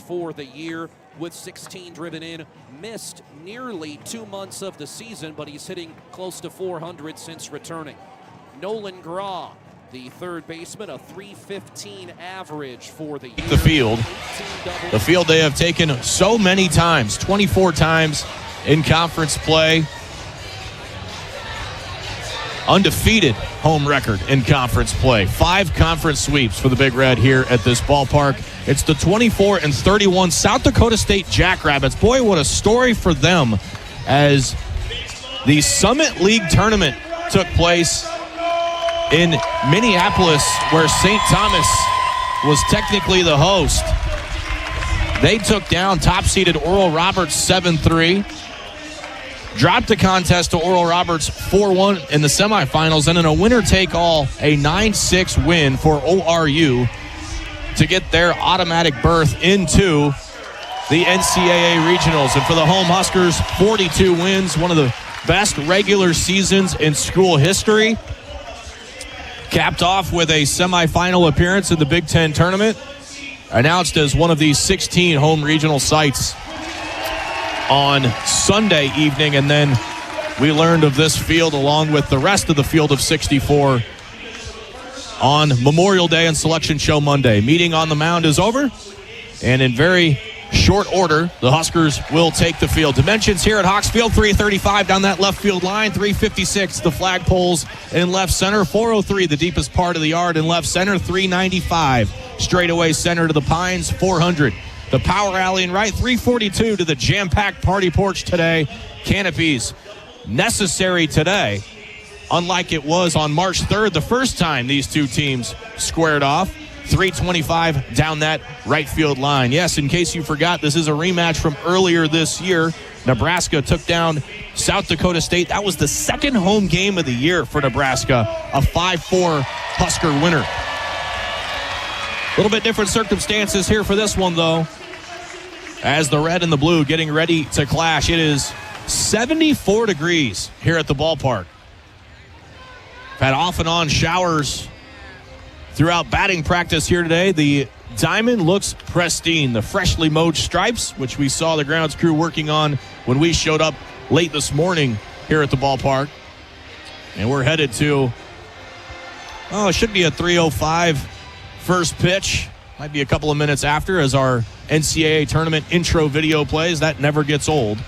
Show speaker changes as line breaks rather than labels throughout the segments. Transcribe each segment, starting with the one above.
For the year with 16 driven in, missed nearly 2 months of the season, but he's hitting close to 400 since returning. Nolan Graw, the third baseman, a .315 average for the year.
The field they have taken so many times, 24 times in conference play. Undefeated home record in conference play. 5 conference sweeps for the Big Red here at this ballpark. It's the 24-31 South Dakota State Jackrabbits. Boy, what a story for them as the Summit League tournament took place in Minneapolis, where St. Thomas was technically the host. They took down top-seeded Oral Roberts 7-3. Dropped the contest to Oral Roberts 4-1 in the semifinals, and in a winner-take-all, a 9-6 win for ORU to get their automatic berth into the NCAA regionals. And for the home Huskers, 42 wins, one of the best regular seasons in school history. Capped off with a semifinal appearance in the Big Ten tournament. Announced as one of the 16 home regional sites on Sunday evening, and then we learned of this field along with the rest of the field of 64 on Memorial Day and Selection Show Monday. Meeting on the mound is over, and in very short order, the Huskers will take the field. Dimensions here at Hawks Field: 335 down that left field line, 356 the flagpoles in left center, 403 the deepest part of the yard in left center, 395 straightaway center to the Pines, 400 the power alley in right, 342 to the jam-packed party porch today. Canopies necessary today, unlike it was on March 3rd, the first time these two teams squared off. 325 down that right field line. Yes, in case you forgot, this is a rematch from earlier this year. Nebraska took down South Dakota State. That was the second home game of the year for Nebraska, a 5-4 Husker winner. A little bit different circumstances here for this one, though, as the red and the blue getting ready to clash. It is 74 degrees here at the ballpark. Had off and on showers throughout batting practice here today. The diamond looks pristine. The freshly mowed stripes, which we saw the grounds crew working on when we showed up late this morning here at the ballpark. And we're headed to, it should be a 3:05 first pitch. Might be a couple of minutes after as our NCAA tournament intro video plays. That never gets old.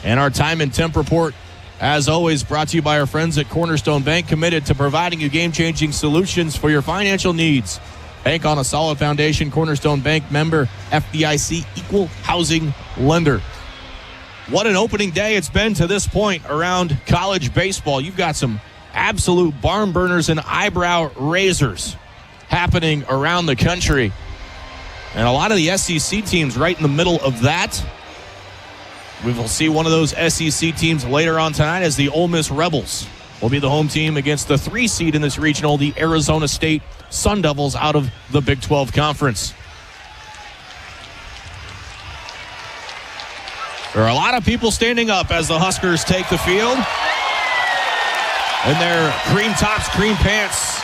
And our time and temp report, as always, brought to you by our friends at Cornerstone Bank, committed to providing you game-changing solutions for your financial needs. Bank on a solid foundation. Cornerstone Bank, member FDIC, equal housing lender. What an opening day it's been to this point around college baseball. You've got some absolute barn burners and eyebrow raisers happening around the country. And a lot of the SEC teams right in the middle of that. We will see one of those SEC teams later on tonight as the Ole Miss Rebels will be the home team against the 3 seed in this regional, the Arizona State Sun Devils out of the Big 12 Conference. There are a lot of people standing up as the Huskers take the field. In their cream tops, cream pants,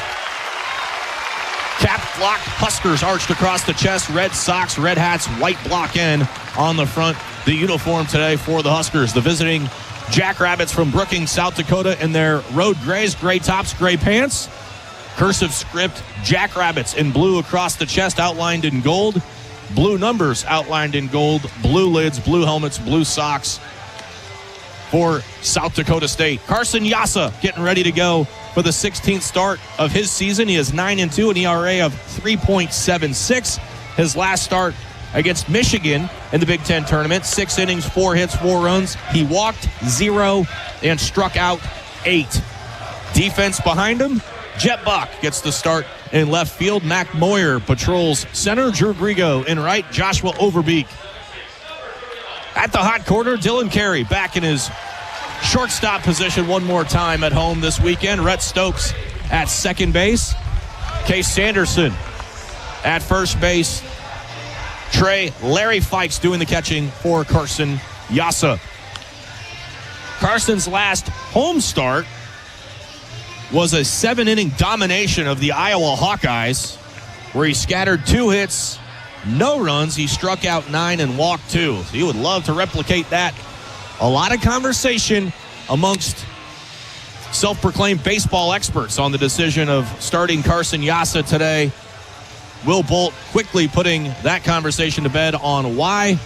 cap block Huskers arched across the chest, red socks, red hats, white block N on the front. The uniform today for the Huskers. The visiting Jackrabbits from Brookings, South Dakota, in their road grays, gray tops, gray pants. Cursive script, Jackrabbits in blue across the chest, outlined in gold. Blue numbers outlined in gold. Blue lids, blue helmets, blue socks for South Dakota State. Carson Yassa getting ready to go for the 16th start of his season. He is 9-2, an ERA of 3.76. His last start against Michigan in the Big Ten tournament, 6 innings, 4 hits, 4 runs. He walked 0 and struck out 8. Defense behind him, Jet Buck gets the start in left field. Mac Moyer patrols center. Drew Grigo in right. Joshua Overbeek at the hot corner. Dylan Carey back in his shortstop position one more time at home this weekend. Rhett Stokes at second base. Case Sanderson at first base. Larry Fikes doing the catching for Carson Yassa. Carson's last home start was a 7-inning domination of the Iowa Hawkeyes, where he scattered 2 hits no runs. He struck out 9 and walked 2. So he would love to replicate that. A lot of conversation amongst self-proclaimed baseball experts on the decision of starting Carson Yassa today. Will Bolt quickly putting that conversation to bed on why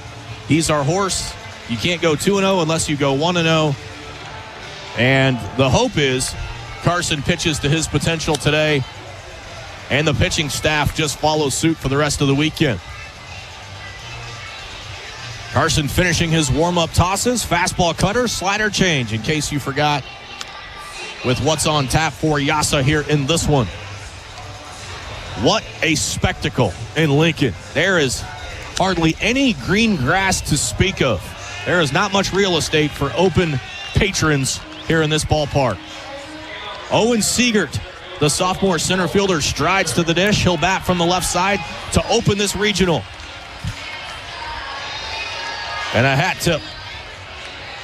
he's our horse. You can't go 2-0 unless you go 1-0. And the hope is Carson pitches to his potential today, and the pitching staff just follows suit for the rest of the weekend. Carson finishing his warm-up tosses, fastball cutter, slider change, in case you forgot, with what's on tap for Yassa here in this one. What a spectacle in Lincoln. There is hardly any green grass to speak of. There is not much real estate for open patrons here in this ballpark. Owen Siegert, the sophomore center fielder, strides to the dish. He'll bat from the left side to open this regional. And a hat tip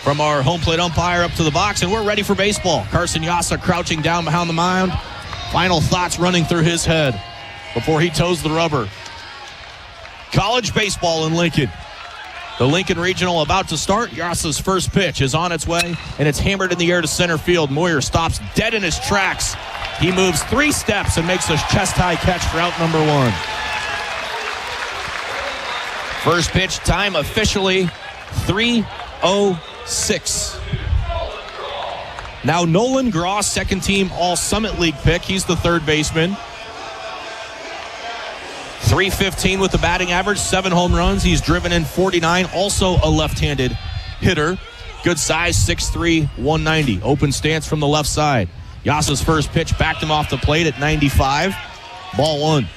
from our home plate umpire up to the box, and we're ready for baseball. Carson Yassa crouching down behind the mound. Final thoughts running through his head before he toes the rubber. College baseball in Lincoln. The Lincoln Regional about to start. Yassa's first pitch is on its way, and it's hammered in the air to center field. Moyer stops dead in his tracks. He moves 3 steps and makes a chest-high catch for out number 1. First pitch time officially 3:06. Now Nolan Graw, second team All-Summit League pick. He's the third baseman. 315 with the batting average, 7 home runs. He's driven in 49, also a left-handed hitter. Good size, 6'3", 190. Open stance from the left side. Yassa's first pitch backed him off the plate at 95. Ball 1.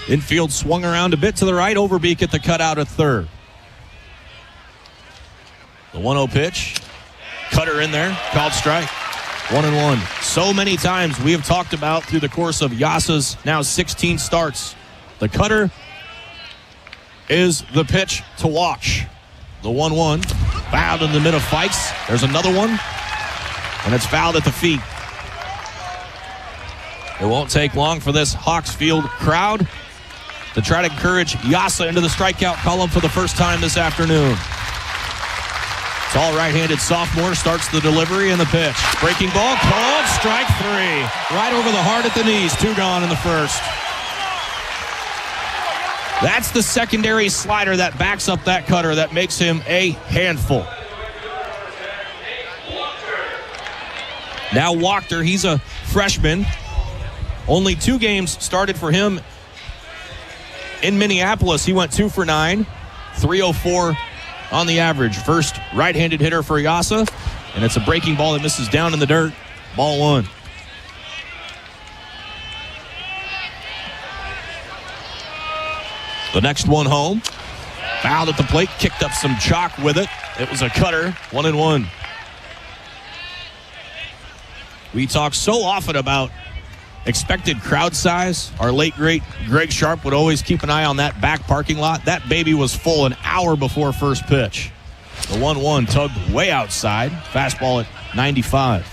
Infield swung around a bit to the right. Overbeek at the cutout at third. The 1-0 pitch. Cutter in there. Called strike. 1-1. So many times we have talked about through the course of Yassa's now 16 starts. The cutter is the pitch to watch. The 1-1. Fouled in the mid of Fikes. There's another one. And it's fouled at the feet. It won't take long for this Hawks Field crowd to try to encourage Yassa into the strikeout column for the first time this afternoon. Tall right-handed sophomore starts the delivery and the pitch. Breaking ball, called, strike 3. Right over the heart at the knees, 2 gone in the first. That's the secondary slider that backs up that cutter that makes him a handful. Now Wachter, he's a freshman. Only 2 games started for him in Minneapolis. He went 2 for 9, 304 on the average. First right-handed hitter for Yassa, and it's a breaking ball that misses down in the dirt. Ball 1. The next one home. Fouled at the plate, kicked up some chalk with it. It was a cutter, 1-1. We talk so often about expected crowd size. Our late, great Greg Sharp would always keep an eye on that back parking lot. That baby was full an hour before first pitch. The 1-1 tugged way outside. Fastball at 95.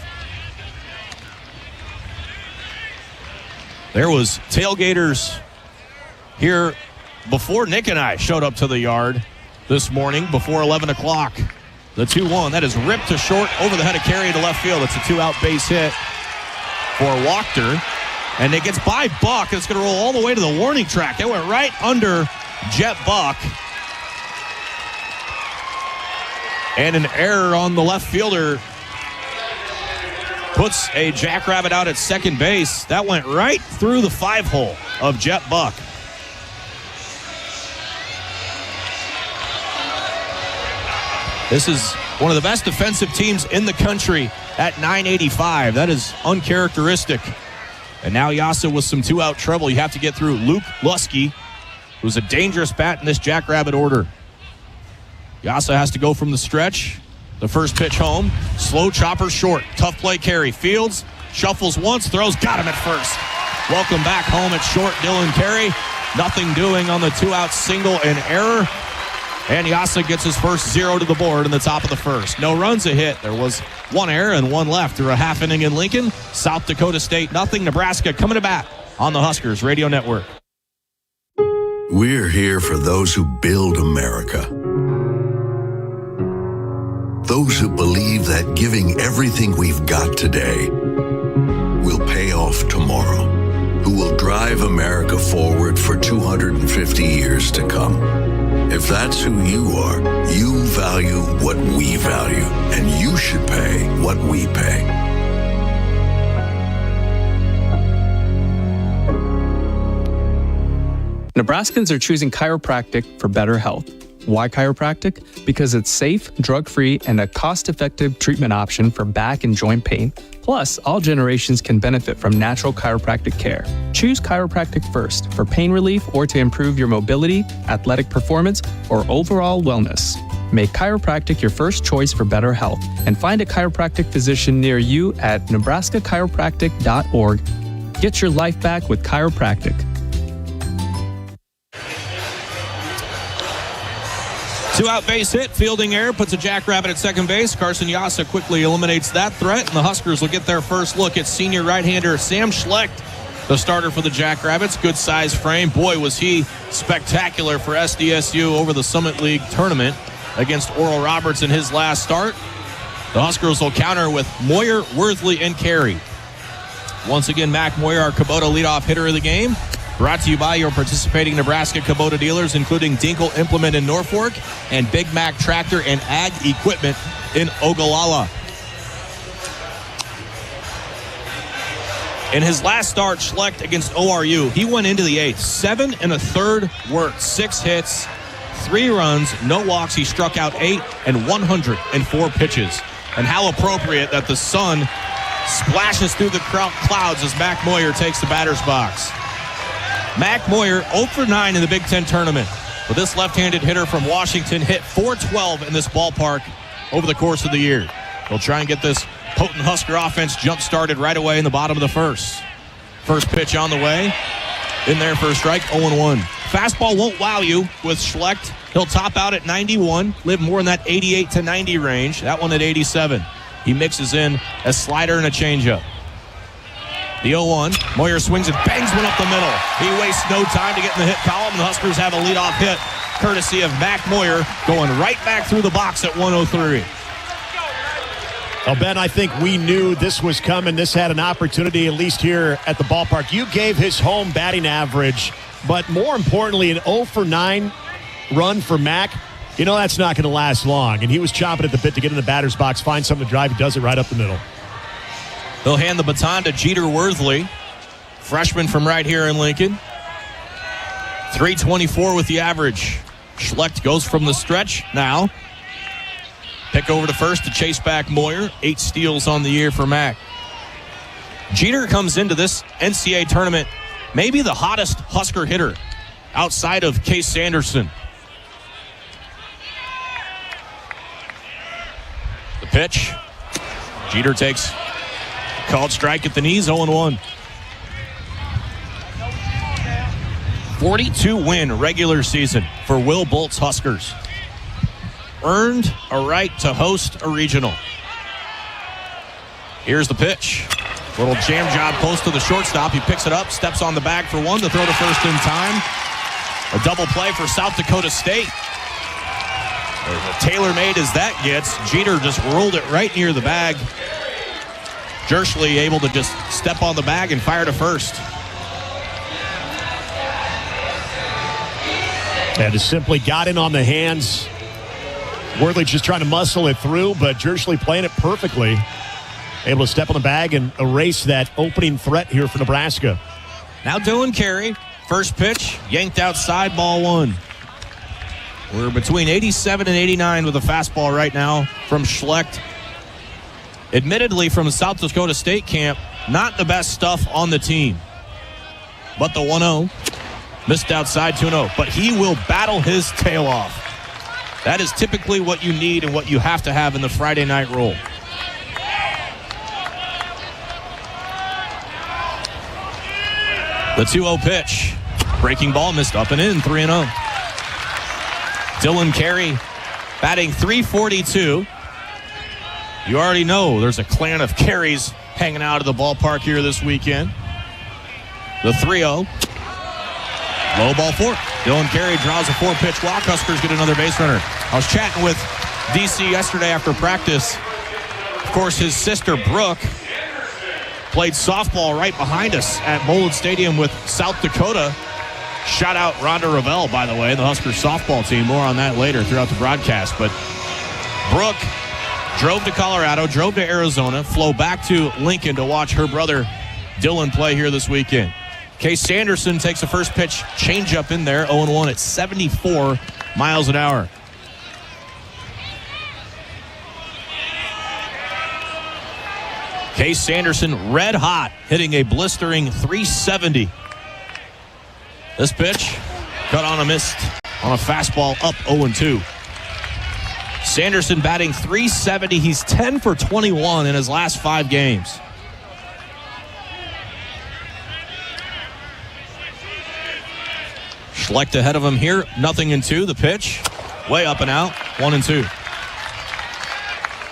There was tailgaters here before Nick and I showed up to the yard this morning before 11 o'clock. The 2-1, that is ripped to short over the head of Carey to left field. It's a 2-out base hit for Wachter. And it gets by Buck, and it's going to roll all the way to the warning track. It went right under Jet Buck. And an error on the left fielder puts a jackrabbit out at second base. That went right through the 5-hole of Jet Buck. This is one of the best defensive teams in the country at .985. That is uncharacteristic. And now Yassa with some 2-out trouble. You have to get through Luke Lusky, who's a dangerous bat in this jackrabbit order. Yassa has to go from the stretch. The first pitch home. Slow chopper short. Tough play Carey. Fields, shuffles once, throws, got him at first. Welcome back home at short, Dylan Carey. Nothing doing on the 2-out single and error. And Yassa gets his first 0 to the board in the top of the first. No runs, a hit. There was 1 error and 1 left through a half inning in Lincoln. South Dakota State, nothing. Nebraska coming to bat on the Huskers Radio Network.
We're here for those who build America. Those who believe that giving everything we've got today will pay off tomorrow. Who will drive America forward for 250 years to come. If that's who you are, you value what we value, and you should pay what we pay.
Nebraskans are choosing chiropractic for better health. Why chiropractic? Because it's safe, drug-free, and a cost-effective treatment option for back and joint pain. Plus, all generations can benefit from natural chiropractic care. Choose chiropractic first for pain relief or to improve your mobility, athletic performance, or overall wellness. Make chiropractic your first choice for better health and find a chiropractic physician near you at nebraskachiropractic.org. Get your life back with chiropractic.
Two-out base hit, fielding error, puts a jackrabbit at second base. Carson Yassa quickly eliminates that threat, and the Huskers will get their first look at senior right-hander Sam Schlecht, the starter for the Jackrabbits. Good size frame. Boy, was he spectacular for SDSU over the Summit League tournament against Oral Roberts in his last start. The Huskers will counter with Moyer, Worthley, and Carey. Once again, Mac Moyer, our Kubota leadoff hitter of the game. Brought to you by your participating Nebraska Kubota dealers, including Dinkle Implement in Norfolk and Big Mac Tractor and Ag Equipment in Ogallala. In his last start, Schlecht against ORU, he went into the eighth. 7 1/3 worked, 6 hits, 3 runs, no walks. He struck out 8 and 104 pitches. And how appropriate that the sun splashes through the clouds as Mac Moyer takes the batter's box. Mac Moyer 0 for 9 in the Big Ten tournament. But this left-handed hitter from Washington hit .412 in this ballpark over the course of the year. They'll try and get this potent Husker offense jump-started right away in the bottom of the first. First pitch on the way. In there for a strike, 0-1. Fastball won't wow you with Schlecht. He'll top out at 91, live more in that 88 to 90 range. That one at 87. He mixes in a slider and a changeup. The 0-1, Moyer swings and bangs one up the middle. He wastes no time to get in the hit column, and the Huskers have a leadoff hit, courtesy of Mac Moyer, going right back through the box at 103.
Well, Ben, I think we knew this was coming. This had an opportunity, at least here at the ballpark. You gave his home batting average, but more importantly, an 0 for 9 run for Mac. You know that's not going to last long, and he was chomping at the bit to get in the batter's box, find something to drive. He does it right up the middle.
They'll hand the baton to Jeter Worthley, freshman from right here in Lincoln. 324 with the average. Schlecht goes from the stretch now. Pick over to first to chase back Moyer. 8 steals on the year for Mac. Jeter comes into this NCAA tournament maybe the hottest Husker hitter outside of Case Sanderson. The pitch. Jeter takes called strike at the knees, 0-1. 42-win regular season for Will Bolt's Huskers. Earned a right to host a regional. Here's the pitch. Little jam job close to the shortstop. He picks it up, steps on the bag for one to throw to first in time. A double play for South Dakota State. As tailor-made as that gets, Jeter just rolled it right near the bag. Jerschley able to just step on the bag and fire to first.
And just simply got in on the hands. Worthley just trying to muscle it through, but Jerschley playing it perfectly. Able to step on the bag and erase that opening threat here for Nebraska.
Now Dylan Carey. First pitch, yanked outside, ball 1. We're between 87 and 89 with a fastball right now from Schlecht. Admittedly, from the South Dakota State camp, not the best stuff on the team. But the 1-0, missed outside 2-0. But he will battle his tail off. That is typically what you need and what you have to have in the Friday night roll. The 2-0 pitch. Breaking ball, missed up and in, 3-0. Dylan Carey batting .342. You already know there's a clan of Careys hanging out at the ballpark here this weekend. The 3-0. Low ball 4. Dylan Carey draws a 4-pitch walk. Huskers get another base runner. I was chatting with DC yesterday after practice. Of course, his sister Brooke played softball right behind us at Mullen Stadium with South Dakota. Shout out Rhonda Ravel, by the way, the Huskers softball team. More on that later throughout the broadcast. But Brooke drove to Colorado, drove to Arizona, flew back to Lincoln to watch her brother Dylan play here this weekend. Case Sanderson takes a first pitch changeup in there, 0-1 at 74 miles an hour. Case Sanderson red hot, hitting a blistering 370. This pitch cut on a miss on a fastball up 0-2. Sanderson batting 370. He's 10 for 21 in his last 5 games. Schlecht ahead of him here, 0-2. The pitch, way up and out, 1-2.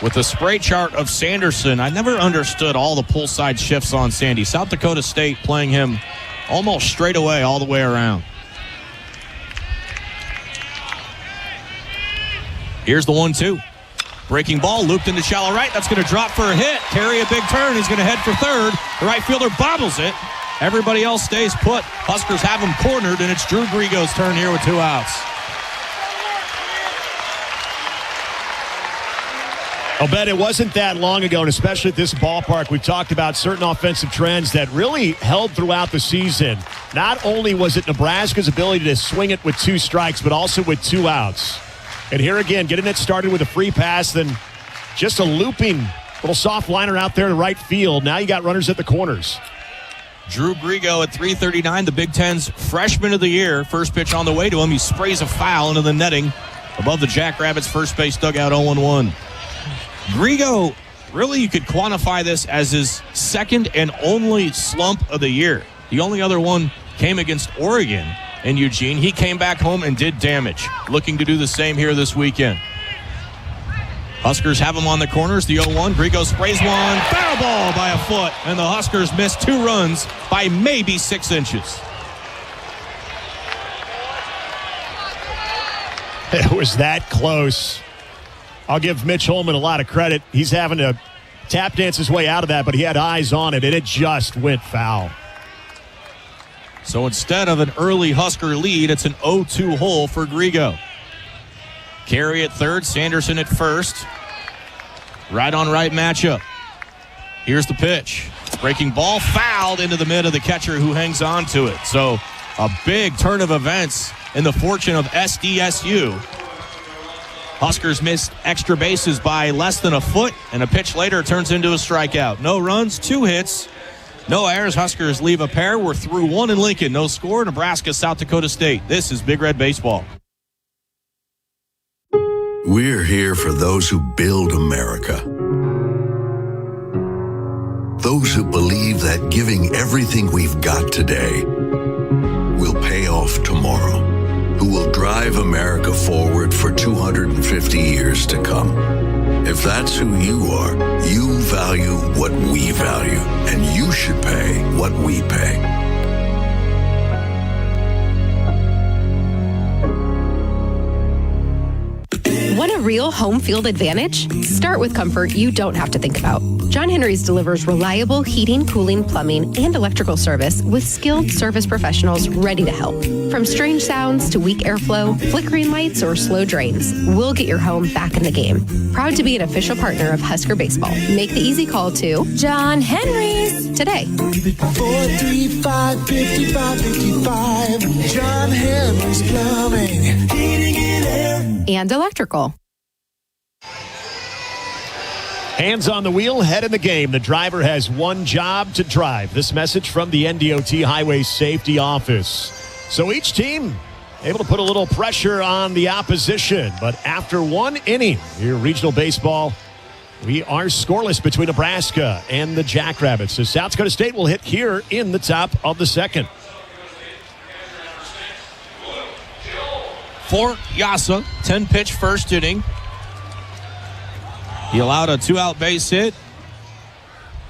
With the spray chart of Sanderson, I never understood all the pull side shifts on Sandy. South Dakota State playing him almost straight away all the way around. Here's the 1-2. Breaking ball, looped into shallow right. That's going to drop for a hit. Carry a big turn. He's going to head for third. The right fielder bobbles it. Everybody else stays put. Huskers have him cornered, and it's Drew Grigo's turn here with 2 outs.
I'll bet it wasn't that long ago, and especially at this ballpark, we've talked about certain offensive trends that really held throughout the season. Not only was it Nebraska's ability to swing it with 2 strikes, but also with 2 outs. And here again, getting it started with a free pass, then just a looping little soft liner out there to right field. Now you got runners at the corners.
Drew Grigo at 339, the Big Ten's freshman of the year. First pitch on the way to him. He sprays a foul into the netting above the Jackrabbits' first base dugout, 0-1. Grigo, really you could quantify this as his second and only slump of the year. The only other one came against Oregon in Eugene. He came back home and did damage. Looking to do the same here this weekend. Huskers have him on the corners. The 0-1. Grigo sprays one. Foul ball by a foot. And the Huskers missed 2 runs by maybe 6 inches.
It was that close. I'll give Mitch Holman a lot of credit. He's having to tap dance his way out of that, but he had eyes on it, and it just went foul.
So instead of an early Husker lead, it's an 0-2 hole for Grigo. Carey at third, Sanderson at first. Right on right matchup. Here's the pitch. Breaking ball fouled into the mid of the catcher who hangs on to it. So a big turn of events in the fortune of SDSU. Huskers missed extra bases by less than a foot, and a pitch later turns into a strikeout. No runs, 2 hits, no errors. Huskers leave a pair. We're through 1 in Lincoln. No score. Nebraska, South Dakota State. This is Big Red Baseball.
We're here for those who build America. Those who believe that giving everything we've got today will pay off tomorrow. Who will drive America forward for 250 years to come. If that's who you are, you value what we value, and you should pay what we pay.
Want a real home field advantage? Start with comfort you don't have to think about. John Henry's delivers reliable heating, cooling, plumbing, and electrical service with skilled service professionals ready to help. From strange sounds to weak airflow, flickering lights, or slow drains, we'll get your home back in the game. Proud to be an official partner of Husker Baseball. Make the easy call to John Henry's today.
435-5555. John Henry's Plumbing, Heating and Air.
And electrical.
Hands on the wheel, head in the game. The driver has one job: to drive. This message from the NDOT Highway Safety Office. So each team able to put a little pressure on the opposition. But after 1 inning here, regional baseball, we are scoreless between Nebraska and the Jackrabbits. So South Dakota State will hit here in the top of the second.
For Yasa, 10-pitch first inning. He allowed a 2-out base hit.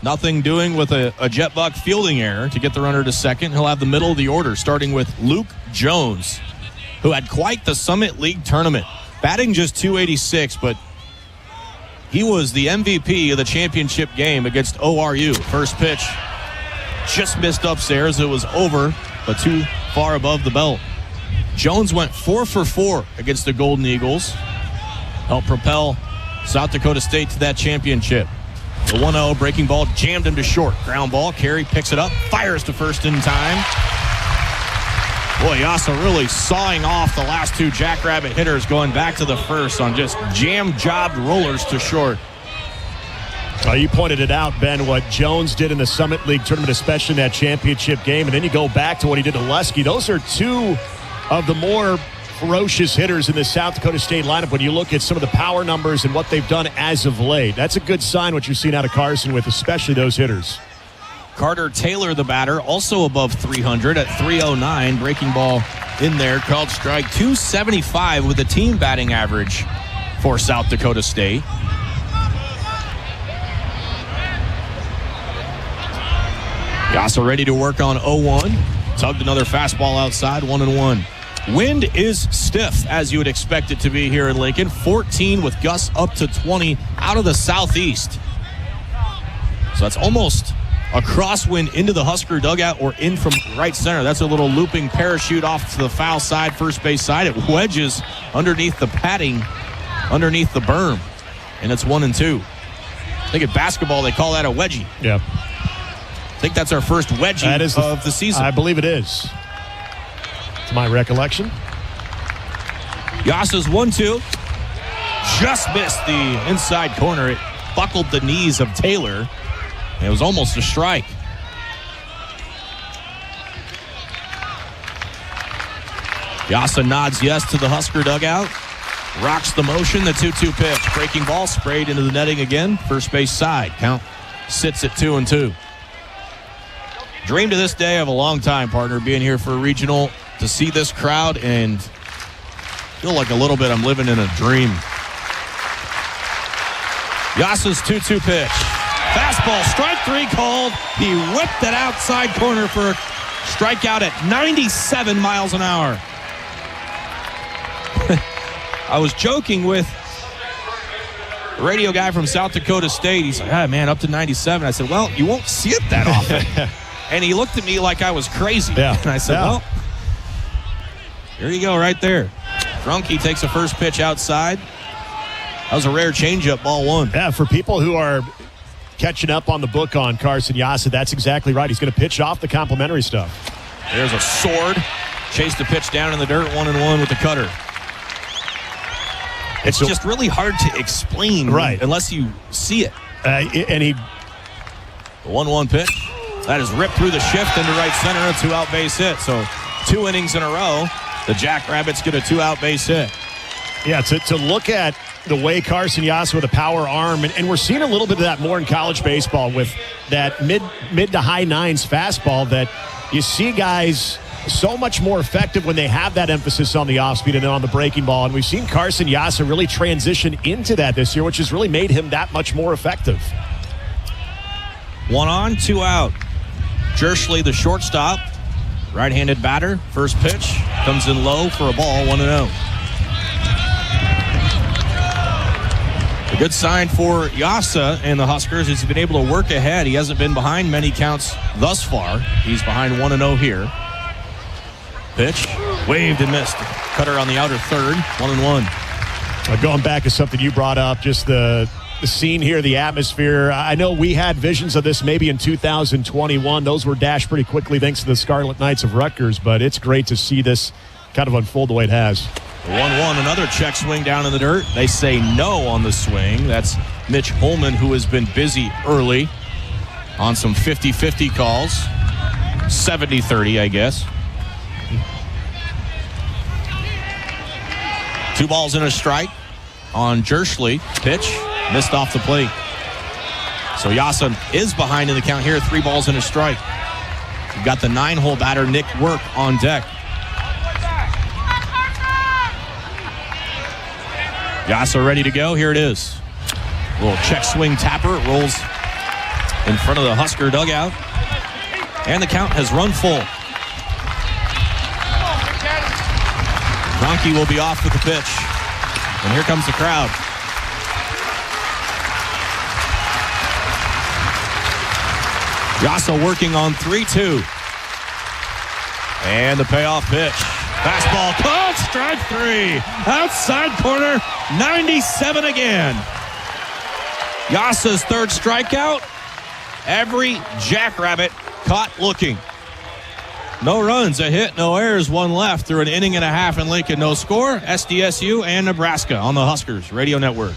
Nothing doing with a jet buck fielding error to get the runner to second. He'll have the middle of the order, starting with Luke Jones, who had quite the Summit League tournament. Batting just .286, but he was the MVP of the championship game against ORU. First pitch just missed upstairs. It was over, but too far above the belt. Jones went 4 for 4 against the Golden Eagles. Helped propel South Dakota State to that championship. The 1-0 breaking ball jammed him to short. Ground ball. Carey picks it up, fires to first in time. Boy, Yasa really sawing off the last two Jackrabbit hitters going back to the first on just jam-jobbed rollers to short.
You pointed it out, Ben, what Jones did in the Summit League tournament, especially in that championship game, and then you go back to what he did to Lusky. Those are two of the more ferocious hitters in the South Dakota State lineup when you look at some of the power numbers and what they've done as of late. That's a good sign what you're seeing out of Carson with especially those hitters.
Carter Taylor, the batter, also above 300 at 309. Breaking ball in there, called strike. 275 with a team batting average for South Dakota State. Yasa ready to work on 0-1. Tugged another fastball outside, 1-1. Wind is stiff, as you would expect it to be here in Lincoln. 14 with gusts up to 20 out of the southeast. So that's almost a crosswind into the Husker dugout or in from right center. That's a little looping parachute off to the foul side, first base side. It wedges underneath the padding, underneath the berm. And it's 1-2. I think in basketball they call that a wedgie.
Yeah.
I think that's our first wedgie of the season.
I believe it is. To my recollection.
Yasa's 1-2. Just missed the inside corner. It buckled the knees of Taylor. It was almost a strike. Yasa nods yes to the Husker dugout. Rocks the motion, the 2-2 pitch. Breaking ball sprayed into the netting again. First base side. Count sits at 2-2. Dream to this day of a long time, partner, being here for a regional, to see this crowd and feel like a little bit I'm living in a dream. Yasa's 2-2 pitch. Fastball, strike three called. He whipped it outside corner for a strikeout at 97 miles an hour. I was joking with a radio guy from South Dakota State. He's like, man, up to 97. I said, well, you won't see it that often. And he looked at me like I was crazy.
Yeah.
And I said, well, here you go right there. Drunky takes a first pitch outside. That was a rare changeup, ball one.
Yeah, for people who are catching up on the book on Carson Yasa, that's exactly right. He's going to pitch off the complimentary stuff.
There's a sword. Chased the pitch down in the dirt, 1-1 with the cutter. It's just really hard to explain,
right,
unless you see it.
And he...
The 1-1 pitch. That is ripped through the shift into right center, a two-out base hit. So 2 innings in a row, the Jackrabbits get a 2-out base hit.
Yeah, to look at the way Carson Yasa with a power arm, and we're seeing a little bit of that more in college baseball with that mid to high nines fastball, that you see guys so much more effective when they have that emphasis on the off speed and on the breaking ball. And we've seen Carson Yasa really transition into that this year, which has really made him that much more effective.
1 on, 2 out. Jerschley, the shortstop, right-handed batter. First pitch comes in low for a ball, 1-0. A good sign for Yasa and the Huskers is he's been able to work ahead. He hasn't been behind many counts thus far. He's behind 1-0 here. Pitch, waved and missed. Cutter on the outer third, 1-1.
Going back to something you brought up, just the scene here, the atmosphere. I know we had visions of this maybe in 2021. Those were dashed pretty quickly thanks to the Scarlet Knights of Rutgers, but it's great to see this kind of unfold the way it has.
1-1, another check swing down in the dirt. They say no on the swing. That's Mitch Holman, who has been busy early on some 50-50 calls. 70-30, I guess. 2 balls and a strike on Jerschley. Pitch, missed off the plate. So Yasa is behind in the count here, 3 balls and a strike. We've got the 9-hole batter, Nick Work, on deck. Yasa ready to go. Here it is. Little check swing tapper. It rolls in front of the Husker dugout. And the count has run full. Ronke will be off with the pitch. And here comes the crowd. Yasa working on 3-2. And the payoff pitch. Fastball caught, strike 3. Outside corner, 97 again. Yasa's third strikeout. Every jackrabbit caught looking. No runs, a hit, no errors, one left through an inning and a half in Lincoln. No score, SDSU and Nebraska on the Huskers Radio Network.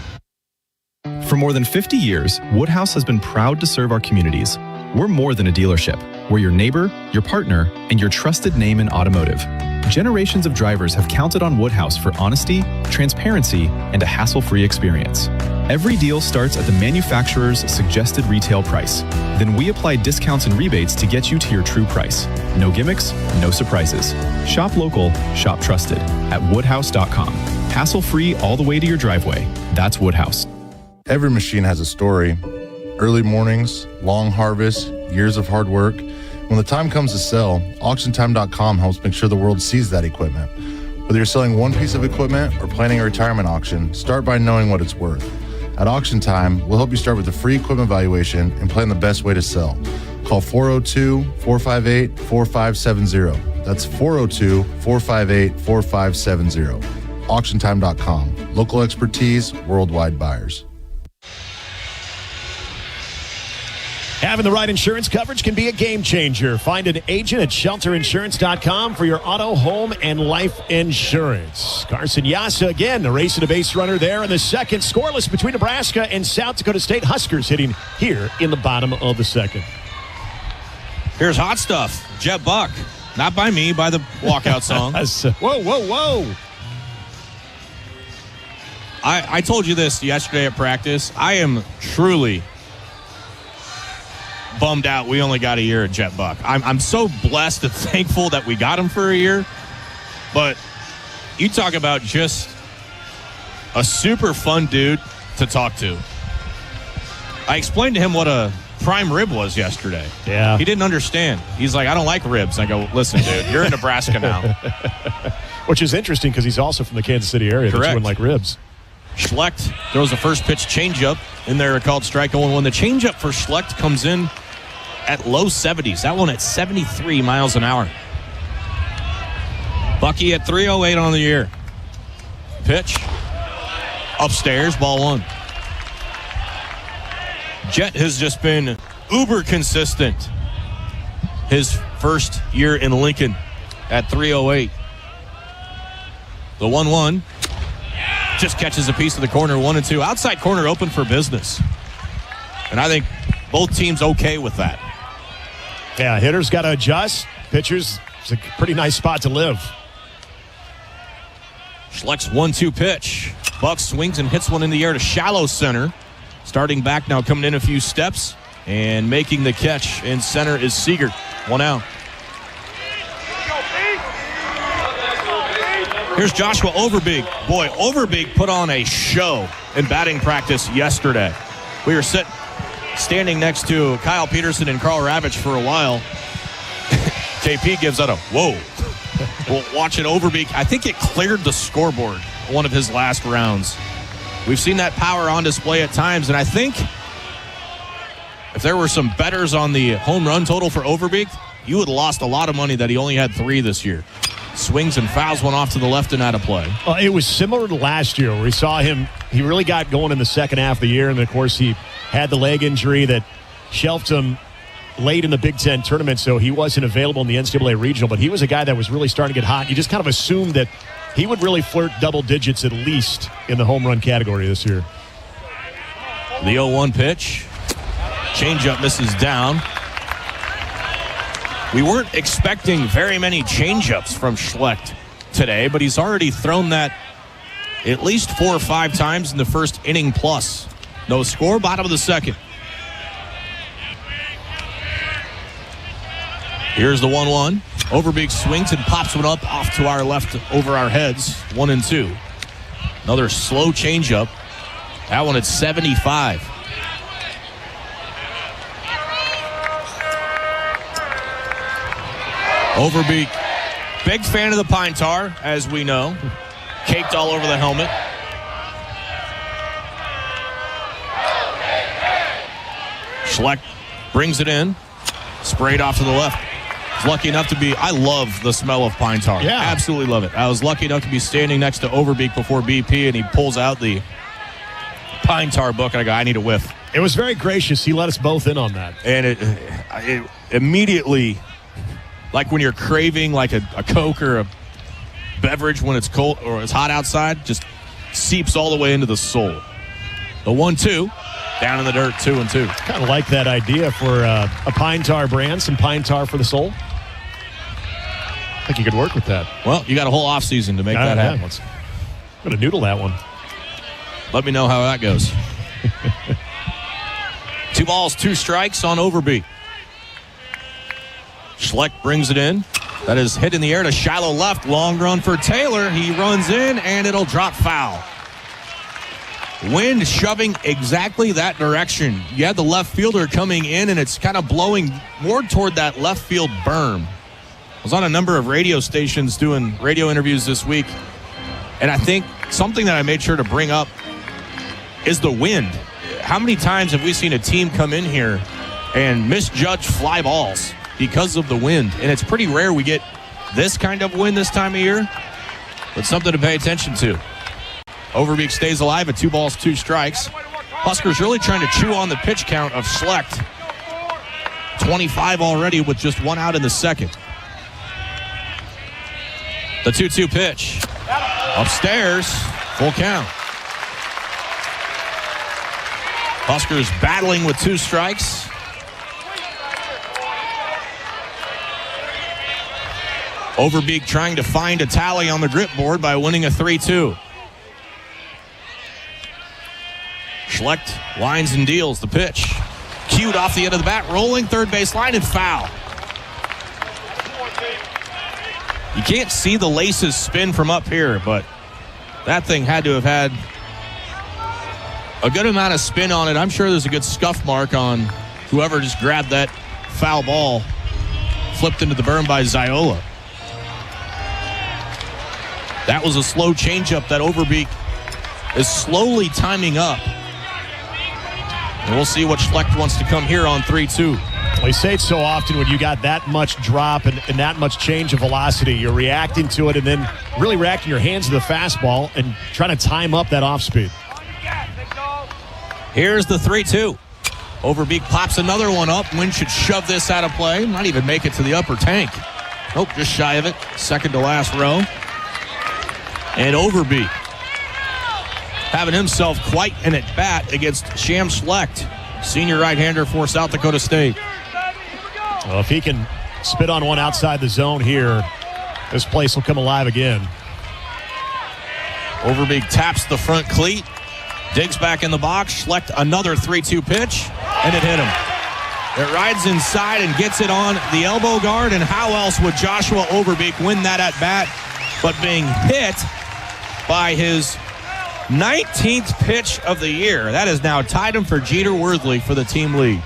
For more than 50 years, Woodhouse has been proud to serve our communities. We're more than a dealership. We're your neighbor, your partner, and your trusted name in automotive. Generations of drivers have counted on Woodhouse for honesty, transparency, and a hassle-free experience. Every deal starts at the manufacturer's suggested retail price. Then we apply discounts and rebates to get you to your true price. No gimmicks, no surprises. Shop local, shop trusted at woodhouse.com. Hassle-free all the way to your driveway. That's Woodhouse.
Every machine has a story. Early mornings, long harvests, years of hard work. When the time comes to sell, AuctionTime.com helps make sure the world sees that equipment. Whether you're selling one piece of equipment or planning a retirement auction, start by knowing what it's worth. At Auction Time, we'll help you start with a free equipment valuation and plan the best way to sell. Call 402-458-4570. That's 402-458-4570. AuctionTime.com. Local expertise, worldwide buyers.
Having the right insurance coverage can be a game changer. Find an agent at shelterinsurance.com for your auto, home, and life insurance. Carson Yasa again, a race and a base runner there in the second. Scoreless between Nebraska and South Dakota State. Huskers hitting here in the bottom of the second.
Here's Hot Stuff, Jet Buck. Not by me, by the walkout song.
Whoa, whoa, whoa.
I told you this yesterday at practice. I am truly bummed out we only got a year at Jet Buck. I'm so blessed and thankful that we got him for a year. But you talk about just a super fun dude to talk to. I explained to him what a prime rib was yesterday.
Yeah.
He didn't understand. He's like, I don't like ribs. I go, listen, dude, you're in Nebraska now.
Which is interesting because he's also from the Kansas City area.
Correct.
That you wouldn't like ribs.
Schlecht throws the first pitch changeup in there called strike 0-1. The changeup for Schlecht comes in at low 70s. That one at 73 miles an hour. Bucky at 308 on the year. Pitch. Upstairs, ball one. Jet has just been uber consistent his first year in Lincoln at 308. The 1-1 just catches a piece of the corner, 1-2. Outside corner open for business. And I think both teams okay with that.
Yeah, hitters got to adjust. Pitchers, it's a pretty nice spot to live.
Schlecht's 1-2 pitch. Buck swings and hits one in the air to shallow center. Starting back now, coming in a few steps and making the catch in center is Seeger. 1 out. Here's Joshua Overbeek. Boy, Overbeek put on a show in batting practice yesterday. We were standing next to Kyle Peterson and Carl Ravitch for a while. KP gives out a whoa. Well, watching Overbeek, I think it cleared the scoreboard one of his last rounds. We've seen that power on display at times, and I think if there were some bettors on the home run total for Overbeek, you would have lost a lot of money that he only had 3 this year. Swings and fouls one off to the left and out of play.
It was similar to last year where we saw him. He really got going in the second half of the year, and of course he had the leg injury that shelved him late in the Big Ten tournament, so he wasn't available in the NCAA regional, but he was a guy that was really starting to get hot. You just kind of assumed that he would really flirt double digits at least in the home run category this year.
The 0-1 pitch. Changeup misses down. We weren't expecting very many changeups from Schlecht today, but he's already thrown that at least 4 or 5 times in the first inning plus. No score, bottom of the second. Here's the 1-1. Overbeek swings and pops one up off to our left over our heads. 1-2. Another slow changeup. That one at 75. Overbeek, big fan of the pine tar, as we know. Caked all over the helmet. Schlecht brings it in. Sprayed off to the left. Lucky enough to be, I love the smell of pine tar.
Yeah.
Absolutely love it. I was lucky enough to be standing next to Overbeek before BP, and he pulls out the pine tar book, and I go, I need a whiff.
It was very gracious. He let us both in on that.
And it immediately, like when you're craving like a Coke or a beverage when it's cold or it's hot outside, just seeps all the way into the soul. The 1-2. Down in the dirt, 2-2.
Kind of like that idea for a pine tar brand, some pine tar for the soul. I think you could work with that.
Well, you got a whole offseason to make that happen.
I'm going to noodle that one.
Let me know how that goes. 2 balls, 2 strikes on Overbeek. Schlecht brings it in. That is hit in the air to shallow left. Long run for Taylor. He runs in, and it'll drop foul. Wind shoving exactly that direction. You had the left fielder coming in, and it's kind of blowing more toward that left field berm. I was on a number of radio stations doing radio interviews this week, and I think something that I made sure to bring up is the wind. How many times have we seen a team come in here and misjudge fly balls because of the wind? And it's pretty rare we get this kind of wind this time of year, but something to pay attention to. Overbeek stays alive at 2 balls, 2 strikes. Huskers really trying to chew on the pitch count of Schlecht. 25 already with just 1 out in the second. The 2-2 pitch. Upstairs, full count. Huskers battling with 2 strikes. Overbeek trying to find a tally on the grip board by winning a 3-2. Schlecht lines and deals the pitch. Cued off the end of the bat, rolling third base line and foul. You can't see the laces spin from up here, but that thing had to have had a good amount of spin on it. I'm sure there's a good scuff mark on whoever just grabbed that foul ball, flipped into the berm by Ziola. That was a slow changeup that Overbeek is slowly timing up. And we'll see what Schlecht wants to come here on 3-2.
We say it so often when you got that much drop and that much change of velocity, you're reacting to it and then really reacting your hands to the fastball and trying to time up that off speed.
Here's the 3-2. Overbeek pops another one up. Wind should shove this out of play. Not even make it to the upper tank. Nope, just shy of it. Second to last row. And Overbeek having himself quite an at-bat against Sham Schlecht, senior right-hander for South Dakota State.
Well, if he can spit on one outside the zone here, this place will come alive again.
Overbeek taps the front cleat, digs back in the box. Schlecht another 3-2 pitch, and it hit him. It rides inside and gets it on the elbow guard, and how else would Joshua Overbeek win that at-bat but being hit by his 19th pitch of the year. That has now tied him for Jeter Worthley for the team lead.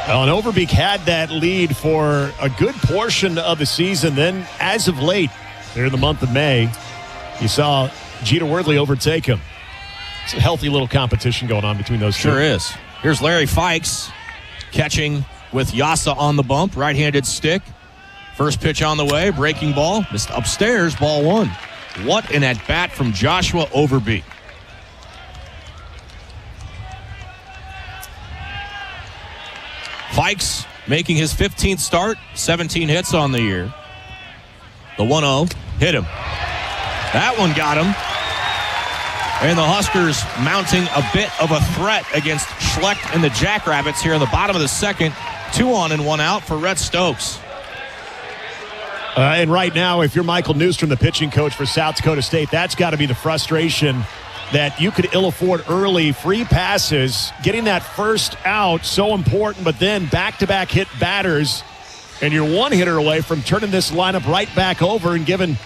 Well, and Overbeek had that lead for a good portion of the season. Then, as of late, there in the month of May, you saw Jeter Worthley overtake him. It's a healthy little competition going on between those two.
Sure is. Here's Larry Fikes catching with Yasa on the bump. Right-handed stick. First pitch on the way. Breaking ball. Missed upstairs. Ball 1. What an at-bat from Joshua Overbeek. Fikes making his 15th start, 17 hits on the year. The 1-0 hit him. That one got him. And the Huskers mounting a bit of a threat against Schlecht and the Jackrabbits here in the bottom of the second. 2 on and 1 out for Rhett Stokes.
And right now, if you're Michael Newstrom, the pitching coach for South Dakota State, that's got to be the frustration that you could ill afford early free passes. Getting that first out, so important, but then back-to-back hit batters, and you're 1 hitter away from turning this lineup right back over and giving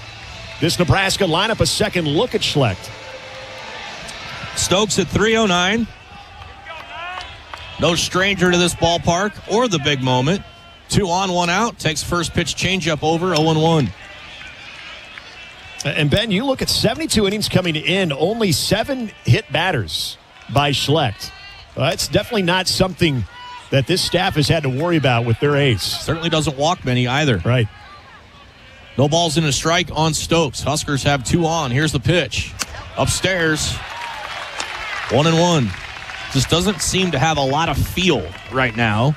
this Nebraska lineup a second look at Schlecht.
Stokes at 309. No stranger to this ballpark or the big moment. 2 on, 1 out. Takes first pitch changeup over, 0-1.
And Ben, you look at 72 innings coming in, only 7 hit batters by Schlecht. That's definitely not something that this staff has had to worry about with their ace.
Certainly doesn't walk many either.
Right.
No balls in a strike on Stokes. Huskers have 2 on. Here's the pitch. Upstairs. 1-1. Just doesn't seem to have a lot of feel right now.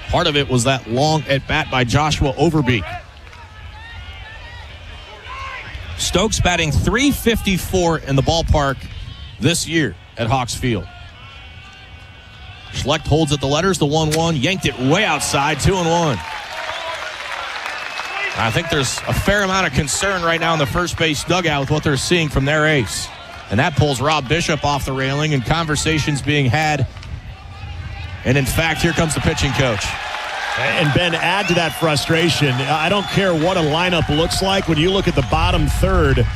Part of it was that long at bat by Joshua Overbeek. Stokes batting .354 in the ballpark this year at Hawks Field. Schlecht holds at the letters, the 1-1, yanked it way outside, 2-1. I think there's a fair amount of concern right now in the first base dugout with what they're seeing from their ace. And that pulls Rob Bishop off the railing, and conversations being had. And in fact, here comes the pitching coach.
And Ben, add to that frustration. I don't care what a lineup looks like. When you look at the bottom third,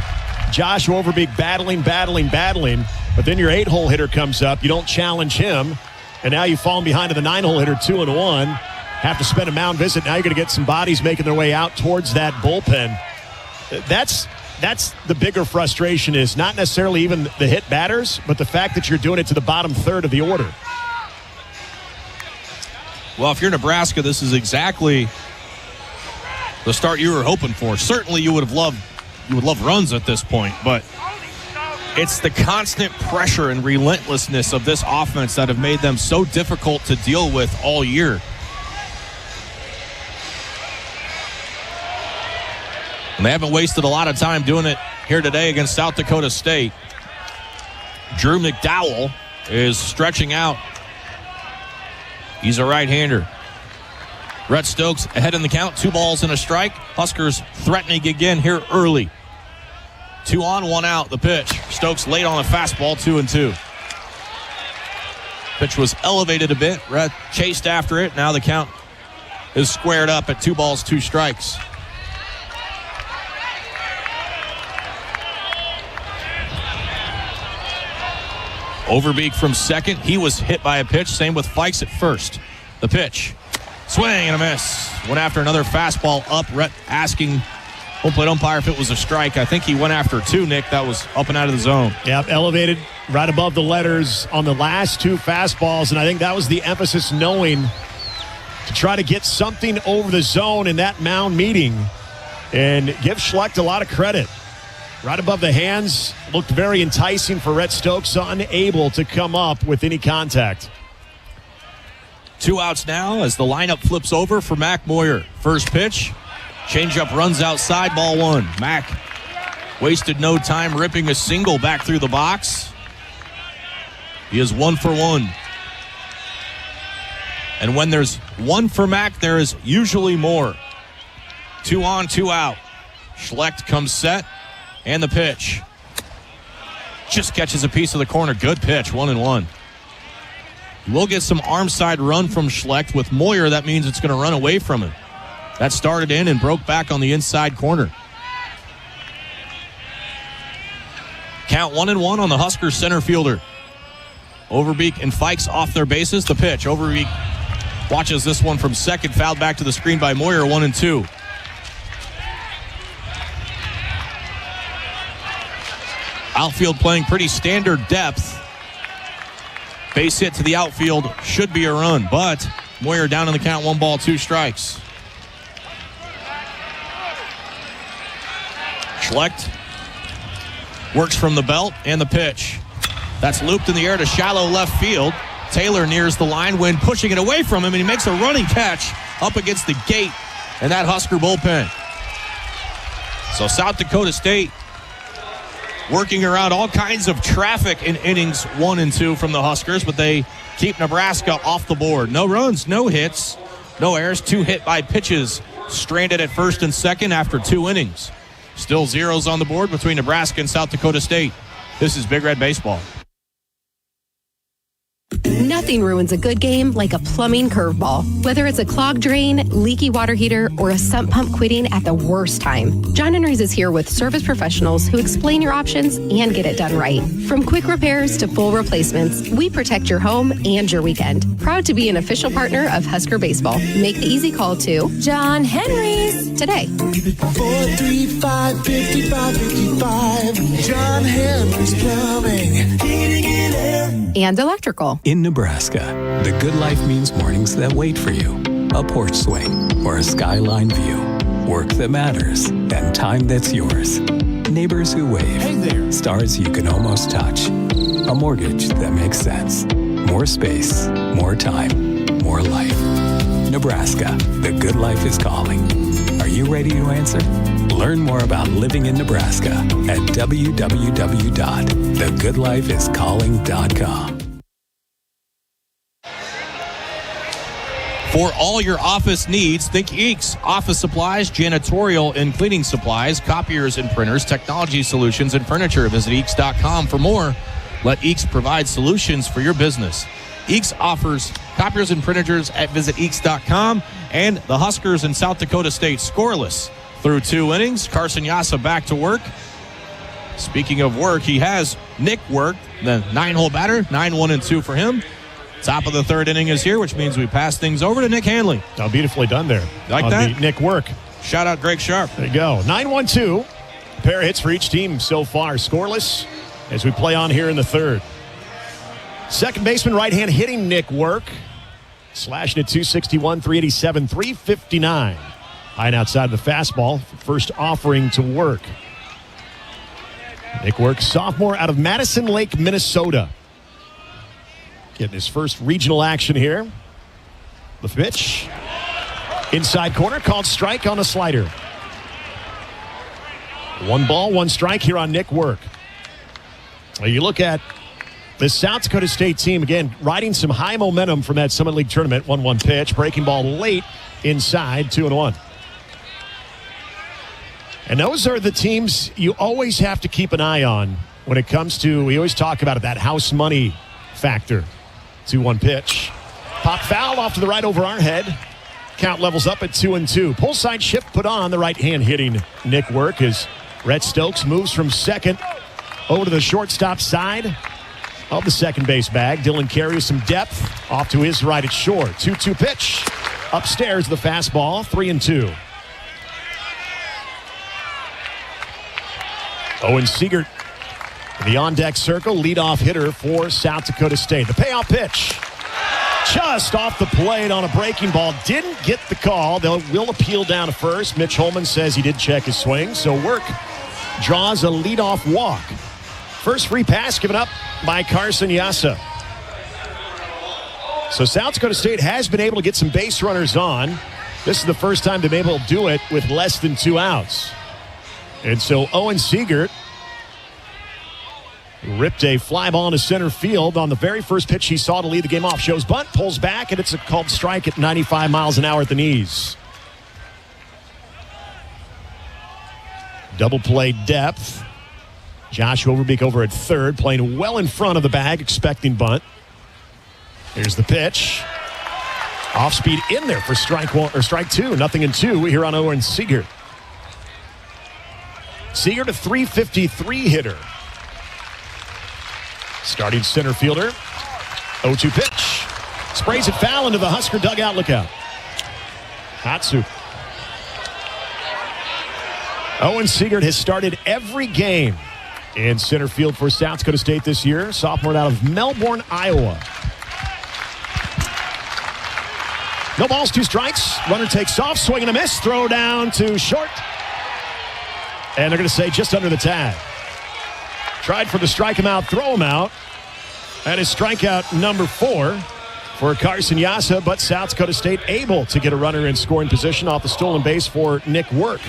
Josh Overbeek battling, but then your 8-hole hitter comes up. You don't challenge him, and now you've fallen behind to the 9-hole hitter, 2-1. Have to spend a mound visit. Now you're going to get some bodies making their way out towards that bullpen. That's the bigger frustration, is not necessarily even the hit batters, but the fact that you're doing it to the bottom third of the order.
Well, if you're Nebraska, this is exactly the start you were hoping for. Certainly you would love runs at this point, but it's the constant pressure and relentlessness of this offense that have made them so difficult to deal with all year. And they haven't wasted a lot of time doing it here today against South Dakota State. Drew McDowell is stretching out. He's a right-hander. Rhett Stokes ahead in the count, 2 balls and a strike. Huskers threatening again here early. 2 on, 1 out, the pitch. Stokes late on a fastball, 2-2. Pitch was elevated a bit. Rhett chased after it. Now the count is squared up at 2 balls, 2 strikes. Overbeek from second. He was hit by a pitch. Same with Fikes at first. The pitch. Swing and a miss. Went after another fastball up. Rhett asking home plate umpire if it was a strike. I think he went after 2, Nick. That was up and out of the zone.
Yep, elevated right above the letters on the last 2 fastballs. And I think that was the emphasis, knowing to try to get something over the zone in that mound meeting. And give Schlecht a lot of credit. Right above the hands, looked very enticing for Rhett Stokes, unable to come up with any contact.
2 outs now as the lineup flips over for Mac Moyer. First pitch, changeup runs outside, ball 1. Mac wasted no time ripping a single back through the box. He is 1 for 1. And when there's 1 for Mac, there is usually more. 2 on, 2 out. Schlecht comes set. And the pitch. Just catches a piece of the corner. Good pitch, 1-1. We'll get some arm side run from Schlecht. With Moyer, that means it's going to run away from him. That started in and broke back on the inside corner. Count 1-1 on the Huskers center fielder. Overbeek and Fikes off their bases. The pitch. Overbeek watches this one from second. Fouled back to the screen by Moyer, 1-2. Outfield playing pretty standard depth. Base hit to the outfield should be a run, but Moyer down in the count, 1 ball, 2 strikes. Schlecht works from the belt and the pitch. That's looped in the air to shallow left field. Taylor nears the line when pushing it away from him, and he makes a running catch up against the gate and that Husker bullpen. So South Dakota State working around all kinds of traffic in innings 1 and 2 from the Huskers, but they keep Nebraska off the board. No runs, no hits, no errors. 2 hit by pitches, stranded at first and second after 2 innings. Still zeros on the board between Nebraska and South Dakota State. This is Big Red Baseball.
Nothing ruins a good game like a plumbing curveball. Whether it's a clogged drain, leaky water heater, or a sump pump quitting at the worst time, John Henry's is here with service professionals who explain your options and get it done right. From quick repairs to full replacements, we protect your home and your weekend. Proud to be an official partner of Husker Baseball. Make the easy call to John Henry's today.
435-5555. John Henry's Plumbing, Heating and Air.
And electrical.
In Nebraska, the good life means mornings that wait for you, a porch swing, or a skyline view, work that matters, and time that's yours. Neighbors who wave,
Hey there.
stars you can almost touch, a mortgage that makes sense, more space, more time, more life. Nebraska, the good life is calling. Are you ready to answer? Learn more about living in Nebraska at www.thegoodlifeiscalling.com.
For all your office needs, think Eeks. Office supplies, janitorial and cleaning supplies, copiers and printers, technology solutions, and furniture. Visit Eeks.com for more. Let Eeks provide solutions for your business. Eeks offers copiers and printers at visit Eeks.com. And the Huskers in South Dakota State scoreless through 2 innings. Carson Yassa back to work. Speaking of work, he has Nick Work, the 9-hole batter, 9-1-2 for him. Top of the 3rd inning is here, which means we pass things over to Nick Hanley.
Oh, beautifully done there.
Like
on
that?
the Nick Work.
Shout out Greg Sharp.
There you go. 9-1-2. A pair of hits for each team so far. Scoreless as we play on here in the 3rd. Second baseman, right hand hitting Nick Work. Slashing at 261, 387, 359. High and outside of the fastball. First offering to Work. Nick Work, sophomore out of Madison Lake, Minnesota. Getting his first regional action here. The pitch. Inside corner, called strike on a slider. 1 ball, 1 strike here on Nick Work. Well, you look at the South Dakota State team, again, riding some high momentum from that Summit League tournament. 1-1 pitch, breaking ball late inside, 2-1. And those are the teams you always have to keep an eye on when it comes to, we always talk about it, that house money factor. 2-1 pitch. Pop foul off to the right over our head. Count levels up at 2-2. Pull side shift put on the right hand hitting Nick Work as Rhett Stokes moves from second over to the shortstop side of the second base bag. Dylan carries some depth off to his right at short. 2-2 pitch. Upstairs the fastball. 3-2. Owen Siegert, the on-deck circle, leadoff hitter for South Dakota State. The payoff pitch. Just off the plate on a breaking ball. Didn't get the call. They will appeal down to first. Mitch Holman says he did check his swing. So Work draws a leadoff walk. First free pass given up by Carson Yassa. So South Dakota State has been able to get some base runners on. This is the first time they've been able to do it with less than 2 outs. And so Owen Siegert ripped a fly ball into center field on the very first pitch he saw to lead the game off. Shows bunt, pulls back, and it's a called strike at 95 miles an hour at the knees. Double play depth. Josh Overbeek over at third, playing well in front of the bag, expecting bunt. Here's the pitch. Off speed in there for strike 1 or strike 2. 0-2 here on Owen Siegert. Siegert, a .353 hitter. Starting center fielder. 0-2 pitch. Sprays it foul into the Husker dugout. Look out. Hatsu. Owen Siegert has started every game in center field for South Dakota State this year. Sophomore out of Melbourne, Iowa. No balls, 2 strikes. Runner takes off, swing and a miss. Throw down to short. And they're going to say just under the tag. Tried for the strike him out, throw him out. That is strikeout number 4 for Carson Yassa, but South Dakota State able to get a runner in scoring position off the stolen base for Nick Work.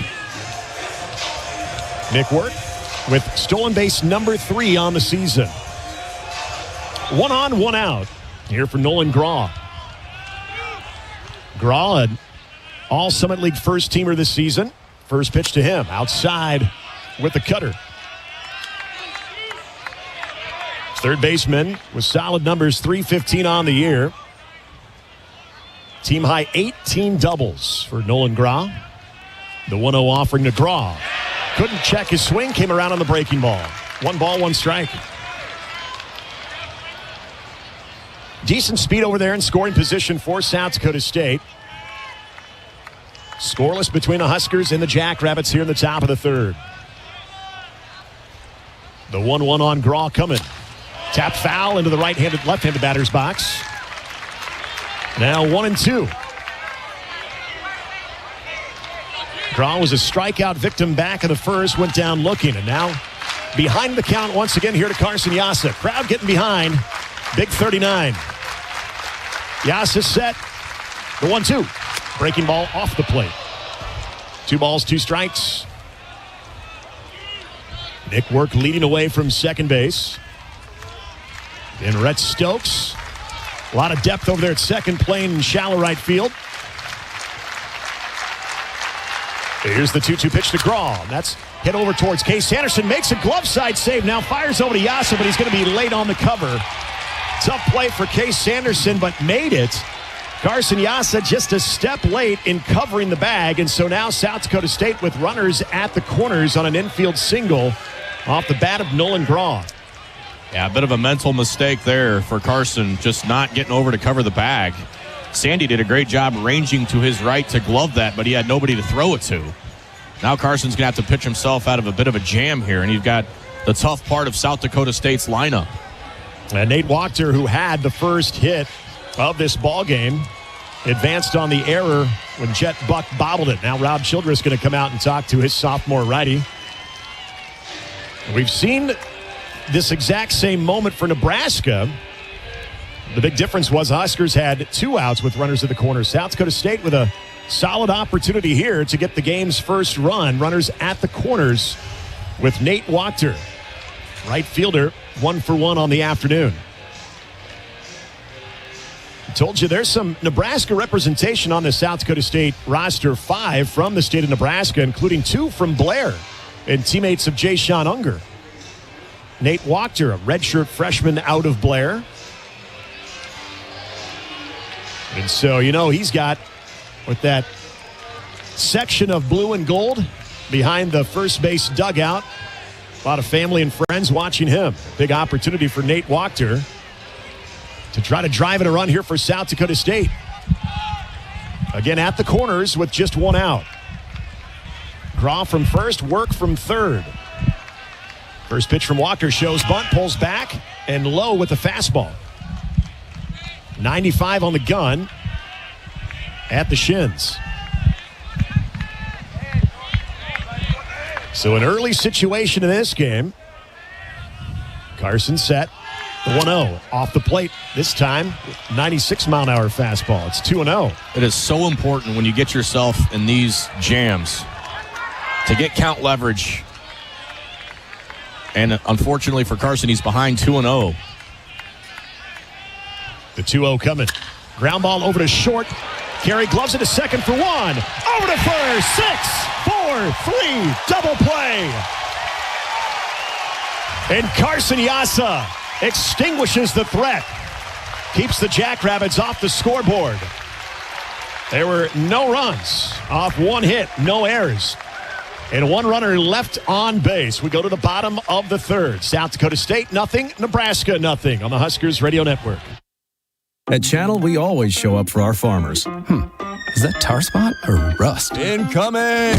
Nick Work with stolen base number 3 on the season. 1 on, 1 out here for Nolan Graw. Graw, an all-Summit League first teamer this season. First pitch to him, outside with the cutter. Third baseman with solid numbers, 315 on the year. Team high 18 doubles for Nolan Grau. The 1-0 offering to Grau. Couldn't check his swing, came around on the breaking ball. 1 ball, 1 strike. Decent speed over there in scoring position for South Dakota State. Scoreless between the Huskers and the Jackrabbits here in the top of the third. The 1-1 on Grau coming. Tap foul into the left-handed batter's box. Now 1-2. Grau was a strikeout victim back in the first, went down looking, and now behind the count once again here to Carson Yassa. Crowd getting behind. Big 39. Yassa set. The 1-2. Breaking ball off the plate. 2 balls, 2 strikes. Nick Work leading away from second base. And Rhett Stokes. A lot of depth over there at second, playing in shallow right field. Here's the 2-2 pitch to Grau. That's hit over towards Case Sanderson. Makes a glove side save. Now fires over to Yassa, but he's going to be late on the cover. Tough play for Case Sanderson, but made it. Carson Yassa just a step late in covering the bag. And so now South Dakota State with runners at the corners on an infield single off the bat of Nolan Grau.
Yeah, a bit of a mental mistake there for Carson, just not getting over to cover the bag. Sandy did a great job ranging to his right to glove that, but he had nobody to throw it to. Now Carson's going to have to pitch himself out of a bit of a jam here, and you've got the tough part of South Dakota State's lineup.
And Nate Wachter, who had the first hit of this ball game, advanced on the error when Jet Buck bobbled it. Now Rob Childress going to come out and talk to his sophomore righty. We've seen this exact same moment for Nebraska. The big difference was Huskers had 2 outs with runners at the corner. South Dakota State with a solid opportunity here to get the game's first run. Runners at the corners with Nate Wachter, right fielder, 1 for 1 on the afternoon. I told you there's some Nebraska representation on the South Dakota State roster. 5 from the state of Nebraska, including 2 from Blair and teammates of Jay Sean Unger. Nate Wachter, a redshirt freshman out of Blair. And so, he's got, with that section of blue and gold behind the first base dugout, a lot of family and friends watching him. Big opportunity for Nate Wachter to try to drive in a run here for South Dakota State. Again, at the corners with just 1 out. Grau from first, Work from third. First pitch from Wachter shows bunt, pulls back, and low with the fastball. 95 on the gun at the shins. So an early situation in this game. Carson set. The 1-0 off the plate this time. 96-mile-an-hour fastball. It's 2-0.
It is so important when you get yourself in these jams to get count leverage. And unfortunately for Carson, he's behind 2-0.
The 2-0 coming. Ground ball over to short. Carey gloves it to second for 1. Over to first. 6, 4, 3. Double play. And Carson Yassa extinguishes the threat. Keeps the Jackrabbits off the scoreboard. There were no runs off 1 hit. No errors. And 1 runner left on base. We go to the bottom of the third. South Dakota State, nothing. Nebraska, nothing. On the Huskers Radio Network.
At Channel, we always show up for our farmers. Is that tar spot or rust?
Incoming!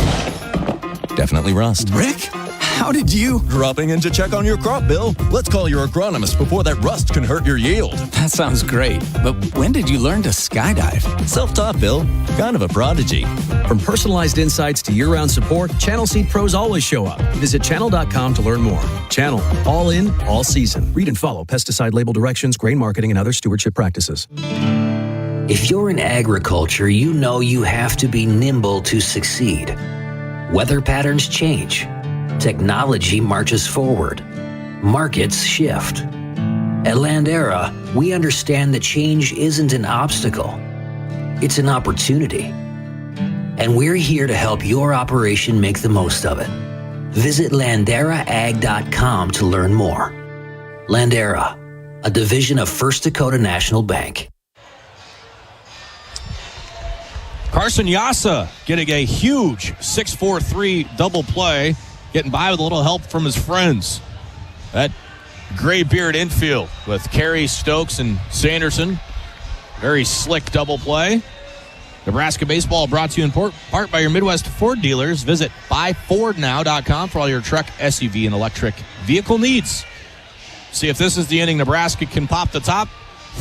Definitely rust.
Rick, how did you? Dropping in to check on your crop, Bill. Let's call your agronomist before that rust can hurt your yield.
That sounds great. But when did you learn to skydive?
Self-taught, Bill. Kind of a prodigy.
From personalized insights to year-round support, Channel Seed pros always show up. Visit channel.com to learn more. Channel, all in, all season. Read and follow pesticide label directions, grain marketing, and other stewardship practices.
If you're in agriculture, you know you have to be nimble to succeed. Weather patterns change. Technology marches forward. Markets shift. At Landera, we understand that change isn't an obstacle. It's an opportunity. And we're here to help your operation make the most of it. Visit LanderaAg.com to learn more. Landera, a division of First Dakota National Bank.
Carson Yassa getting a huge 6-4-3 double play, getting by with a little help from his friends. That gray-beard infield with Carey, Stokes, and Sanderson. Very slick double play. Nebraska baseball brought to you in part by your Midwest Ford dealers. Visit buyfordnow.com for all your truck, SUV, and electric vehicle needs. See if this is the inning Nebraska can pop the top.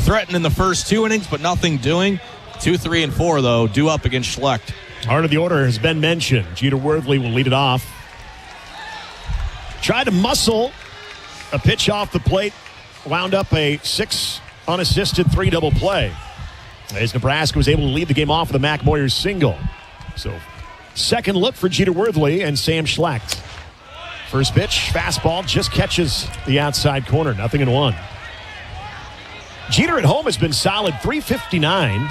Threatened in the first 2 innings, but nothing doing. 2, 3, and 4, though, due up against Schlecht.
Heart of the order has been mentioned. Jeter Worthley will lead it off. Tried to muscle a pitch off the plate. Wound up a 6 unassisted 3 double play. As Nebraska was able to lead the game off with a Mac Moyers single. So, second look for Jeter Worthley and Sam Schlecht. First pitch, fastball, just catches the outside corner. 0-1. Jeter at home has been solid, .359.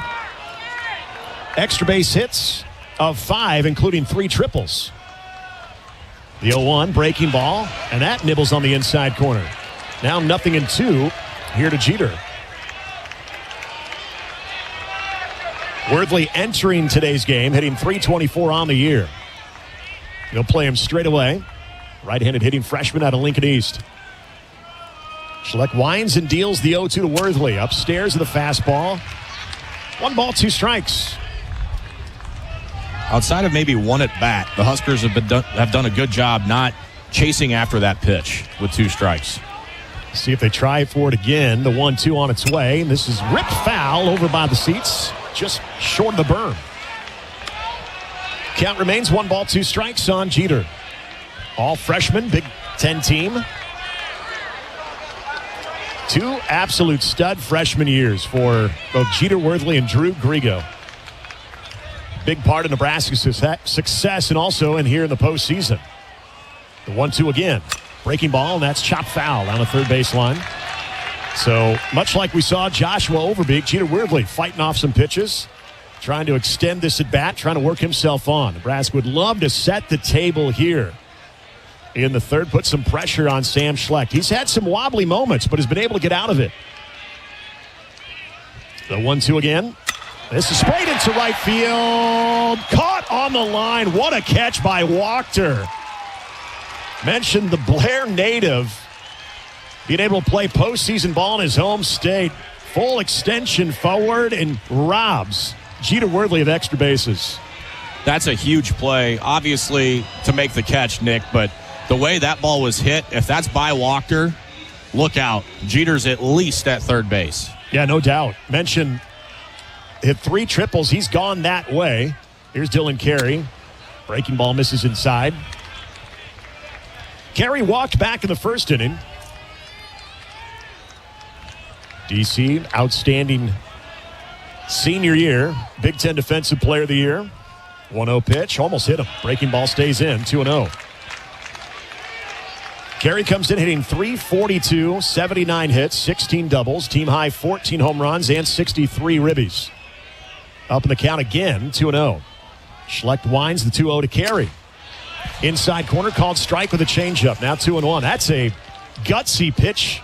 Extra base hits of 5, including 3 triples. The 0-1 breaking ball, and that nibbles on the inside corner. Now 0-2 here to Jeter. Worthley entering today's game, hitting .324 on the year. He'll play him straight away. Right-handed hitting freshman out of Lincoln East. Schlecht winds and deals the 0-2 to Worthley. Upstairs with a fastball. 1 ball, 2 strikes.
Outside of maybe one at bat, the Huskers have done a good job not chasing after that pitch with 2 strikes.
See if they try for it again. The 1-2 on its way. This is ripped foul over by the seats. Just short of the berm. Count remains 1 ball, 2 strikes on Jeter. All freshmen, Big Ten team. 2 absolute stud freshman years for both Jeter Worthley and Drew Grigo. Big part of Nebraska's success and also in here in the postseason. The 1-2 again. Breaking ball, and that's chopped foul on the third baseline. So much like we saw Joshua Overbeek, Jeter Worthley fighting off some pitches, trying to extend this at bat, trying to work himself on. Nebraska would love to set the table here in the third, put some pressure on Sam Schlecht. He's had some wobbly moments, but has been able to get out of it. The 1-2 again. This is sprayed into right field. Caught on the line. What a catch by Wachter. Mentioned the Blair native being able to play postseason ball in his home state. Full extension forward and robs Jeter Worthley of extra bases.
That's a huge play, obviously, to make the catch, Nick, but the way that ball was hit, if that's by Wachter, look out. Jeter's at least at third base.
Yeah, no doubt. Mentioned hit 3 triples. He's gone that way. Here's Dylan Carey. Breaking ball misses inside. Carey walked back in the first inning. DC, outstanding senior year. Big Ten Defensive Player of the Year. 1-0 pitch. Almost hit him. Breaking ball stays in. 2-0. Carey comes in hitting .342, 79 hits, 16 doubles, team high 14 home runs, and 63 ribbies. Up in the count again, 2-0. Schlecht winds the 2-0 to Carey. Inside corner, called strike with a changeup. Now 2-1. That's a gutsy pitch.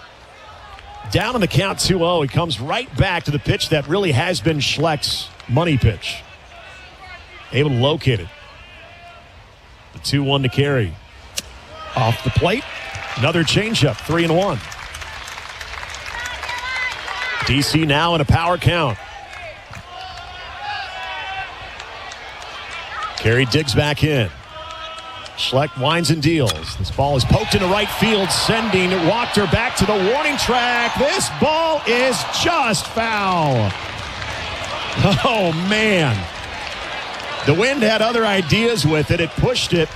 Down in the count, 2-0. He comes right back to the pitch that really has been Schlecht's money pitch. Able to locate it. The 2-1 to Carey. Off the plate. Another changeup, 3-1. DC now in a power count. Carey digs back in. Schlecht winds and deals. This ball is poked into right field, sending Wachter back to the warning track. This ball is just foul. Oh, man. The wind had other ideas with it. It pushed it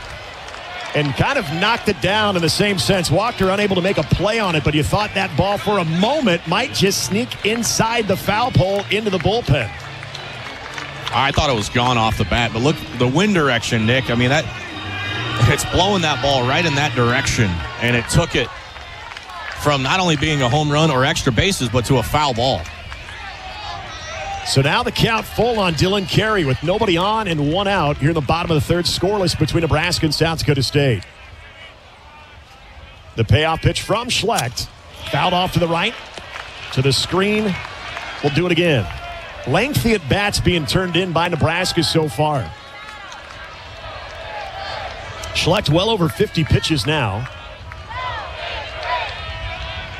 and kind of knocked it down in the same sense. Wachter unable to make a play on it, but you thought that ball for a moment might just sneak inside the foul pole into the bullpen.
I thought it was gone off the bat, but look, the wind direction, Nick. I mean, it's blowing that ball right in that direction, and it took it from not only being a home run or extra bases, but to a foul ball.
So now the count full on Dylan Carey with nobody on and 1 out here in the bottom of the third, scoreless between Nebraska and South Dakota State. The payoff pitch from Schlecht. Fouled off to the right. To the screen. We'll do it again. Lengthy at bats being turned in by Nebraska so far. Schlecht well over 50 pitches now.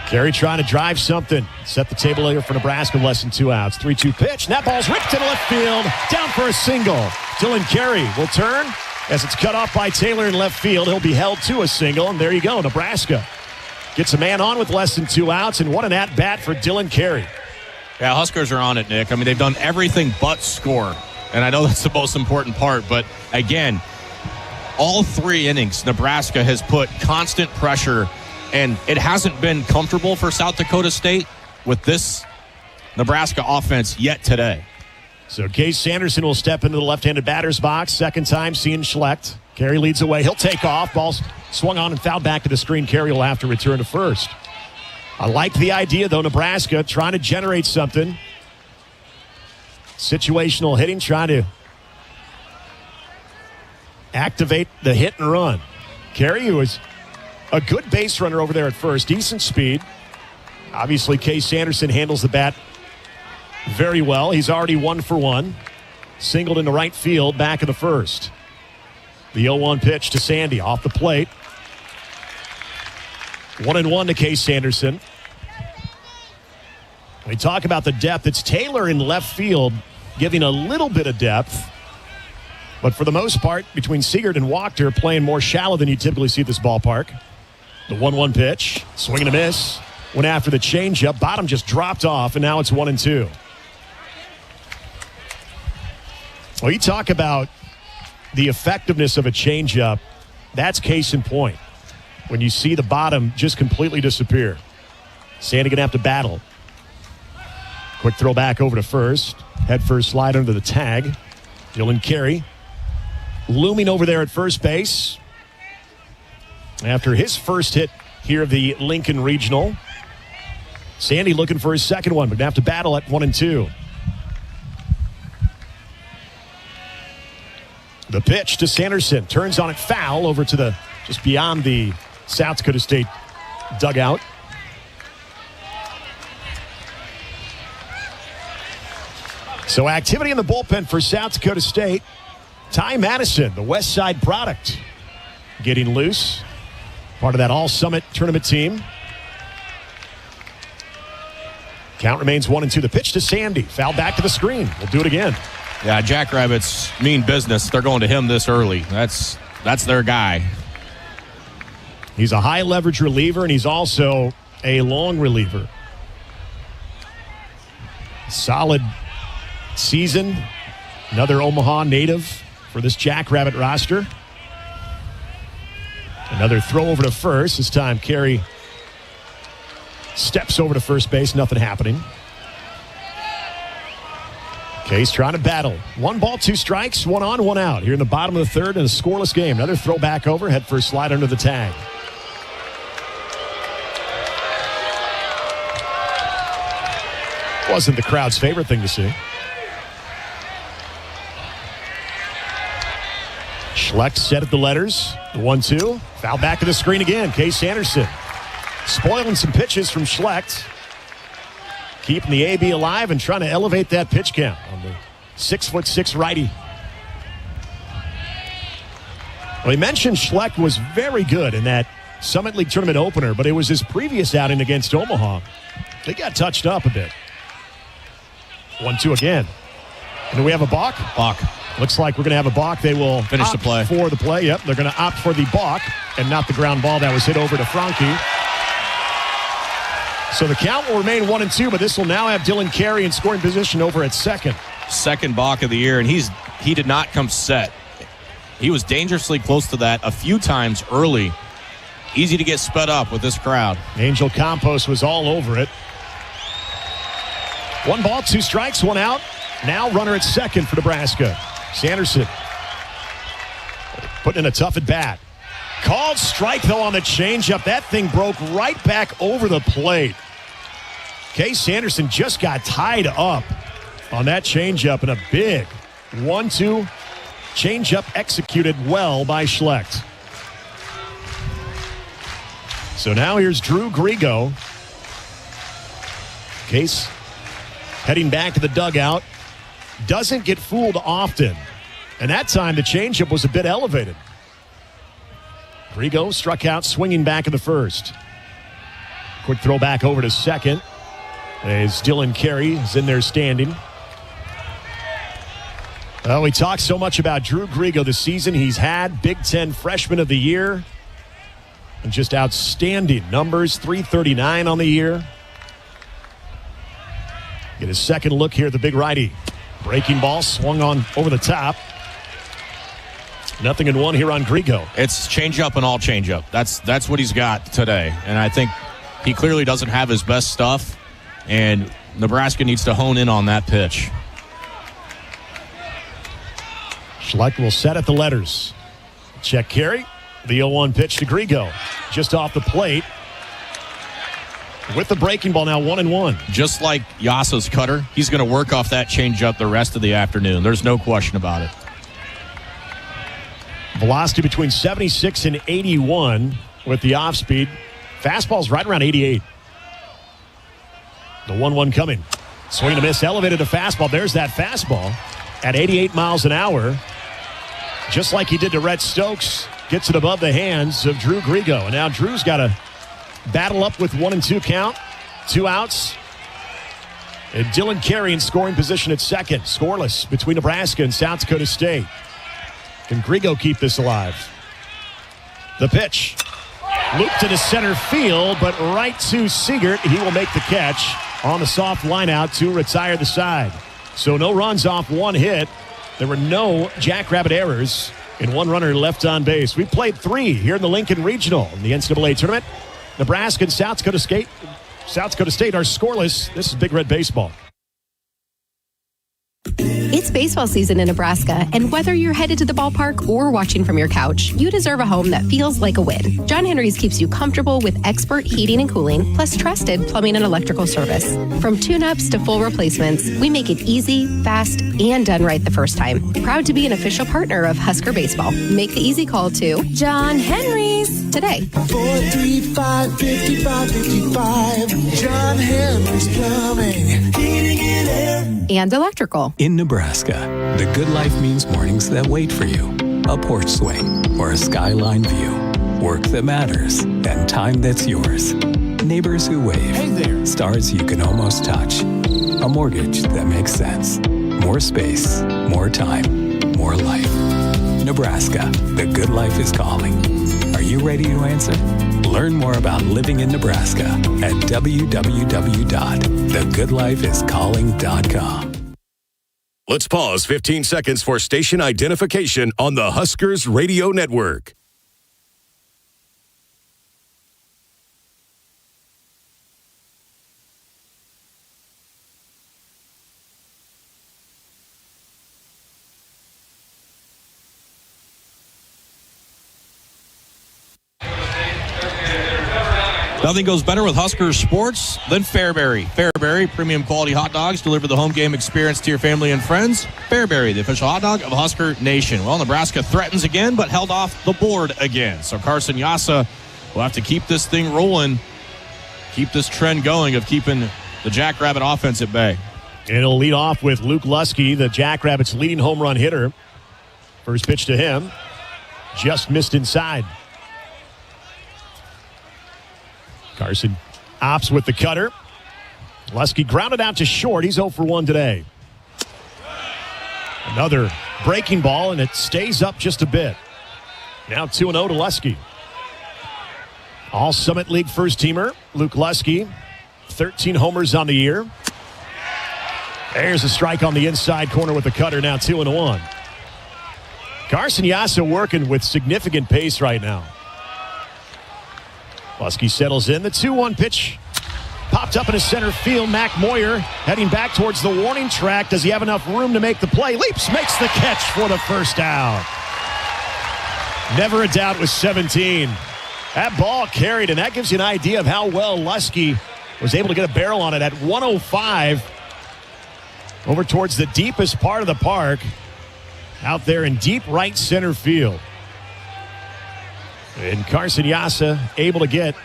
Carey trying to drive something. Set the table here for Nebraska, less than 2 outs. 3-2 pitch, and that ball's ripped into left field. Down for a single. Dylan Carey will turn as it's cut off by Taylor in left field. He'll be held to a single, and there you go. Nebraska gets a man on with less than 2 outs, and what an at-bat for Dylan Carey.
Yeah, Huskers are on it, Nick. I mean, they've done everything but score, and I know that's the most important part, but again, all 3 innings, Nebraska has put constant pressure, and it hasn't been comfortable for South Dakota State with this Nebraska offense yet today.
So Case Sanderson will step into the left-handed batter's box. Second time seeing Schlecht. Carey leads away. He'll take off. Ball's swung on and fouled back to the screen. Carey will have to return to first. I like the idea, though. Nebraska trying to generate something. Situational hitting, trying to activate the hit and run. Carey, who is a good base runner over there at first. Decent speed. Obviously, Case Sanderson handles the bat very well. He's already 1 for 1. Singled into right field, back of the first. The 0-1 pitch to Sandy off the plate. 1-1 to Case Sanderson. We talk about the depth. It's Taylor in left field giving a little bit of depth. But for the most part, between Siegert and Wachter, playing more shallow than you typically see at this ballpark. The 1-1 pitch. Swing and a miss. Went after the changeup. Bottom just dropped off, and now it's 1-2. Well, you talk about the effectiveness of a changeup. That's case in point. When you see the bottom just completely disappear. Sandy going to have to battle. Quick throw back over to first. Head first slide under the tag. Dylan Carey looming over there at first base. After his first hit here of the Lincoln Regional. Sandy looking for his second one, but going to have to battle at 1-2. The pitch to Sanderson. Turns on it foul over to the just beyond the South Dakota State dugout. So activity in the bullpen for South Dakota State. Ty Madison, the West Side product, getting loose. Part of that All-Summit tournament team. Count remains 1-2. The pitch to Sandy. Foul back to the screen. We'll do it again.
Yeah, Jackrabbits mean business. They're going to him this early. That's their guy.
He's a high leverage reliever, and he's also a long reliever. Solid season. Another Omaha native for this Jackrabbit roster. Another throw over to first. This time Carey steps over to first base. Nothing happening. Case trying to battle. 1 ball, 2 strikes, 1 on, 1 out. Here in the bottom of the third in a scoreless game. Another throw back over. Head first slide under the tag. Wasn't the crowd's favorite thing to see. Schlecht set at the letters. The 1-2. Foul back to the screen again. Case Sanderson spoiling some pitches from Schlecht. Keeping the AB alive and trying to elevate that pitch count on the 6'6" righty. Well, he mentioned Schlecht was very good in that Summit League tournament opener, but it was his previous outing against Omaha. They got touched up a bit. 1-2 again. And do we have a balk?
Balk.
Looks like we're going to have a balk. They will
finish the play.
For the play. Yep, they're going to opt for the balk and not the ground ball that was hit over to Franke. So the count will remain 1-2, but this will now have Dylan Carey in scoring position over at second.
Second balk of the year, and he did not come set. He was dangerously close to that a few times early. Easy to get sped up with this crowd.
Angel Campos was all over it. 1 ball, 2 strikes, 1 out. Now runner at second for Nebraska. Sanderson putting in a tough at bat. Called strike, though, on the changeup. That thing broke right back over the plate. Case Sanderson just got tied up on that changeup, and a big 1-2 changeup executed well by Schlecht. So now here's Drew Grigo Case heading back to the dugout. Doesn't get fooled often. And that time the changeup was a bit elevated. Grigo struck out swinging back in the first. Quick throw back over to second as Dylan Carey is in there standing. Well, we talked so much about Drew Grigo this season. He's had Big Ten Freshman of the Year. And just outstanding numbers, 339 on the year. Get a second look here at the big righty. Breaking ball swung on over the top. 0-1 here on Grigo.
It's changeup and all changeup. That's what he's got today. And I think he clearly doesn't have his best stuff. And Nebraska needs to hone in on that pitch.
Schleck will set at the letters. Check carry. The 0-1 pitch to Grigo. Just off the plate. With the breaking ball now 1-1.
Just like Yasa's cutter, he's going to work off that changeup the rest of the afternoon. There's no question about it.
Velocity between 76 and 81 with the off speed. Fastball's right around 88. The 1-1 coming. Swing and a miss, elevated to fastball. There's that fastball at 88 miles an hour. Just like he did to Rhett Stokes. Gets it above the hands of Drew Grigo. And now Drew's got to battle up with 1-2 count. 2 outs. And Dylan Carey in scoring position at second. Scoreless between Nebraska and South Dakota State. Can Grigo keep this alive? The pitch. Looped into center field, but right to Siegert. He will make the catch on the soft line out to retire the side. So no runs off one hit. There were no Jackrabbit errors and 1 runner left on base. We played 3 here in the Lincoln Regional in the NCAA tournament. Nebraska and South Dakota State are scoreless. This is Big Red Baseball.
It's baseball season in Nebraska, and whether you're headed to the ballpark or watching from your couch, you deserve a home that feels like a win. John Henry's keeps you comfortable with expert heating and cooling, plus trusted plumbing and electrical service. From tune-ups to full replacements, we make it easy, fast, and done right the first time. Proud to be an official partner of Husker Baseball. Make the easy call to John Henry's today.
435-5555. John Henry's Plumbing, Heating and Air.
And electrical.
In Nebraska, the good life means mornings that wait for you. A porch swing or a skyline view. Work that matters and time that's yours. Neighbors who wave.
Hey there.
Stars you can almost touch. A mortgage that makes sense. More space, more time, more life. Nebraska, the good life is calling. Are you ready to answer? Learn more about living in Nebraska at www.thegoodlifeiscalling.com.
Let's pause 15 seconds for station identification on the Huskers Radio Network.
Nothing goes better with Huskers sports than Fairbury. Fairbury, premium quality hot dogs deliver the home game experience to your family and friends. Fairbury, the official hot dog of Husker Nation. Well, Nebraska threatens again, but held off the board again. So Carson Yasa will have to keep this thing rolling, keep this trend going of keeping the Jackrabbit offense at bay.
And it'll lead off with Luke Lusky, the Jackrabbits' leading home run hitter. First pitch to him, just missed inside. Carson opts with the cutter. Lusky grounded out to short. He's 0 for 1 today. Another breaking ball, and it stays up just a bit. Now 2-0 to Lusky. All Summit League first-teamer, Luke Lusky. 13 homers on the year. There's a strike on the inside corner with the cutter. Now 2-1. Carson Yasa working with significant pace right now. Lusky settles in. The 2-1 pitch popped up in his center field. Mac Moyer heading back towards the warning track. Does he have enough room to make the play? Leaps, makes the catch for the first out. Never a doubt with 17. That ball carried, and that gives you an idea of how well Lusky was able to get a barrel on it at 105. Over towards the deepest part of the park. Out there in deep right center field. And Carson Yasa able to get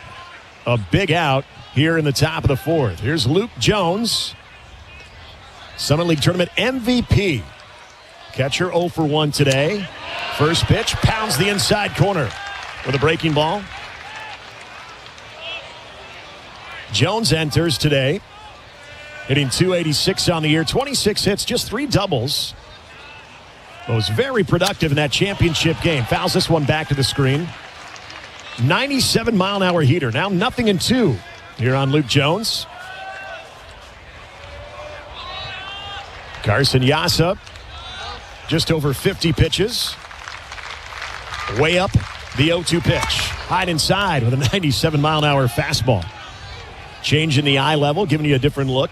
a big out here in the top of the fourth. Here's Luke Jones, Summit League Tournament MVP. Catcher 0 for 1 today. First pitch, pounds the inside corner with a breaking ball. Jones enters today, hitting .286 on the year, 26 hits, just 3 doubles. Was very productive in that championship game. Fouls this one back to the screen. 97-mile-an-hour heater. Now 0-2 here on Luke Jones. Carson Yassa, just over 50 pitches. Way up the 0-2 pitch. Hide inside with a 97-mile-an-hour fastball. Change in the eye level, giving you a different look.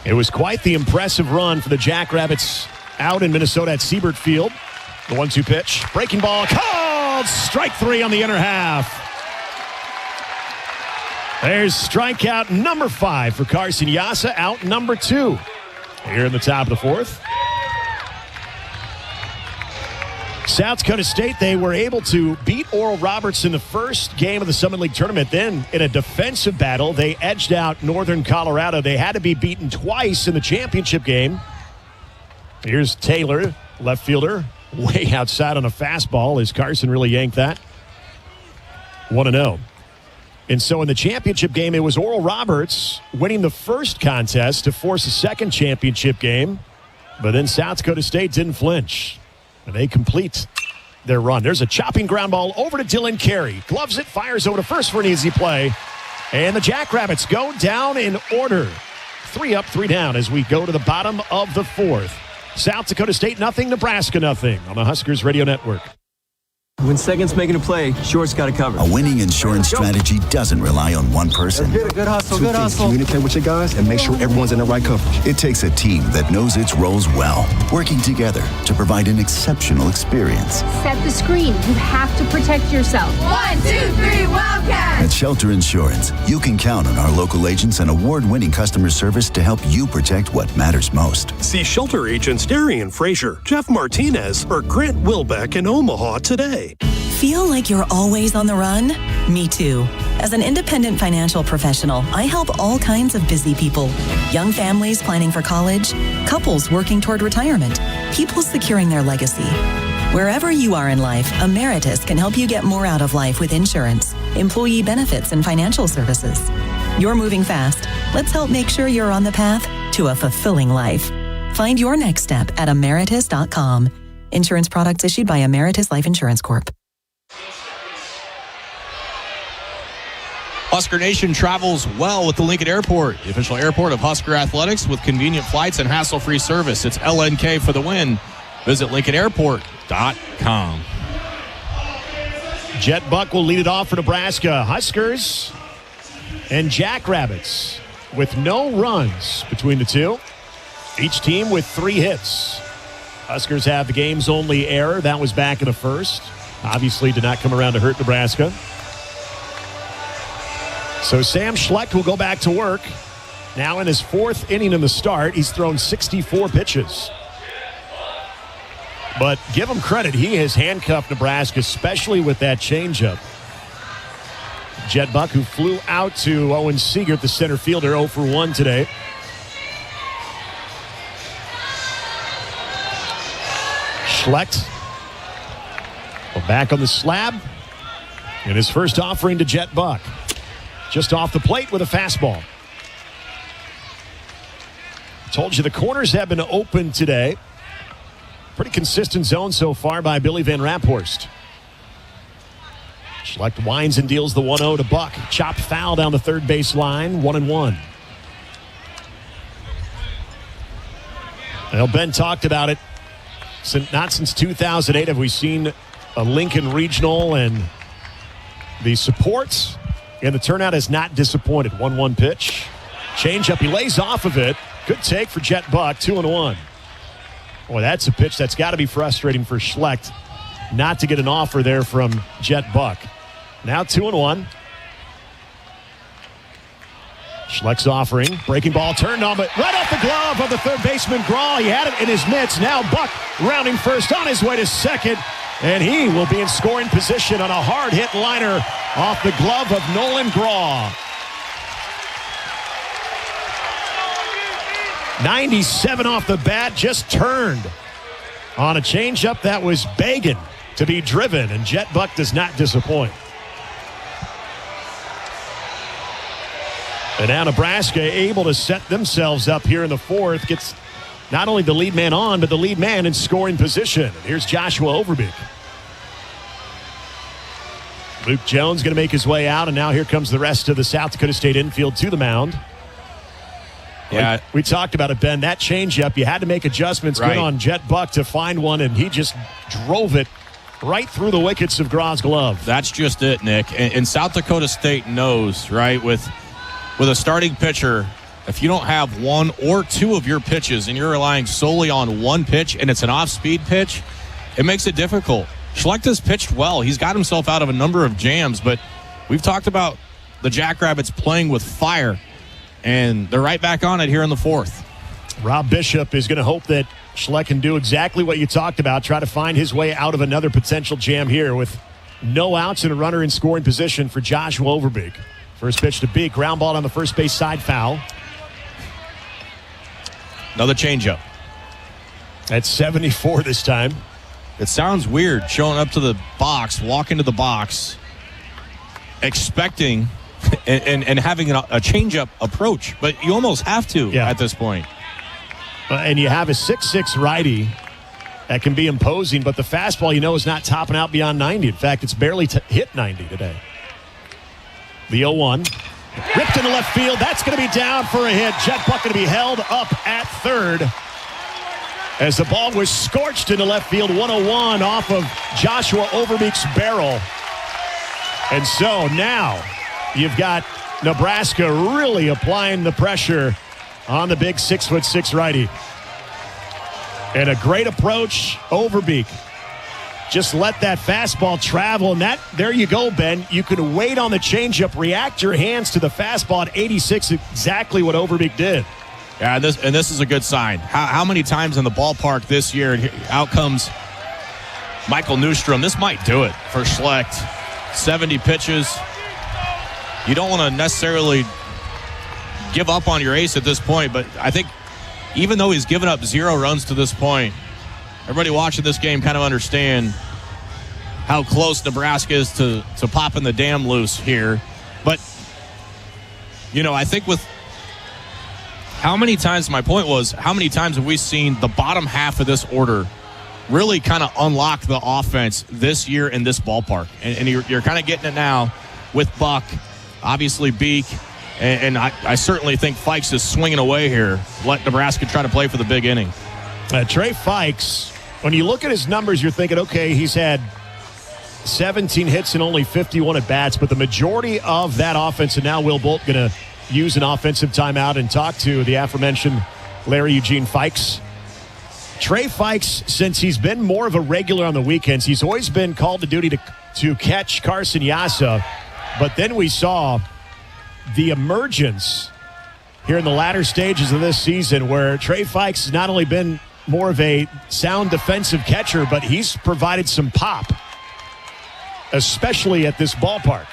It was quite the impressive run for the Jackrabbits out in Minnesota at Siebert Field. The 1-2 pitch. Breaking ball called. Strike 3 on the inner half. There's strikeout number 5 for Carson Yassa. Out number 2 here in the top of the fourth. South Dakota State, they were able to beat Oral Roberts in the first game of the Summit League Tournament. Then, in a defensive battle, they edged out Northern Colorado. They had to be beaten twice in the championship game. Here's Taylor, left fielder, way outside on a fastball as Carson really yanked that. 1-0. And so in the championship game, it was Oral Roberts winning the first contest to force a second championship game. But then South Dakota State didn't flinch. And they complete their run. There's a chopping ground ball over to Dylan Carey. Gloves it, fires over to first for an easy play. And the Jackrabbits go down in order. 3 up, 3 down as we go to the bottom of the fourth. South Dakota State nothing, Nebraska nothing on the Huskers Radio Network.
When second's making a play, short's got to cover.
A winning insurance strategy doesn't rely on one person.
Good hustle, good hustle.
Communicate with your guys and make sure everyone's in the right coverage.
It takes a team that knows its roles well, working together to provide an exceptional experience.
Set the screen. You have to protect yourself. 1, 2, 3, Wildcats!
At Shelter Insurance, you can count on our local agents and award-winning customer service to help you protect what matters most.
See Shelter agents Darian Frazier, Jeff Martinez, or Grant Wilbeck in Omaha today.
Feel like you're always on the run? Me too. As an independent financial professional, I help all kinds of busy people. Young families planning for college, couples working toward retirement, people securing their legacy. Wherever you are in life, Emeritus can help you get more out of life with insurance, employee benefits, and financial services. You're moving fast. Let's help make sure you're on the path to a fulfilling life. Find your next step at emeritus.com. Insurance products issued by Emeritus Life Insurance Corp.
Husker Nation travels well with the Lincoln Airport, the official airport of Husker Athletics, with convenient flights and hassle-free service. It's LNK for the win. Visit LincolnAirport.com.
Jet Buck will lead it off for Nebraska. Huskers and Jackrabbits with no runs between the two. Each team with 3 hits. Huskers have the game's only error. That was back in the first. Obviously did not come around to hurt Nebraska. So Sam Schlecht will go back to work. Now in his 4th inning in the start, he's thrown 64 pitches. But give him credit, he has handcuffed Nebraska, especially with that changeup. Jet Buck, who flew out to Owen Seegert, the center fielder, 0 for 1 today. Schlecht back on the slab. And his first offering to Jet Buck. Just off the plate with a fastball. Told you the corners have been open today. Pretty consistent zone so far by Billy Van Raphorst. Schlecht winds and deals the 1-0 to Buck. Chopped foul down the third base line. 1-1. Well, Ben talked about it. Not since 2008 have we seen a Lincoln Regional, and the support and the turnout has not disappointed. 1-1 pitch. Changeup. He lays off of it. Good take for Jet Buck. 2-1. Boy, that's a pitch that's got to be frustrating for Schlecht not to get an offer there from Jet Buck. Now 2-1. Schlecht's offering. Breaking ball turned on, but right off the glove of the third baseman, Graw. He had it in his mitts. Now Buck rounding first on his way to second. And he will be in scoring position on a hard-hit liner off the glove of Nolan Graw. 97 off the bat, just turned on a changeup that was begging to be driven, and Jet Buck does not disappoint. And now Nebraska able to set themselves up here in the fourth, gets not only the lead man on, but the lead man in scoring position. Here's Joshua Overbeek. Luke Jones going to make his way out, and now here comes the rest of the South Dakota State infield to the mound.
Yeah,
we talked about it, Ben. That changeup, you had to make adjustments.
Right.
Good on Jet Buck to find one, and he just drove it right through the wickets of Graw's glove.
That's just it, Nick. And South Dakota State knows, right, with a starting pitcher, if you don't have one or two of your pitches and you're relying solely on one pitch and it's an off-speed pitch, it makes it difficult. Schlecht has pitched well. He's got himself out of a number of jams, but we've talked about the Jackrabbits playing with fire, and they're right back on it here in the fourth.
Rob Bishop is going to hope that Schlecht can do exactly what you talked about, try to find his way out of another potential jam here with no outs and a runner in scoring position for Joshua Overbeek. First pitch to Beek, ground ball on the first base side, foul.
Another changeup.
At 74 this time.
It sounds weird showing up to the box, walking to the box, expecting and having a changeup approach, but you almost have to at this point.
And you have a 6'6" righty that can be imposing, but the fastball, is not topping out beyond 90. In fact, it's barely hit 90 today. The 0-1. Ripped into left field. That's going to be down for a hit. Jet Buck going to be held up at third as the ball was scorched into left field. 101 off of Joshua Overbeek's barrel. And so now you've got Nebraska really applying the pressure on the big 6'6" righty. And a great approach, Overbeek. Just let that fastball travel, and there you go, Ben. You can wait on the changeup, react your hands to the fastball at 86, exactly what Overbeek did.
Yeah, and this is a good sign. How many times in the ballpark this year, and out comes Michael Newstrom. This might do it for Schlecht. 70 pitches. You don't want to necessarily give up on your ace at this point, but I think even though he's given up 0 runs to this point, everybody watching this game kind of understand how close Nebraska is to popping the dam loose here. But, I think with how many times have we seen the bottom half of this order really kind of unlock the offense this year in this ballpark? And you're kind of getting it now with Buck, obviously Beek, and I certainly think Fikes is swinging away here. Let Nebraska try to play for the big inning.
Trey Fikes, when you look at his numbers, you're thinking, okay, he's had 17 hits and only 51 at-bats, but the majority of that offense, and now Will Bolt going to use an offensive timeout and talk to the aforementioned Larry Eugene Fikes. Trey Fikes, since he's been more of a regular on the weekends, he's always been called to duty to catch Carson Yassa, but then we saw the emergence here in the latter stages of this season where Trey Fikes has not only been more of a sound defensive catcher, but he's provided some pop, especially at this ballpark.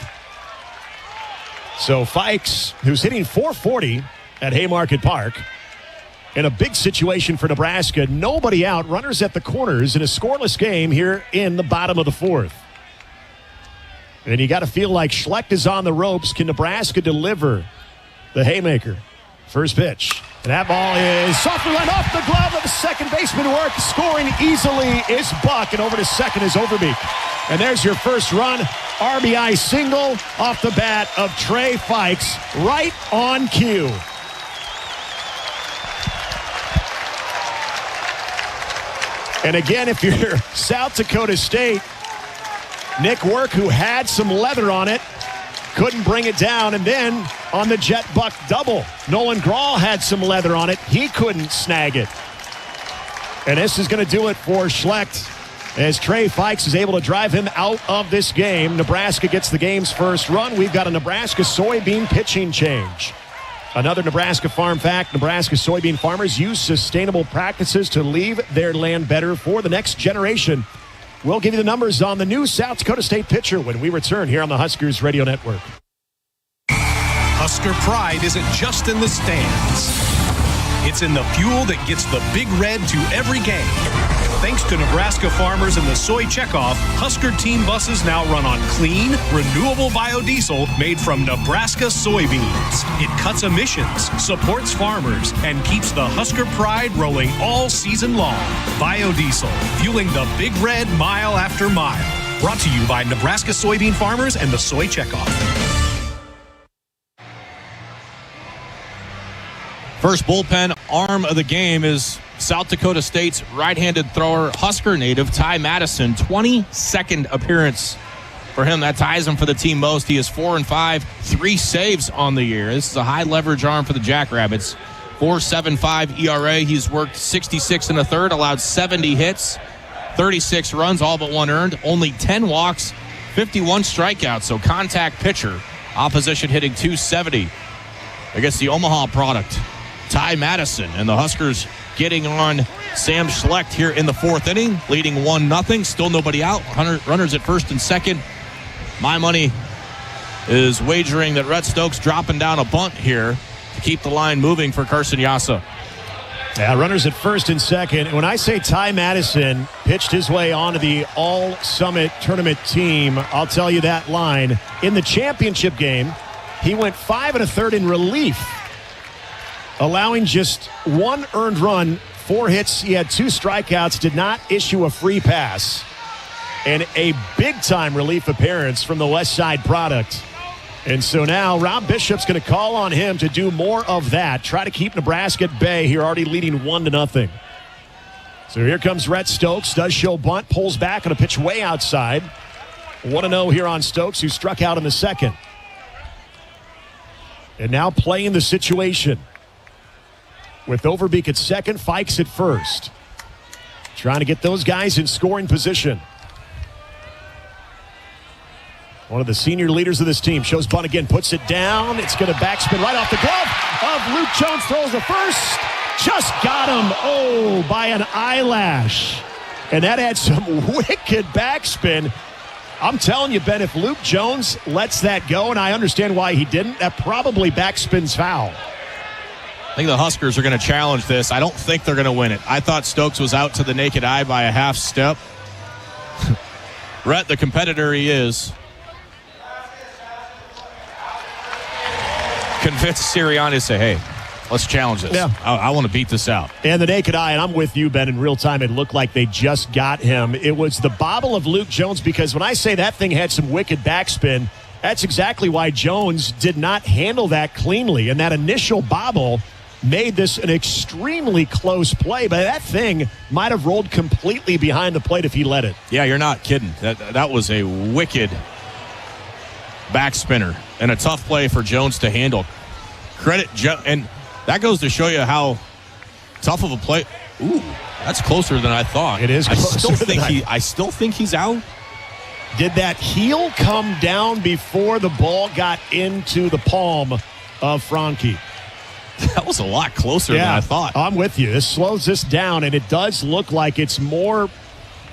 So Fikes, who's hitting .440 at Haymarket Park, in a big situation for Nebraska, nobody out, runners at the corners in a scoreless game here in the bottom of the fourth. And you got to feel like Schlecht is on the ropes. Can Nebraska deliver the haymaker? First pitch. And that ball is softly run off the glove of the second baseman work. Scoring easily is Buck, and over to second is Overbeek. And there's your first run. RBI single off the bat of Trey Fikes, right on cue. And again, if you're South Dakota State, Nick Work, who had some leather on it, couldn't bring it down. And then on the Jet Buck double, Nolan Graw had some leather on it. He couldn't snag it. And this is going to do it for Schlecht as Trey Fikes is able to drive him out of this game. Nebraska gets the game's first run. We've got a Nebraska soybean pitching change. Another Nebraska farm fact: Nebraska soybean farmers use sustainable practices to leave their land better for the next generation. We'll give you the numbers on the new South Dakota State pitcher when we return here on the Huskers Radio Network.
Husker pride isn't just in the stands. It's in the fuel that gets the Big Red to every game. Thanks to Nebraska farmers and the soy checkoff, Husker team buses now run on clean, renewable biodiesel made from Nebraska soybeans. It cuts emissions, supports farmers, and keeps the Husker pride rolling all season long. Biodiesel, fueling the Big Red mile after mile. Brought to you by Nebraska soybean farmers and the soy checkoff.
First bullpen arm of the game is South Dakota State's right-handed thrower, Husker native Ty Madison. 22nd appearance for him. That ties him for the team most. He is 4-5, 3 saves on the year. This is a high leverage arm for the Jackrabbits. 4.75 ERA. He's worked 66 and a third, allowed 70 hits, 36 runs, all but 1 earned, only 10 walks, 51 strikeouts. So contact pitcher. Opposition hitting .270 against the Omaha product, Ty Madison, and the Huskers getting on Sam Schlecht here in the 4th inning, leading 1-0. Still nobody out. Runners at first and second. My money is wagering that Rhett Stokes dropping down a bunt here to keep the line moving for Carson Yassa.
Yeah, runners at first and second. When I say Ty Madison pitched his way onto the All-Summit Tournament team, I'll tell you that line. In the championship game, he went 5 1/3 in relief, allowing just 1 earned run, 4 hits. He had 2 strikeouts, did not issue a free pass, and a big-time relief appearance from the West Side product. And so now Rob Bishop's going to call on him to do more of that, try to keep Nebraska at bay here, already leading 1-0. So here comes Rhett Stokes, does show bunt, pulls back on a pitch way outside. 1-0 here on Stokes, who struck out in the second. And now playing the situation with Overbeek at second, Fikes at first. Trying to get those guys in scoring position. One of the senior leaders of this team shows bunt again, puts it down. It's going to backspin right off the glove of Luke Jones, throws the first. Just got him, by an eyelash. And that had some wicked backspin. I'm telling you, Ben, if Luke Jones lets that go, and I understand why he didn't, that probably backspins foul.
I think the Huskers are going to challenge this. I don't think they're going to win it. I thought Stokes was out to the naked eye by a half step. Rhett, the competitor he is, convinced Sirianni to say, hey, let's challenge this.
Yeah.
I want to beat this out.
And the naked eye, and I'm with you, Ben, in real time, it looked like they just got him. It was the bobble of Luke Jones, because when I say that thing had some wicked backspin, that's exactly why Jones did not handle that cleanly. And that initial bobble made this an extremely close play, but that thing might have rolled completely behind the plate if he let it.
Yeah, you're not kidding. That was a wicked backspinner and a tough play for Jones to handle. Credit and that goes to show you how tough of a play. Ooh, that's closer than I thought.
It is closer
I still think he's out.
Did that heel come down before the ball got into the palm of Franke?
That was a lot closer than I thought.
I'm with you. This slows this down, and it does look like it's more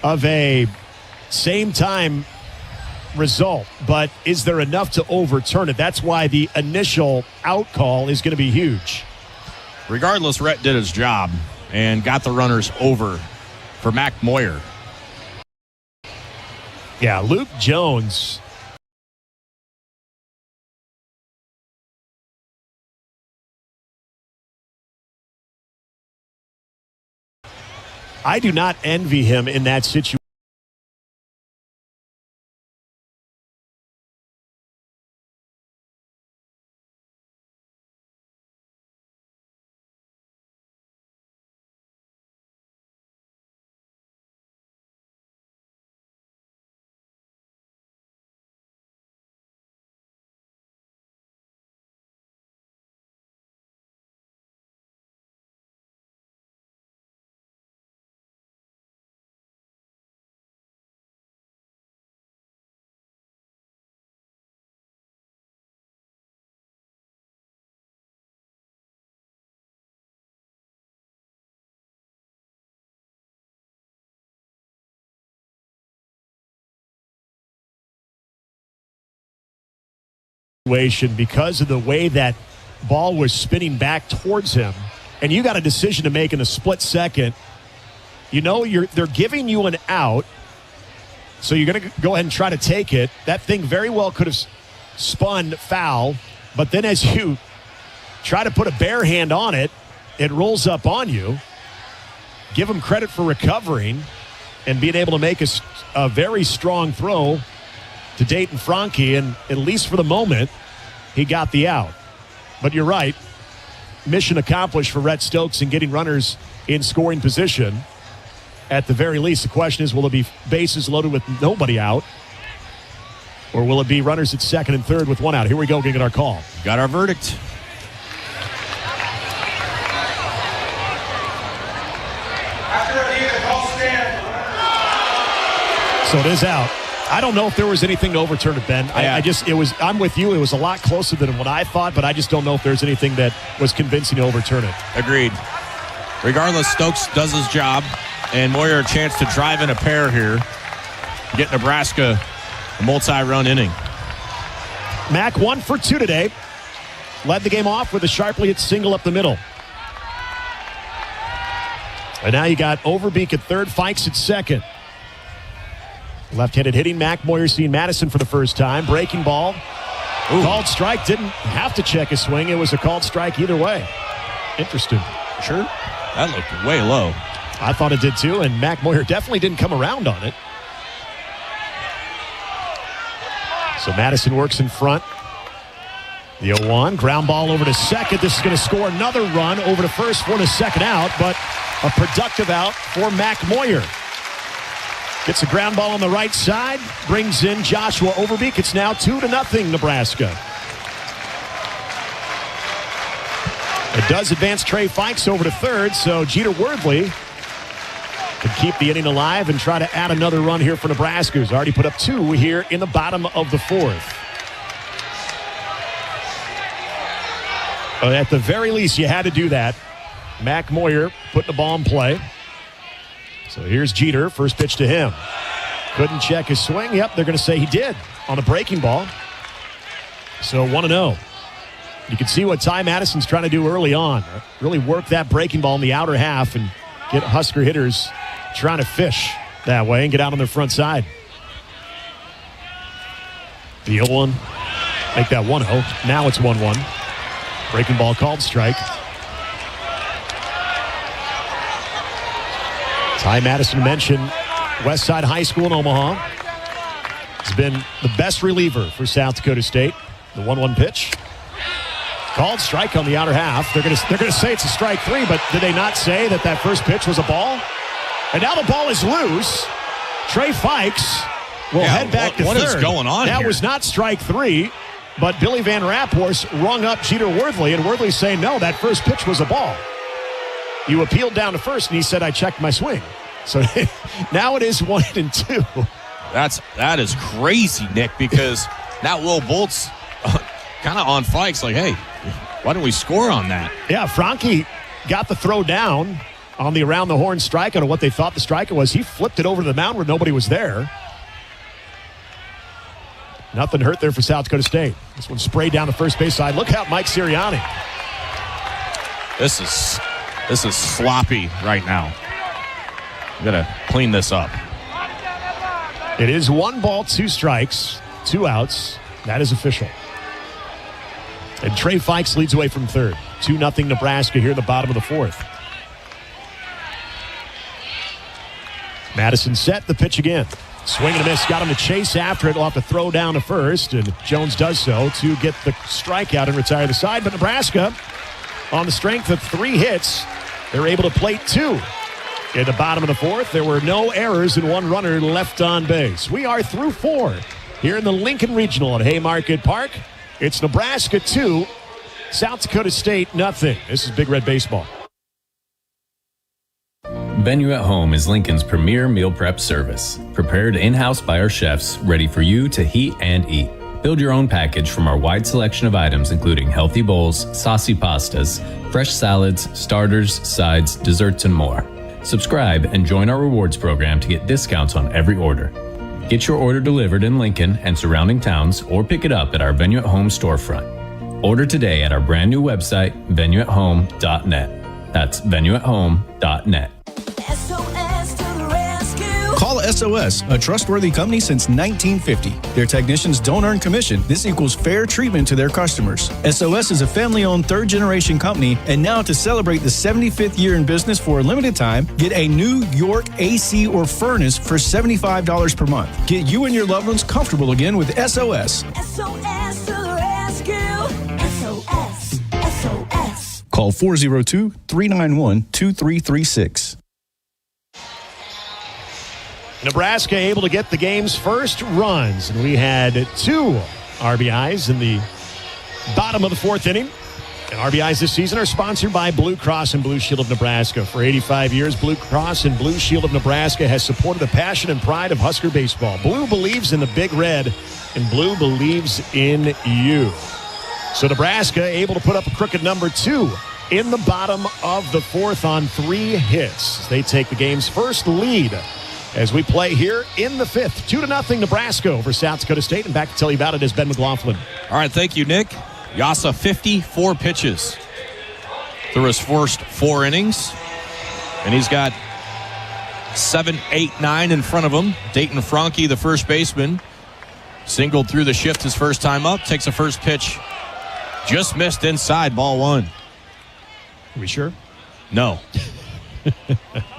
of a same-time result. But is there enough to overturn it? That's why the initial out call is going to be huge.
Regardless, Rhett did his job and got the runners over for Mac Moyer.
Yeah, Luke Jones. I do not envy him in that situation. situation because of the way that ball was spinning back towards him, and you got a decision to make in a split second. You know they're giving you an out, so you're going to go ahead and try to take it. That thing very well could have spun foul, but then as you try to put a bare hand on it, it rolls up on you. Give him credit for recovering and being able to make a very strong throw to Dayton Franke, and at least for the moment, he got the out. But you're right, mission accomplished for Rhett Stokes in getting runners in scoring position. At the very least, the question is, will it be bases loaded with nobody out? Or will it be runners at second and third with one out? Here we go, going to get our call.
Got our verdict.
So it is out. I don't know if there was anything to overturn it, Ben. Yeah. I'm with you. It was a lot closer than what I thought, but I just don't know if there's anything that was convincing to overturn it.
Agreed. Regardless, Stokes does his job, and Moyer a chance to drive in a pair here, get Nebraska a multi-run inning.
Mac 1 for 2 today. Led the game off with a sharply hit single up the middle. And now you got Overbeek at third, Fikes at second. Left-handed hitting, Mac Moyer seeing Madison for the first time. Breaking ball. Ooh. Called strike. Didn't have to check his swing. It was a called strike either way. Interesting.
Sure. That looked way low.
I thought it did too, and Mac Moyer definitely didn't come around on it. So Madison works in front. The 0-1. Ground ball over to second. This is going to score another run over to first for the second out, but a productive out for Mac Moyer. Gets a ground ball on the right side. Brings in Joshua Overbeek. It's now 2-0 Nebraska. It does advance Trey Fikes over to third, so Jeter Worthley can keep the inning alive and try to add another run here for Nebraska, who's already put up 2 here in the bottom of the fourth. At the very least, you had to do that. Mac Moyer putting the ball in play. So here's Jeter, first pitch to him. Couldn't check his swing. Yep, they're going to say he did on a breaking ball. So 1-0. You can see what Ty Madison's trying to do early on. Really work that breaking ball in the outer half and get Husker hitters trying to fish that way and get out on their front side. The 0-1. Make that 1-0. Now it's 1-1. Breaking ball called strike. Ty Madison mentioned Westside High School in Omaha. Has been the best reliever for South Dakota State. The 1-1 pitch. Called strike on the outer half. They're gonna say it's a strike 3, but did they not say that first pitch was a ball? And now the ball is loose. Trey Fikes will head back to third.
What is going on
That
here?
was not strike 3, but Billy Van Raaphorst rung up Jeter Worthley, and Worthley's saying, no, that first pitch was a ball. You appealed down to first, and he said, I checked my swing. So now it is 1-2.
That is crazy, Nick, because now Will Bolt's kind of on Fikes like, hey, why didn't we score on that?
Yeah, Franke got the throw down on the around the horn strikeout of what they thought the strikeout was. He flipped it over to the mound where nobody was there. Nothing hurt there for South Dakota State. This one sprayed down the first base side. Look out, Mike Sirianni.
This is sloppy right now. We gotta clean this up.
It is 1 ball, 2 strikes, 2 outs. That is official. And Trey Fikes leads away from third. 2-0 Nebraska here in the bottom of the fourth. Madison set the pitch again. Swing and a miss. Got him to chase after it. He'll have to throw down to first, and Jones does so to get the strikeout and retire the side. But Nebraska, on the strength of 3 hits, they're able to plate 2. In the bottom of the fourth, there were no errors and 1 runner left on base. We are through 4 here in the Lincoln Regional at Haymarket Park. It's Nebraska 2, South Dakota State nothing. This is Big Red Baseball.
Venue at Home is Lincoln's premier meal prep service. Prepared in-house by our chefs, ready for you to heat and eat. Build your own package from our wide selection of items, including healthy bowls, saucy pastas, fresh salads, starters, sides, desserts, and more. Subscribe and join our rewards program to get discounts on every order. Get your order delivered in Lincoln and surrounding towns or pick it up at our Venue at Home storefront. Order today at our brand new website, venueathome.net. That's venueathome.net.
Call SOS, a trustworthy company since 1950. Their technicians don't earn commission. This equals fair treatment to their customers. SOS is a family-owned third-generation company, and now to celebrate the 75th year in business for a limited time, get a New York AC or furnace for $75 per month. Get you and your loved ones comfortable again with SOS.
SOS to the rescue. SOS. SOS.
Call 402-391-2336.
Nebraska able to get the game's first runs, and we had 2 RBIs in the bottom of the 4th inning. And RBIs this season are sponsored by Blue Cross and Blue Shield of Nebraska. For 85 years, Blue Cross and Blue Shield of Nebraska has supported the passion and pride of Husker baseball. Blue believes in the Big Red, and Blue believes in you. So Nebraska able to put up a crooked number 2 in the bottom of the 4th on 3 hits. They take the game's first lead as we play here in the 5th. 2-0 Nebraska over South Dakota State. And back to tell you about it is Ben McLaughlin.
All right, thank you, Nick. Yasa, 54 pitches through his first 4 innings. And he's got 7, 8, 9 in front of him. Dayton Franke, the first baseman, singled through the shift his first time up. Takes a first pitch. Just missed inside, ball 1.
Are we sure?
No.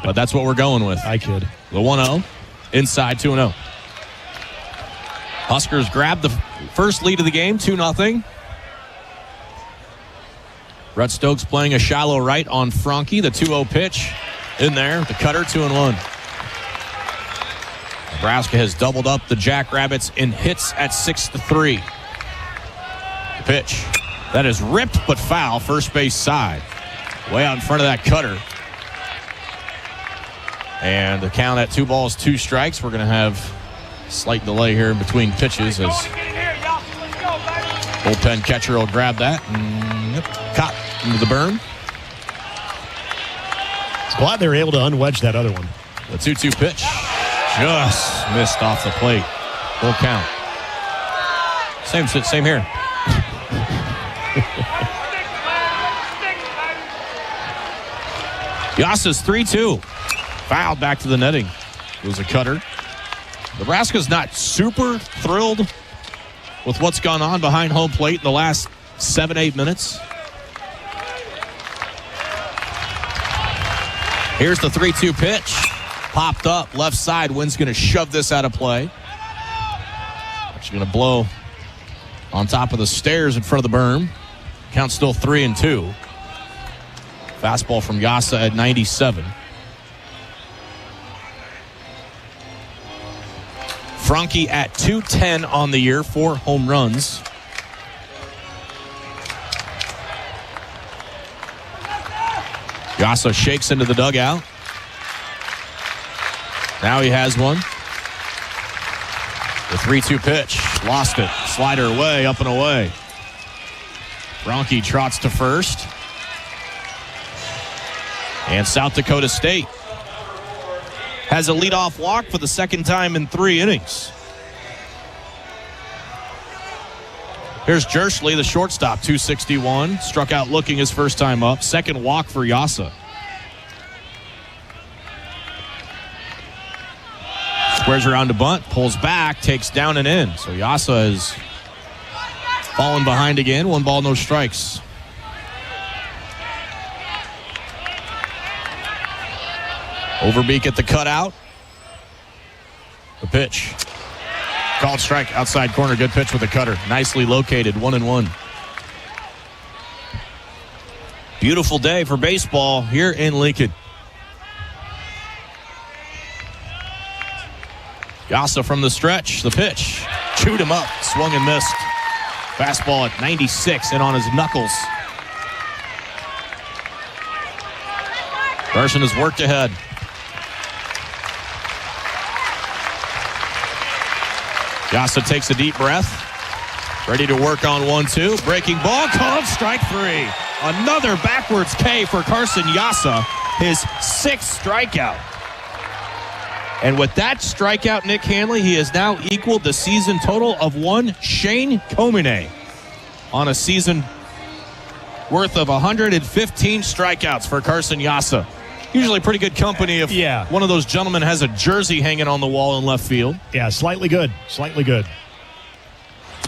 But that's what we're going with.
I kid.
The 1-0, inside 2-0. Huskers grab the first lead of the game, 2-0. Brett Stokes playing a shallow right on Franke. The 2-0 pitch in there. The cutter, 2-1. Nebraska has doubled up the Jackrabbits in hits at 6-3. The pitch. That is ripped but foul, first base side. Way out in front of that cutter. And the count at 2 balls, 2 strikes. We're going to have a slight delay here in between pitches as bullpen catcher will grab that and caught into the berm.
Glad they were able to unwedge that other one.
The 2-2 pitch just missed off the plate. Full count. Same here. Yasa's 3-2. Fouled back to the netting. It was a cutter. Nebraska's not super thrilled with what's gone on behind home plate in the last 7-8 minutes. Here's the 3-2 pitch. Popped up, left side. Wind's going to shove this out of play. Actually going to blow on top of the stairs in front of the berm. Count still 3-2. Fastball from Yasa at 97. Franke at 210 on the year, 4 home runs. Yasa shakes into the dugout. Now he has one. The 3-2 pitch. Lost it. Slider away, up and away. Franke trots to first. And South Dakota State has a leadoff walk for the second time in 3 innings. Here's Jerschley, the shortstop, 261. Struck out looking his first time up. Second walk for Yasa. Squares around to bunt, pulls back, takes down and in. So Yasa has fallen behind again. 1 ball, no strikes. Overbeek at the cutout. The pitch. Called strike, outside corner. Good pitch with a cutter. Nicely located, 1-1. Beautiful day for baseball here in Lincoln. Yasa from the stretch. The pitch. Chewed him up. Swung and missed. Fastball at 96 and on his knuckles. Carson has worked ahead. Yasa takes a deep breath. Ready to work on 1-2. Breaking ball. Called strike 3. Another backwards K for Carson Yasa. His 6th strikeout. And with that strikeout, Nick Hanley, he has now equaled the season total of one Shane Komine on a season worth of 115 strikeouts for Carson Yassa. Usually pretty good company if one of those gentlemen has a jersey hanging on the wall in left field.
Yeah, slightly good. Slightly good.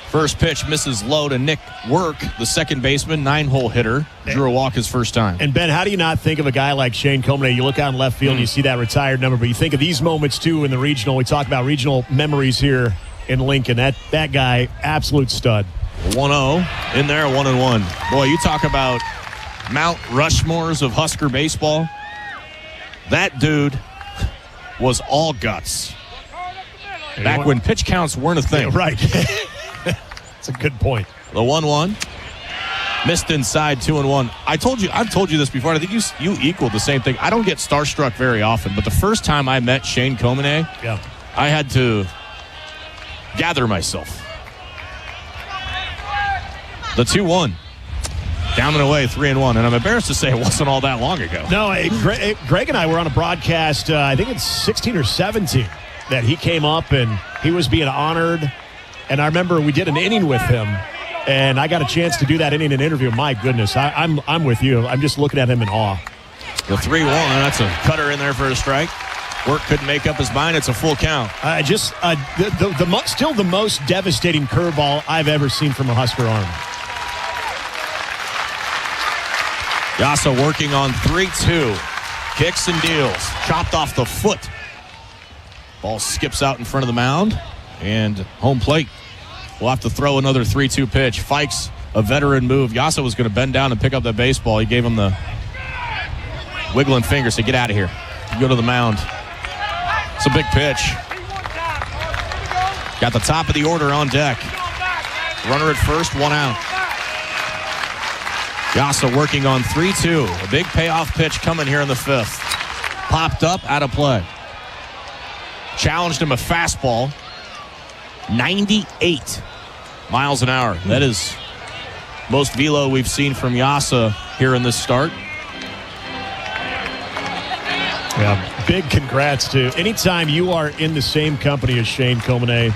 First pitch misses low to Nick Work, the second baseman, 9-hole hitter. Drew a walk his first time.
And, Ben, how do you not think of a guy like Shane Komine? You look out in left field and you see that retired number, but you think of these moments, too, in the regional. We talk about regional memories here in Lincoln. That guy, absolute stud.
1-0 in there, 1-1. Boy, you talk about Mount Rushmores of Husker baseball. That dude was all guts. Back when pitch counts weren't a thing.
Yeah, right. That's a good point.
The 1-1. Missed inside, 2-1. I've told you this before. I think you equaled the same thing. I don't get starstruck very often, but the first time I met Shane Komine, I had to gather myself. The 2-1. Down and away, 3-1. And I'm embarrassed to say it wasn't all that long ago.
No, Greg and I were on a broadcast, I think it's 16 or 17, that he came up and he was being honored. And I remember we did an inning with him, and I got a chance to do that inning and interview. My goodness, I'm with you. I'm just looking at him in awe.
The 3-1, that's a cutter in there for a strike. Work couldn't make up his mind. It's a full count.
Still the most devastating curveball I've ever seen from a Husker arm.
Yassa working on 3-2. Kicks and deals. Chopped off the foot. Ball skips out in front of the mound. And home plate. We'll have to throw another 3-2 pitch. Fikes a veteran move. Yassa was going to bend down and pick up that baseball. He gave him the wiggling finger, said, get out of here. You go to the mound. It's a big pitch. Got the top of the order on deck. Runner at first, 1 out. Yassa working on 3-2. A big payoff pitch coming here in the 5th. Popped up, out of play. Challenged him a fastball. 98 miles an hour. That is most velo we've seen from Yassa here in this start.
Yeah, big congrats to anytime you are in the same company as Shane Komine.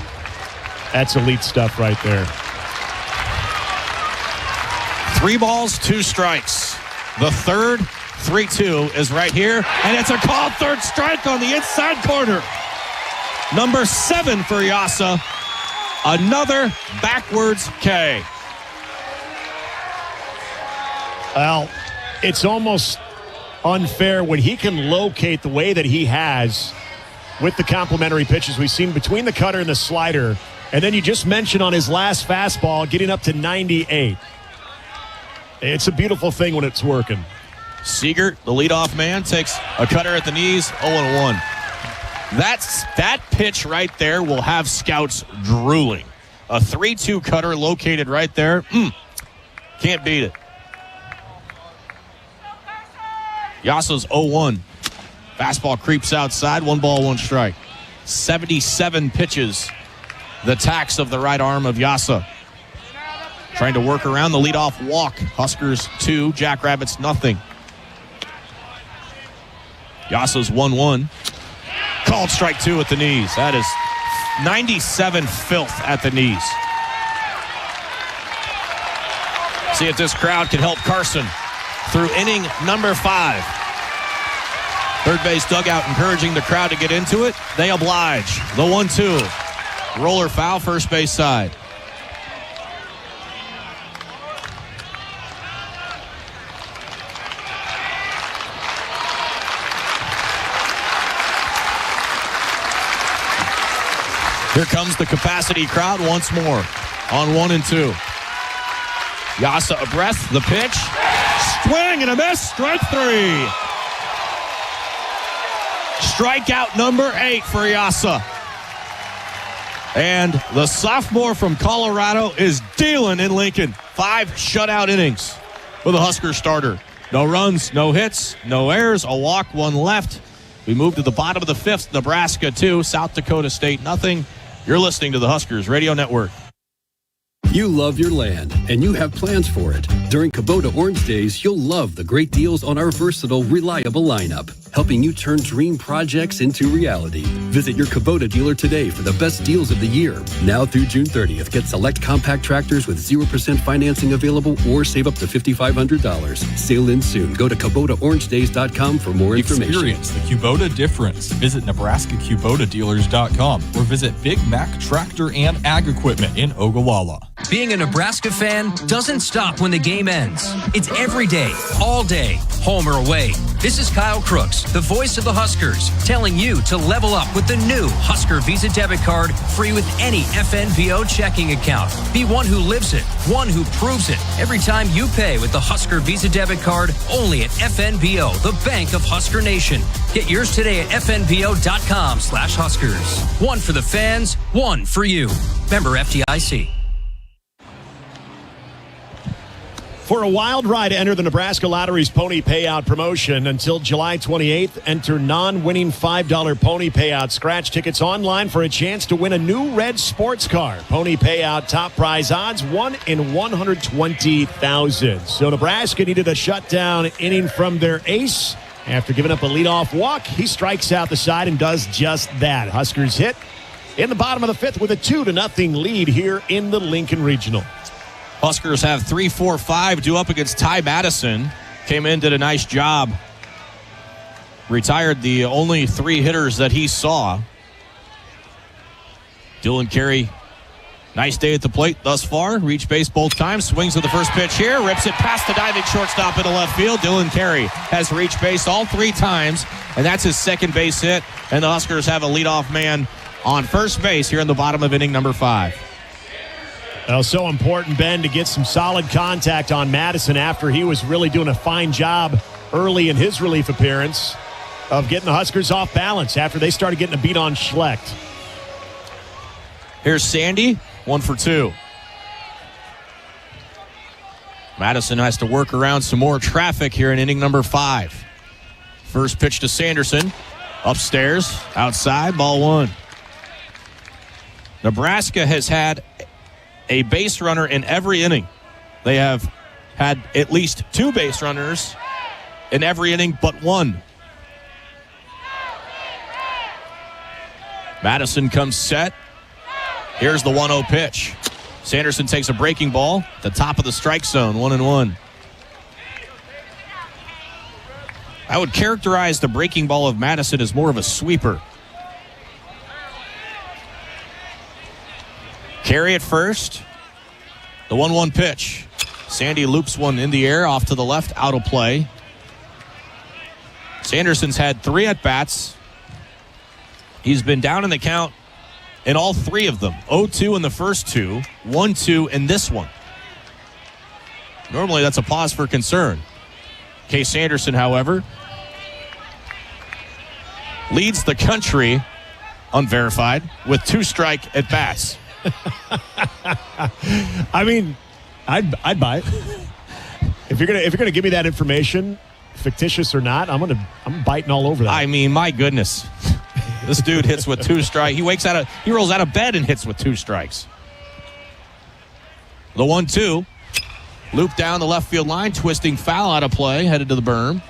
That's elite stuff right there.
3 balls, 2 strikes. The third 3-2 is right here, and it's a called third strike on the inside corner. Number 7 for Yassa. Another backwards K.
Well, it's almost unfair when he can locate the way that he has with the complementary pitches we've seen between the cutter and the slider. And then you just mentioned on his last fastball getting up to 98. It's a beautiful thing when it's working.
Siegert, the leadoff man, takes a cutter at the knees, 0-1. That pitch right there will have scouts drooling. A 3-2 cutter located right there. Can't beat it. Yassa's 0-1. Fastball creeps outside. 1 ball, 1 strike. 77 pitches. The tax of the right arm of Yassa. Trying to work around the leadoff walk. Huskers 2, Jackrabbits nothing. Yassa's 1-1. Called strike 2 at the knees. That is 97 filth at the knees. See if this crowd can help Carson through inning number 5. Third base dugout encouraging the crowd to get into it. They oblige. The 1-2. Roller foul, first base side. Here comes the capacity crowd once more on 1 and 2. Yassa a breath, the pitch. Swing and a miss, strike 3. Strikeout number 8 for Yassa. And the sophomore from Colorado is dealing in Lincoln. 5 shutout innings for the Husker starter. No runs, no hits, no errors, a walk, 1 left. We move to the bottom of the 5th. Nebraska 2, South Dakota State nothing. You're listening to the Huskers Radio Network.
You love your land, and you have plans for it. During Kubota Orange Days, you'll love the great deals on our versatile, reliable lineup, helping you turn dream projects into reality. Visit your Kubota dealer today for the best deals of the year. Now through June 30th, get select compact tractors with 0% financing available or save up to $5,500. Sale ends soon. Go to KubotaOrangeDays.com for more information.
Experience the Kubota difference. Visit NebraskaKubotaDealers.com or visit Big Mac Tractor and Ag Equipment in Ogallala.
Being a Nebraska fan doesn't stop when the game ends. It's every day, all day, home or away. This is Kyle Crooks, the voice of the Huskers, telling you to level up with the new Husker Visa debit card, free with any FNBO checking account. Be one who lives it, one who proves it. Every time you pay with the Husker Visa debit card, only at FNBO, the bank of Husker Nation. Get yours today at FNBO.com/Huskers. One for the fans, one for you. Member FDIC.
For a wild ride to enter the Nebraska Lottery's pony payout promotion until July 28th, enter non-winning $5 pony payout scratch tickets online for a chance to win a new red sports car. Pony payout top prize odds 1 in 120,000. So Nebraska needed a shutdown inning from their ace. After giving up a leadoff walk, he strikes out the side and does just that. Huskers hit in the bottom of the fifth with a 2-0 lead here in the Lincoln Regional.
Huskers have 3-4-5 due up against Ty Madison. Came in, did a nice job. Retired the only 3 hitters that he saw. Dylan Carey, nice day at the plate thus far. Reached base both times. Swings at the first pitch here. Rips it past the diving shortstop into left field. Dylan Carey has reached base all 3 times, and that's his second base hit. And the Huskers have a leadoff man on first base here in the bottom of inning number 5.
Well, so important, Ben, to get some solid contact on Madison after he was really doing a fine job early in his relief appearance of getting the Huskers off balance after they started getting a beat on Schlecht.
Here's Sandy, 1 for 2. Madison has to work around some more traffic here in inning number 5. First pitch to Sanderson. Upstairs, outside, ball 1. Nebraska has had a base runner in every inning. They have had at least 2 base runners in every inning but 1. Madison comes set. Here's the 1-0 pitch. Sanderson takes a breaking ball at the top of the strike zone, 1-1. I would characterize the breaking ball of Madison as more of a sweeper. Carey at first. The 1-1 pitch. Sandy loops one in the air off to the left, out of play. Sanderson's had 3 at-bats. He's been down in the count in all 3 of them. 0-2 in the first 2, 1-2 in this one. Normally that's a pause for concern. Case Sanderson, however, leads the country, unverified, with 2 strike at-bats.
I mean, I'd buy it. If you're gonna give me that information, fictitious or not, I'm biting all over that.
I mean, my goodness. This dude hits with 2 strikes. He rolls out of bed and hits with 2 strikes. The 1-2. Loop down the left field line, twisting foul out of play, headed to the berm. In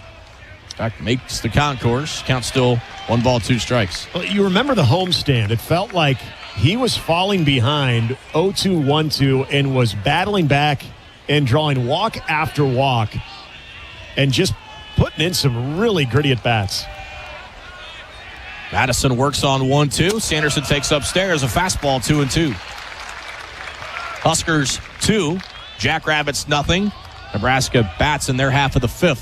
fact, makes the concourse. Count still 1 ball, 2 strikes.
Well, you remember the homestand. It felt like he was falling behind 0-2, 1-2 and was battling back and drawing walk after walk and just putting in some really gritty at-bats.
Madison works on 1-2. Sanderson takes upstairs, a fastball, 2-2. Huskers 2, Jackrabbits nothing. Nebraska bats in their half of the 5th.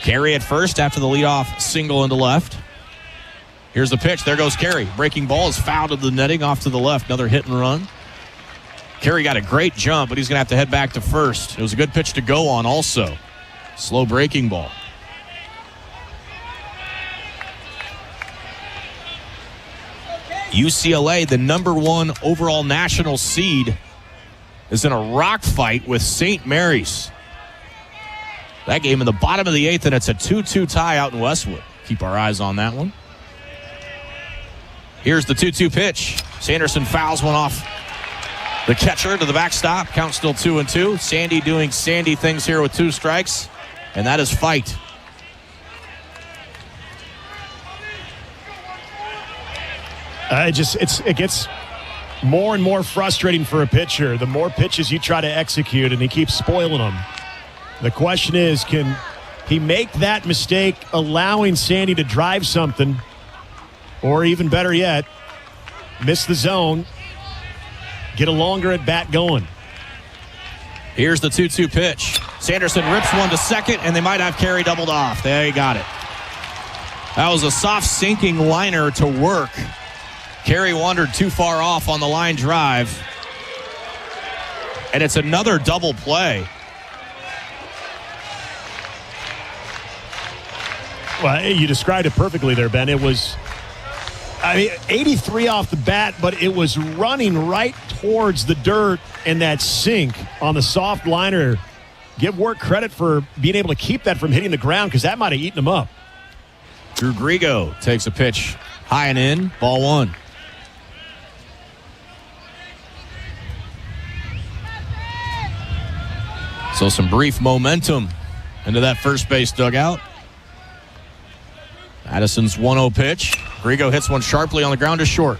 Carey at first after the leadoff single into left. Here's the pitch. There goes Carey. Breaking ball is fouled to the netting off to the left. Another hit and run. Carey got a great jump, but he's going to have to head back to first. It was a good pitch to go on also. Slow breaking ball. UCLA, the number 1 overall national seed, is in a rock fight with St. Mary's. That game in the bottom of the 8th, and it's a 2-2 tie out in Westwood. Keep our eyes on that one. Here's the 2-2 pitch. Sanderson fouls one off the catcher to the backstop. Count still 2-2. Sandy doing Sandy things here with 2 strikes. And that is fight.
It gets more and more frustrating for a pitcher. The more pitches you try to execute, and he keeps spoiling them. The question is, can he make that mistake, allowing Sandy to drive something, or even better yet, miss the zone, get a longer at bat going?
Here's the 2-2 pitch. Sanderson rips one to second, and they might have Carey doubled off. There, you got it. That was a soft sinking liner to work. Carey wandered too far off on the line drive. And it's another double play.
Well, you described it perfectly there, Ben. It was, 83 off the bat, but it was running right towards the dirt, and that sink on the soft liner. Give Work credit for being able to keep that from hitting the ground, because that might have eaten him up.
Drew Grigo takes a pitch high and in, ball 1. So some brief momentum into that first base dugout. Addison's 1-0 pitch. Grigo hits one sharply on the ground to short.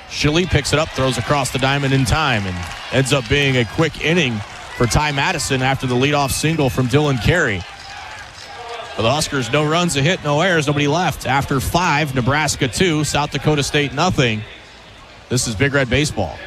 Shilly picks it up, throws across the diamond in time, and ends up being a quick inning for Ty Madison after the leadoff single from Dylan Carey. For the Huskers, no runs, a hit, no errors, nobody left. After 5, Nebraska 2, South Dakota State nothing. This is Big Red Baseball.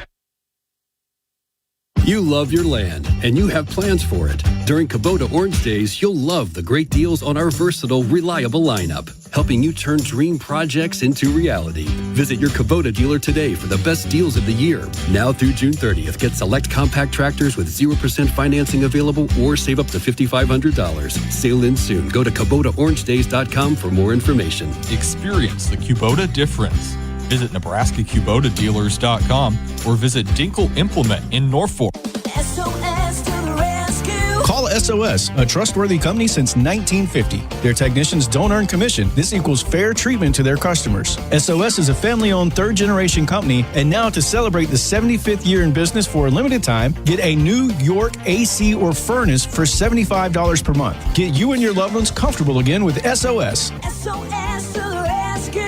You love your land, and you have plans for it. During Kubota Orange Days, you'll love the great deals on our versatile, reliable lineup, helping you turn dream projects into reality. Visit your Kubota dealer today for the best deals of the year. Now through June 30th, get select compact tractors with 0% financing available or save up to $5,500. Sale ends soon. Go to KubotaOrangeDays.com for more information.
Experience the Kubota difference. Visit NebraskaKubotaDealers.com or visit Dinkle Implement in Norfolk.
SOS to the rescue. Call SOS, a trustworthy company since 1950. Their technicians don't earn commission. This equals fair treatment to their customers. SOS is a family-owned third-generation company, and now to celebrate the 75th year in business for a limited time, get a New York AC or furnace for $75 per month. Get you and your loved ones comfortable again with SOS.
SOS to the rescue.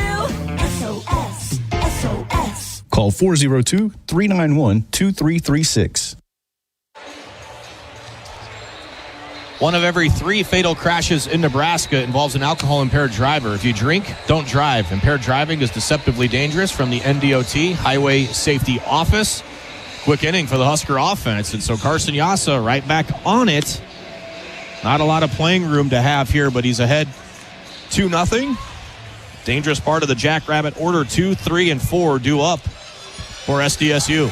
SOS. SOS.
Call 402-391-2336.
One of every 3 fatal crashes in Nebraska involves an alcohol-impaired driver. If you drink, don't drive. Impaired driving is deceptively dangerous. From the NDOT Highway Safety Office. Quick inning for the Husker offense. And so Carson Yassa right back on it. Not a lot of playing room to have here, but he's ahead 2-0. Dangerous part of the Jackrabbit order. 2, 3, and 4 due up for SDSU.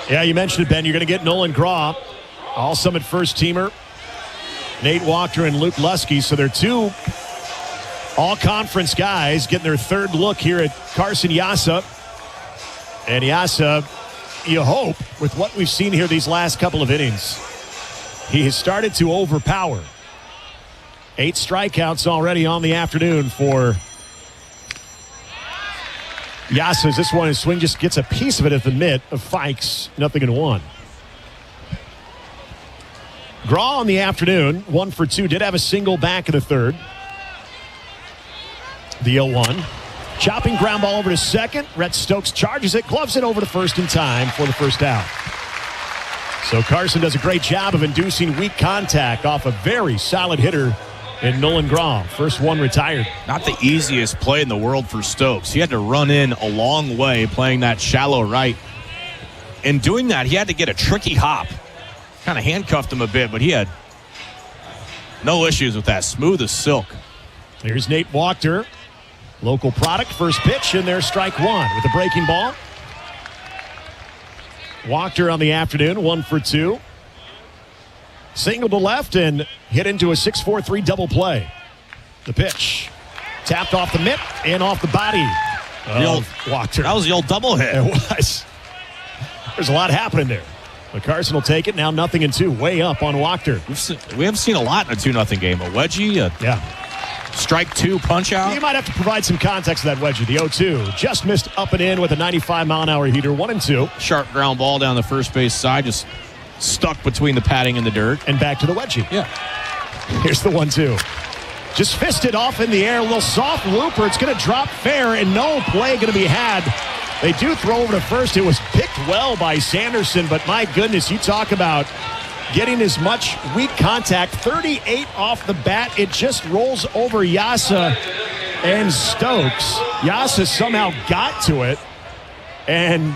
Yeah, you mentioned it, Ben. You're going to get Nolan Graw, All-Summit first-teamer, Nate Walker and Luke Lusky. So they're 2 all-conference guys getting their 3rd look here at Carson Yassa. And Yassa, you hope, with what we've seen here these last couple of innings, he has started to overpower. 8 strikeouts already on the afternoon for Yassa. This one, his swing just gets a piece of it at the mitt of Fikes. 0-1. Graw on the afternoon, 1 for 2. Did have a single back in the 3rd. The 0-1. Chopping ground ball over to second. Rhett Stokes charges it, gloves it over to first in time for the first out. So Carson does a great job of inducing weak contact off a very solid hitter in Nolan Graw. First one retired.
Not the easiest play in the world for Stokes. He had to run in a long way playing that shallow right. In doing that, he had to get a tricky hop. Kind of handcuffed him a bit, but he had no issues with that. Smooth as silk.
Here's Nate Walker. Local product. First pitch, and there's strike one with a breaking ball. Walker on the afternoon, 1 for 2. Single to left and hit into a 6-4-3 double play. The pitch. Tapped off the mitt and off the body of Walker.
That was the old double hit.
It was. There's a lot happening there. But Carson will take it. Now 0-2. Way up on Walker.
We haven't seen a lot in a 2-0 game. A wedgie. Strike two, punch out.
You might have to provide some context to that wedgie. The 0-2 just missed up and in with a 95-mile-an-hour heater, 1-2.
Sharp ground ball down the first base side, just stuck between the padding and the dirt.
And back to the wedgie.
Yeah.
Here's the 1-2. Just fisted off in the air, a little soft looper. It's going to drop fair, and no play going to be had. They do throw over to first. It was picked well by Sanderson, but my goodness, you talk about getting as much weak contact. 38 off the bat. It just rolls over Yasa and Stokes. Yasa somehow got to it, and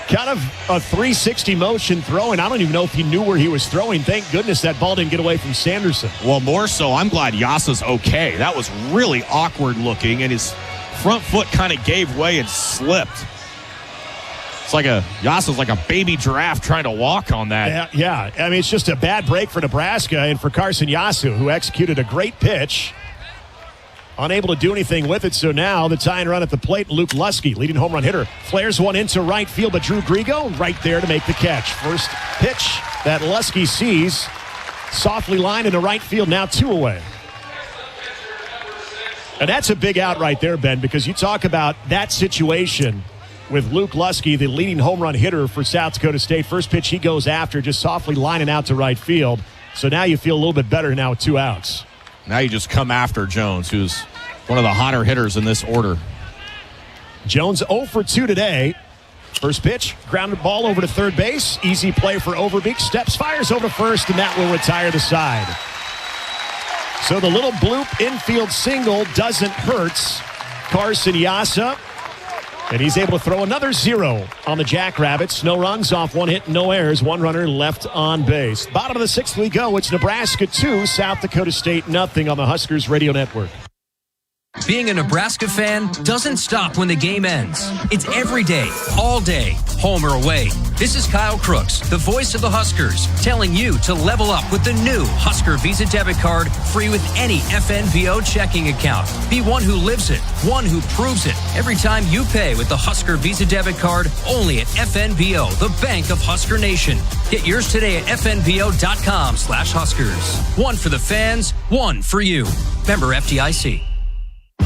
kind of a 360 motion throwing. I don't even know if he knew where he was throwing. Thank goodness that ball didn't get away from Sanderson.
Well, more so, I'm glad Yasa's okay. That was really awkward looking, and his front foot kind of gave way and slipped. It's like Yasa's like a baby giraffe trying to walk on that.
Yeah. I mean, it's just a bad break for Nebraska and for Carson Yasu, who executed a great pitch. Unable to do anything with it, so now the tying run at the plate, Luke Lusky, leading home run hitter, flares one into right field, but Drew Grigo right there to make the catch. First pitch that Lusky sees, softly lined into right field, now 2 away. And that's a big out right there, Ben, because you talk about that situation with Luke Lusky, the leading home run hitter for South Dakota State. First pitch he goes after, just softly lining out to right field. So now you feel a little bit better now with 2 outs.
Now you just come after Jones, who's one of the hotter hitters in this order.
Jones 0 for 2 today. First pitch, grounded ball over to third base. Easy play for Overbeek. Steps, fires over to first, and that will retire the side. So the little bloop infield single doesn't hurt Carson Yasa. And he's able to throw another 0 on the Jackrabbits. No runs off 1 hit, no errors. 1 runner left on base. Bottom of the 6th we go. It's Nebraska 2, South Dakota State nothing on the Huskers Radio Network.
Being a Nebraska fan doesn't stop when the game ends. It's every day, all day, home or away. This is Kyle Crooks, the voice of the Huskers, telling you to level up with the new Husker Visa debit card, free with any FNBO checking account. Be one who lives it, one who proves it. Every time you pay with the Husker Visa debit card, only at FNBO, the bank of Husker Nation. Get yours today at FNBO.com/Huskers. One for the fans, one for you. Member FDIC.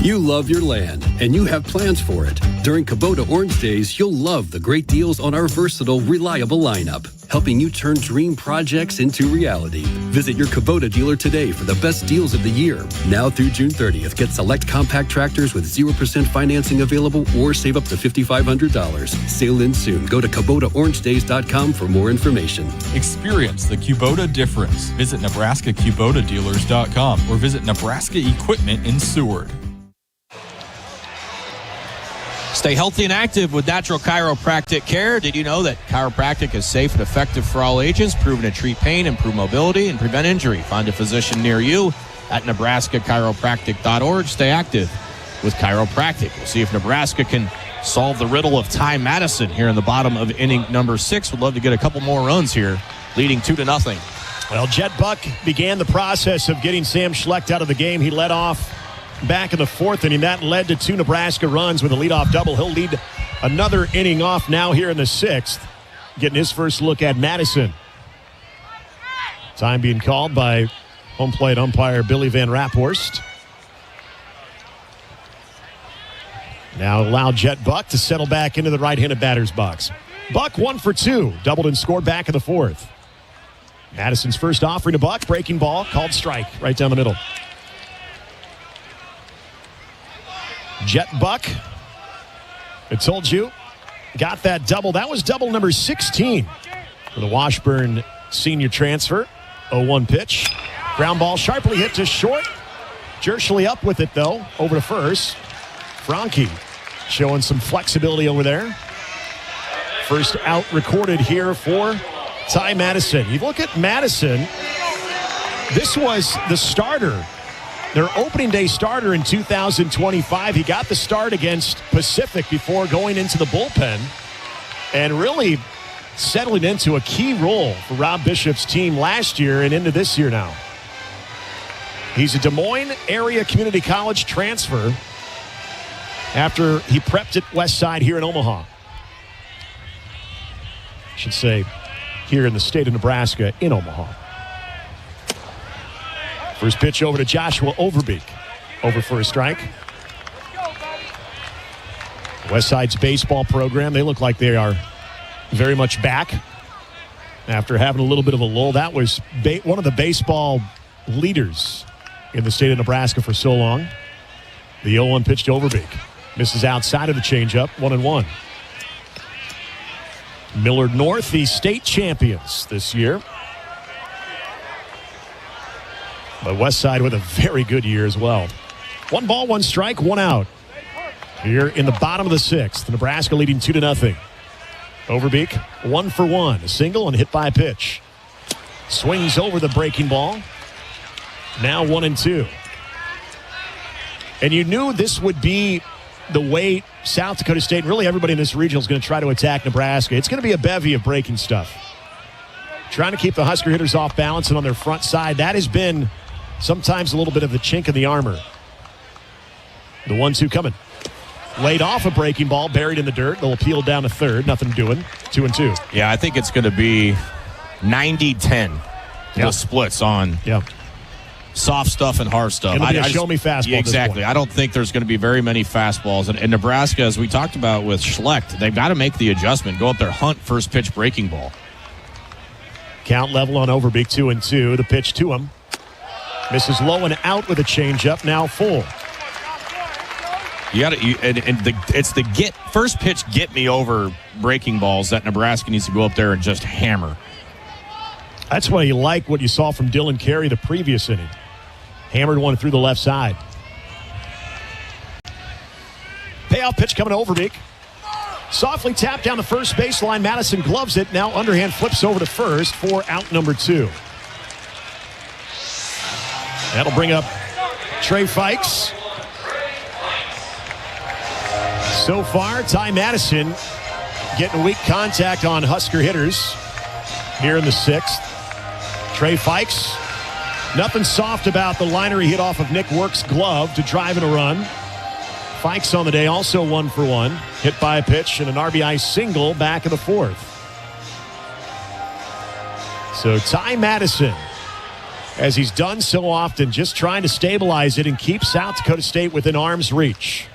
You love your land, and you have plans for it. During Kubota Orange Days, you'll love the great deals on our versatile, reliable lineup, helping you turn dream projects into reality. Visit your Kubota dealer today for the best deals of the year. Now through June 30th, get select compact tractors with 0% financing available or save up to $5,500. Sale ends soon. Go to KubotaOrangeDays.com for more information.
Experience the Kubota difference. Visit NebraskaKubotaDealers.com or visit Nebraska Equipment in Seward.
Stay healthy and active with natural chiropractic care. Did you know that chiropractic is safe and effective for all ages, proven to treat pain, improve mobility, and prevent injury? Find a physician near you at NebraskaChiropractic.org. Stay active with chiropractic. We'll see if Nebraska can solve the riddle of Ty Madison here in the bottom of inning number 6. Would love to get a couple more runs here, leading 2-0.
Well, Jet Buck began the process of getting Sam Schlecht out of the game. He led off back in the 4th inning. That led to 2 Nebraska runs with a leadoff double. He'll lead another inning off now here in the 6th. Getting his first look at Madison. Time being called by home plate umpire Billy Van Raphorst. Now allow Jet Buck to settle back into the right-handed batter's box. Buck 1 for 2. Doubled and scored back in the 4th. Madison's first offering to Buck. Breaking ball. Called strike right down the middle. Jet Buck, I told you, got that double. That was double number 16 for the Washburn senior transfer. 0-1 pitch. Ground ball sharply hit to short. Jershly up with it, though, over to first. Franke showing some flexibility over there. First out recorded here for Ty Madison. You look at Madison, this was the starter. Their opening day starter in 2025. He got the start against Pacific before going into the bullpen and really settling into a key role for Rob Bishop's team last year and into this year now. He's a Des Moines area community college transfer after he prepped at Westside here in Omaha. I should say here in the state of Nebraska in Omaha. First pitch over to Joshua Overbeek. over for a strike. Westside's baseball program, they look like they are very much back after having a little bit of a lull. That was one of the baseball leaders in the state of Nebraska for so long. The 0-1 pitch to Overbeek. Misses outside of the changeup, 1-1. Millard North, the state champions this year. But Westside with a very good year as well. 1 ball, 1 strike, 1 out. Here in the bottom of the 6th, Nebraska leading 2-0. Overbeek, 1 for 1. A single and hit by a pitch. Swings over the breaking ball. Now 1-2. And you knew this would be the way South Dakota State and really everybody in this region is going to try to attack Nebraska. It's going to be a bevy of breaking stuff. Trying to keep the Husker hitters off balance and on their front side. That has been sometimes a little bit of the chink in the armor. The 1-2 coming. Laid off a breaking ball, buried in the dirt. They'll appeal down to third. Nothing doing. 2-2.
Yeah, I think it's going to be 90-10. The splits on soft stuff and hard stuff.
It'll be a show me fastball.
Yeah, exactly. I don't think there's going to be very many fastballs. And Nebraska, as we talked about with Schlecht, they've got to make the adjustment. Go up there, hunt first pitch breaking ball.
Count level on Overbeek, 2-2. The pitch to him. Misses low and out with a changeup. Now full.
It's the first pitch get me over breaking balls that Nebraska needs to go up there and just hammer.
That's why you like what you saw from Dylan Carey the previous inning. Hammered one through the left side. Payoff pitch coming to Overbeek. Softly tapped down the first baseline. Madison gloves it. Now underhand flips over to first for out number 2. That'll bring up Trey Fikes. So far, Ty Madison getting weak contact on Husker hitters here in the 6th. Trey Fikes, nothing soft about the liner he hit off of Nick Work's glove to drive in a run. Fikes on the day also 1 for 1. Hit by a pitch and an RBI single back in the 4th. So Ty Madison, as he's done so often, just trying to stabilize it and keep South Dakota State within arm's reach.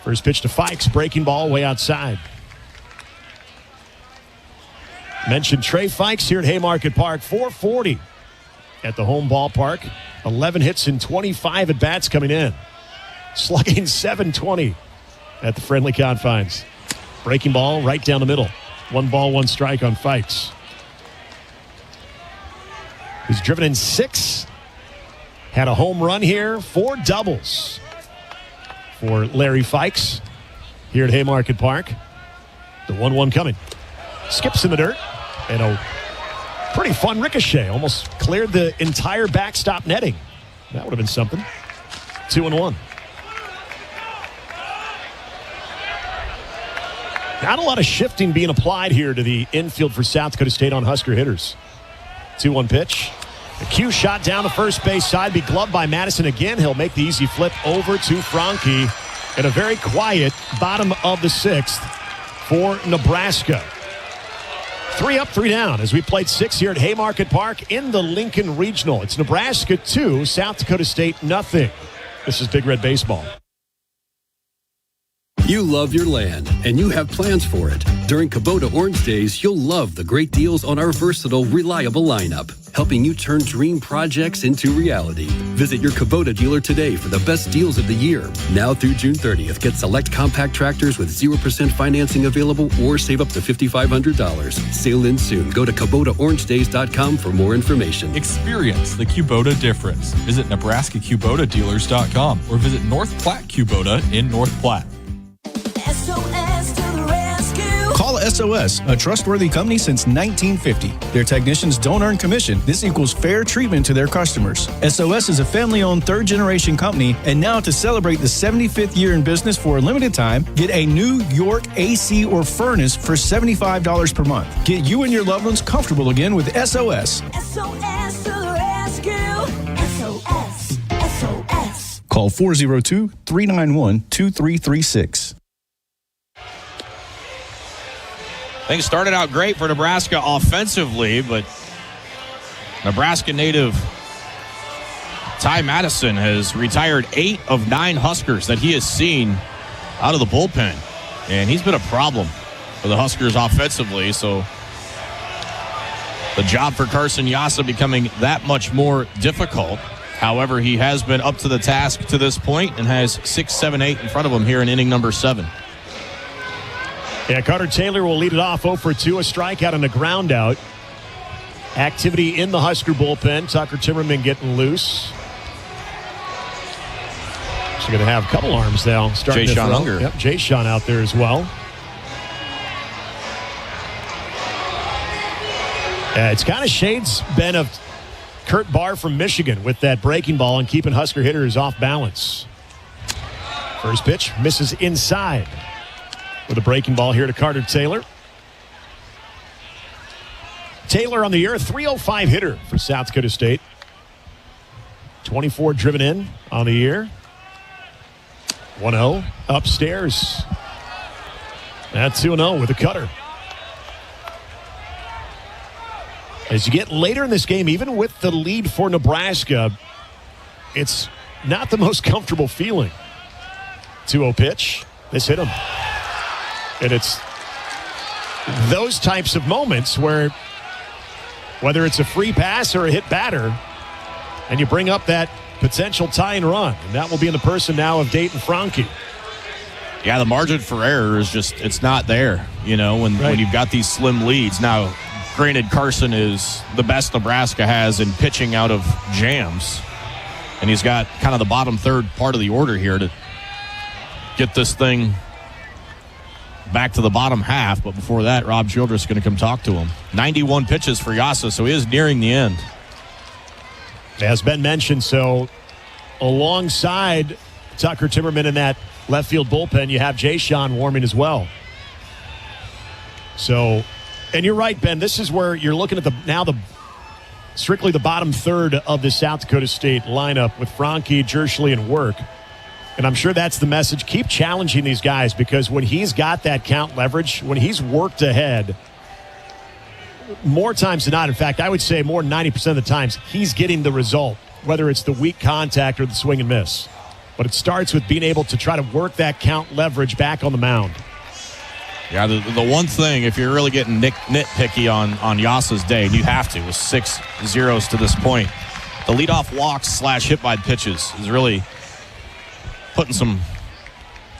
First pitch to Fikes, breaking ball way outside. Mentioned Trey Fikes here at Haymarket Park, 440 at the home ballpark. 11 hits and 25 at-bats coming in. Slugging 720 at the friendly confines. Breaking ball right down the middle. 1 ball, 1 strike on Fikes. He's driven in 6. Had a home run here, 4 doubles for Larry Fikes here at Haymarket Park. The 1-1 coming. Skips in the dirt. And a pretty fun ricochet. Almost cleared the entire backstop netting. That would have been something. 2-1. Not a lot of shifting being applied here to the infield for South Dakota State on Husker hitters. 2-1 pitch. A cue shot down the first base side. Be gloved by Madison again. He'll make the easy flip over to Franke. And a very quiet bottom of the 6th for Nebraska. 3 up, 3 down as we played 6 here at Haymarket Park in the Lincoln Regional. It's Nebraska 2, South Dakota State nothing. This is Big Red Baseball.
You love your land, and you have plans for it. During Kubota Orange Days, you'll love the great deals on our versatile, reliable lineup, helping you turn dream projects into reality. Visit your Kubota dealer today for the best deals of the year. Now through June 30th, get select compact tractors with 0% financing available or save up to $5,500. Sale ends soon. Go to KubotaOrangeDays.com for more information.
Experience the Kubota difference. Visit NebraskaKubotaDealers.com or visit North Platte Kubota in North Platte.
SOS to the rescue.
Call SOS, a trustworthy company since 1950. Their technicians don't earn commission. This equals fair treatment to their customers. SOS is a family-owned third-generation company, and now to celebrate the 75th year in business for a limited time, get a New York AC or furnace for $75 per month. Get you and your loved ones comfortable again with SOS.
SOS to the rescue. SOS. SOS.
Call 402-391-2336.
Things started out great for Nebraska offensively, but Nebraska native Ty Madison has retired 8 of 9 Huskers that he has seen out of the bullpen. And he's been a problem for the Huskers offensively. So the job for Carson Yassa becoming that much more difficult. However, he has been up to the task to this point and has 6, 7, 8 in front of him here in inning number 7.
Yeah, Carter Taylor will lead it off 0 for 2, a strikeout and a ground out. Activity in the Husker bullpen. Tucker Timmerman getting loose. So going to have a couple arms now.
Jay Sean Unger.
Yep, Jay Sean out there as well. It's kind of shades, Ben, of Kurt Barr from Michigan with that breaking ball and keeping Husker hitters off balance. First pitch misses inside with a breaking ball here to Carter Taylor. Taylor on the year, 305 hitter for South Dakota State. 24 driven in on the year. 1-0 upstairs. That's 2-0 with a cutter. As you get later in this game, even with the lead for Nebraska, it's not the most comfortable feeling. 2-0 pitch. This hit him. And it's those types of moments where, whether it's a free pass or a hit batter, and you bring up that potential tie and run. And that will be in the person now of Dayton Franke.
Yeah, the margin for error is just, it's not there, when you've got these slim leads. Now, granted, Carson is the best Nebraska has in pitching out of jams. And he's got kind of the bottom third part of the order here to get this thing back to the bottom half. But before that, Rob Childress is going to come talk to him. 91 pitches for Yassa, so he is nearing the end.
As Ben mentioned, so alongside Tucker Timmerman in that left field bullpen, you have Jay Sean warming as well. So, and you're right, Ben, this is where you're looking at strictly the bottom third of the South Dakota State lineup with Franke, Jerschley, and Work. And I'm sure that's the message. Keep challenging these guys, because when he's got that count leverage, when he's worked ahead, more times than not, in fact, I would say more than 90% of the times, he's getting the result, whether it's the weak contact or the swing and miss. But it starts with being able to try to work that count leverage back on the mound.
Yeah, the one thing, if you're really getting nitpicky on Yassa's day, and you have to, with 6 zeros to this point, the leadoff walks / hit by pitches is really putting some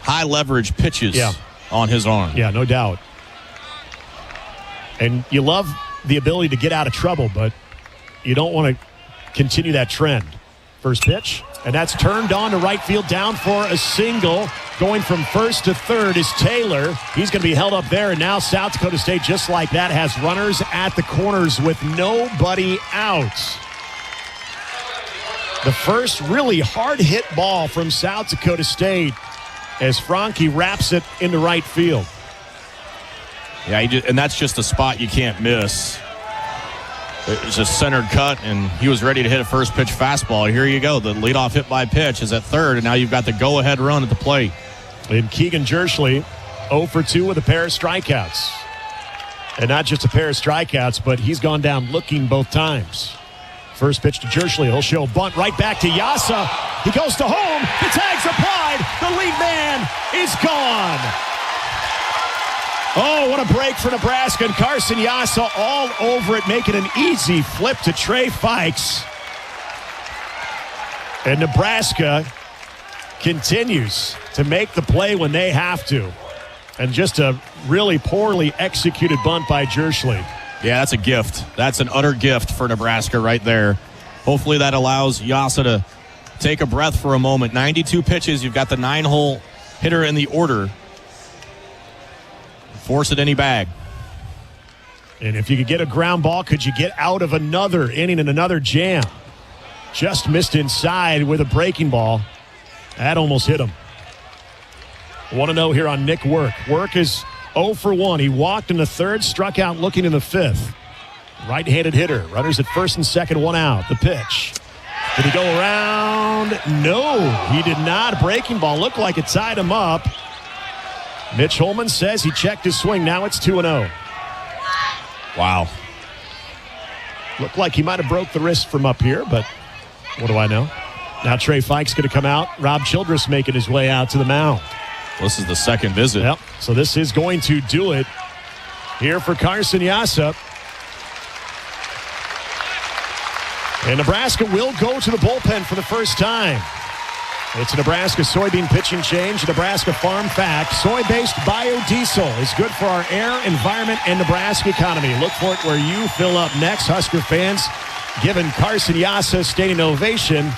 high leverage pitches on his arm.
Yeah, no doubt. And you love the ability to get out of trouble, but you don't want to continue that trend. First pitch, and that's turned on to right field, down for a single. Going from first to third is Taylor. He's going to be held up there, and now South Dakota State, just like that, has runners at the corners with nobody out. The first really hard-hit ball from South Dakota State as Franke wraps it into right field.
Yeah, and that's just a spot you can't miss. It's a centered cut, and he was ready to hit a first pitch fastball. Here you go. The leadoff hit by pitch is at third, and now you've got the go-ahead run at the plate.
And Keegan Jerschley, 0 for 2 with a pair of strikeouts. And not just a pair of strikeouts, but he's gone down looking both times. First pitch to Jerschley. He'll show a bunt right back to Yassa. He goes to home. The tag's applied. The lead man is gone. Oh, what a break for Nebraska. And Carson Yassa all over it, making an easy flip to Trey Fikes. And Nebraska continues to make the play when they have to. And just a really poorly executed bunt by Jerschley.
Yeah, that's a gift. That's an utter gift for Nebraska right there. Hopefully that allows Yassa to take a breath for a moment. 92 pitches. You've got the 9-hole hitter in the order. Force it any bag.
And if you could get a ground ball, could you get out of another inning and another jam? Just missed inside with a breaking ball. That almost hit him. 1-0 here on Nick Work. Work is 0 for 1. He walked in the third, struck out looking in the fifth. Right-handed hitter. Runners at first and second, 1 out. The pitch. Did he go around? No, he did not. Breaking ball looked like it tied him up. Mitch Holman says he checked his swing. Now it's 2-0.
Wow.
Looked like he might have broke the wrist from up here, but what do I know? Now Trey Fike's going to come out. Rob Childress making his way out to the mound.
This is the second visit.
Yep. So this is going to do it here for Carson Yassa. And Nebraska will go to the bullpen for the first time. It's a Nebraska soybean pitching change. A Nebraska farm fact. Soy-based biodiesel is good for our air, environment, and Nebraska economy. Look for it where you fill up next. Husker fans giving Carson Yassa a standing ovation.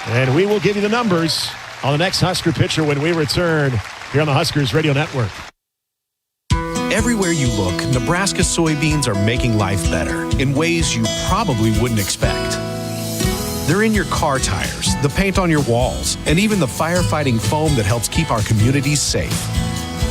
And we will give you the numbers on the next Husker pitcher when we return here on the Huskers Radio Network.
Everywhere you look, Nebraska soybeans are making life better in ways you probably wouldn't expect. They're in your car tires, the paint on your walls, and even the firefighting foam that helps keep our communities safe.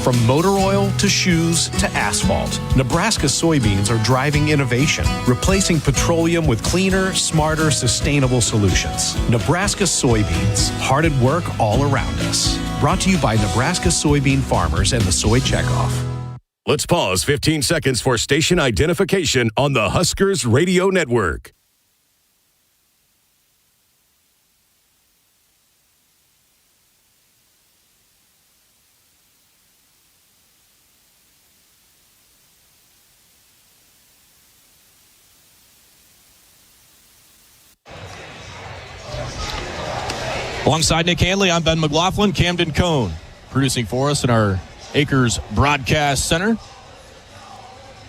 From motor oil to shoes to asphalt, Nebraska soybeans are driving innovation, replacing petroleum with cleaner, smarter, sustainable solutions. Nebraska soybeans, hard at work all around us. Brought to you by Nebraska soybean farmers and the Soy Checkoff.
Let's pause 15 seconds for station identification on the Huskers Radio Network.
Alongside Nick Hanley, I'm Ben McLaughlin. Camden Cohn producing for us in our Acres Broadcast Center,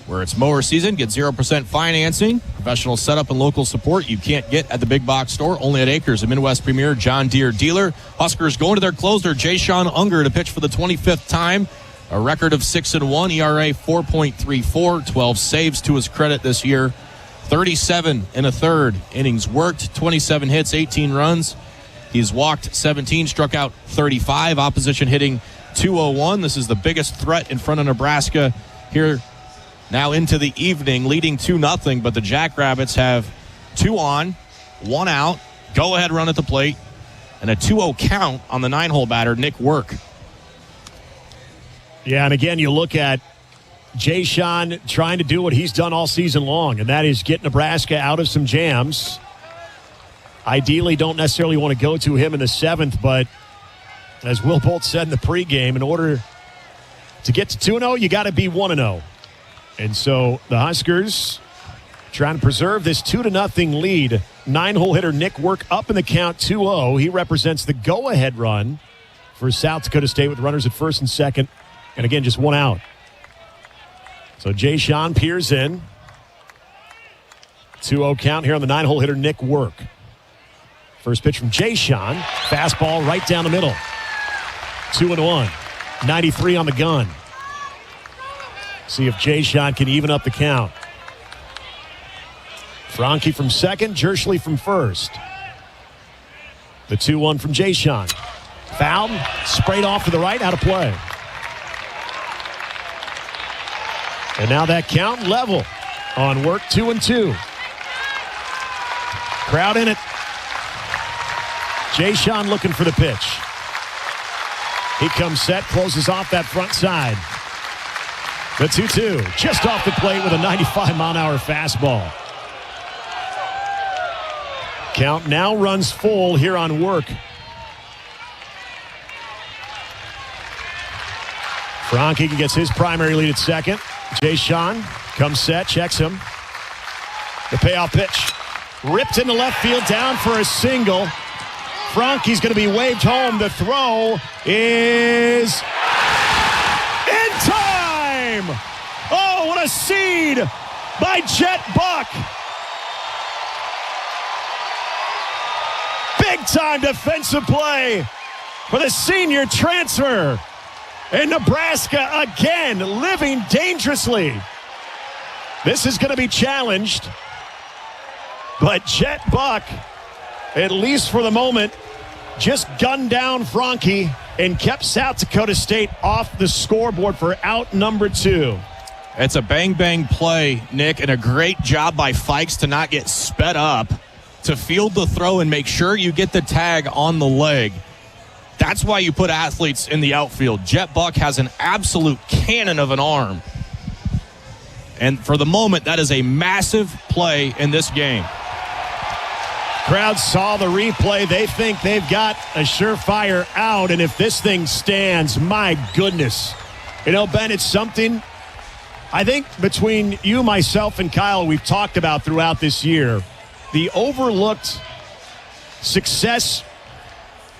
where it's mower season. Get 0% financing, professional setup, and local support you can't get at the big box store. Only at Acres, a Midwest premier John Deere dealer. Huskers going to their closer, Jay-Sean Unger, to pitch for the 25th time. A record of 6-1, ERA 4.34, 12 saves to his credit this year. 37 and a third innings worked, 27 hits, 18 runs. He's walked 17, struck out 35, opposition hitting .201. This is the biggest threat in front of Nebraska here now into the evening, leading 2-0, but the Jackrabbits have 2 on, 1 out, go-ahead run at the plate, and a 2-0 count on the 9-hole batter, Nick Work.
Yeah, and again, you look at Jay-Sean trying to do what he's done all season long, and that is get Nebraska out of some jams. Ideally, don't necessarily want to go to him in the 7th, but as Will Bolt said in the pregame, in order to get to 2-0, you got to be 1-0. And so the Huskers trying to preserve this 2-0 lead. 9-hole hitter Nick Work up in the count 2-0. He represents the go-ahead run for South Dakota State with runners at first and second. And again, just 1 out. So Jay-Sean peers in. 2-0 count here on the 9-hole hitter Nick Work. First pitch from Jay-Sean. Fastball right down the middle. 2-1. 93 on the gun. See if Jay-Sean can even up the count. Franke from second. Jerschley from first. The 2-1 from Jay-Sean. Fouled. Sprayed off to the right. Out of play. And now that count level on Work. 2-2. Crowd in it. Jay-Sean looking for the pitch. He comes set, closes off that front side. The 2-2, just off the plate with a 95-mile-an-hour fastball. Count now runs full here on Work. Franke gets his primary lead at second. Jay-Sean comes set, checks him. The payoff pitch. Ripped into left field, down for a single. Franke's going to be waved home. The throw is in time! Oh, what a seed by Jet Buck! Big-time defensive play for the senior transfer. And Nebraska again living dangerously. This is going to be challenged. But Jet Buck, at least for the moment, just gunned down Franke and kept South Dakota State off the scoreboard for out number 2.
It's a bang-bang play, Nick, and a great job by Fikes to not get sped up, to field the throw and make sure you get the tag on the leg. That's why you put athletes in the outfield. Jet Buck has an absolute cannon of an arm. And for the moment, that is a massive play in this game.
Crowd saw the replay. They think they've got a surefire out, and if this thing stands, my goodness. You know, Ben, it's something I think between you, myself, and Kyle we've talked about throughout this year. The overlooked success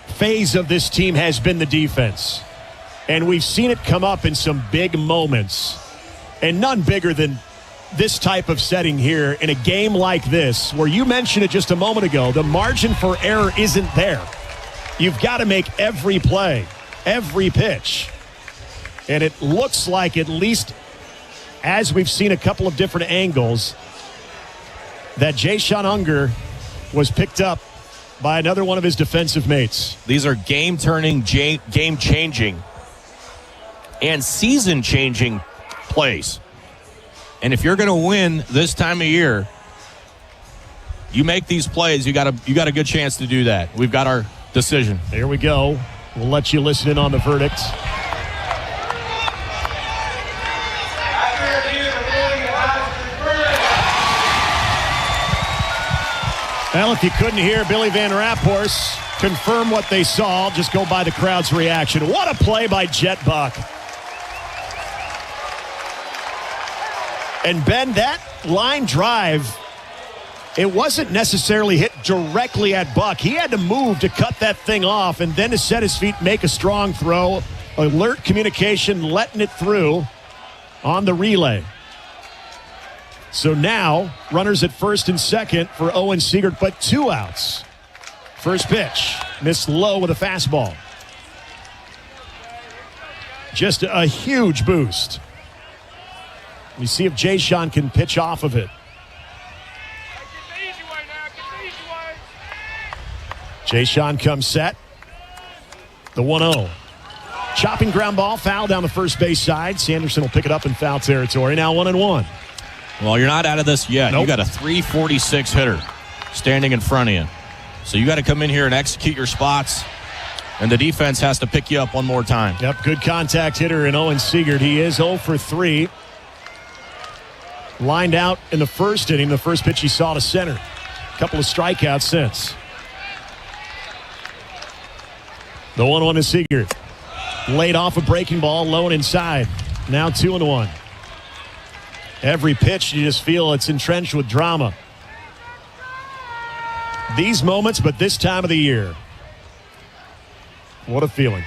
phase of this team has been the defense. And we've seen it come up in some big moments, and none bigger than this type of setting here in a game like this, where you mentioned it just a moment ago, the margin for error isn't there. You've got to make every play, every pitch. And it looks like, at least as we've seen a couple of different angles, that Jayshon Unger was picked up by another one of his defensive mates.
These are game-turning, game-changing, and season-changing plays. And if you're going to win this time of year, you make these plays, you got a good chance to do that. We've got our decision.
Here we go. We'll let you listen in on the verdict. Well, if you couldn't hear Billy Van Raphorst confirm what they saw, just go by the crowd's reaction. What a play by Jet Buck. And Ben, that line drive, it wasn't necessarily hit directly at Buck. He had to move to cut that thing off and then to set his feet, make a strong throw. Alert communication, letting it through on the relay. So now, runners at first and second for Owen Siegert, but 2 outs. First pitch, missed low with a fastball. Just a huge boost. You see if Jayshon can pitch off of it. Jayshon comes set. The 1-0. Chopping ground ball, foul down the first base side. Sanderson will pick it up in foul territory. Now 1-1.
Well, you're not out of this yet.
Nope.
You got a 346 hitter standing in front of you. So you got to come in here and execute your spots, and the defense has to pick you up one more time.
Yep, good contact hitter in Owen Siegert. He is 0 for 3. Lined out in the first inning. The first pitch he saw to center. A couple of strikeouts since. The 1-1 is Siegert. Laid off a breaking ball, low and inside. Now 2-1. Every pitch, you just feel it's entrenched with drama. These moments, but this time of the year. What a feeling.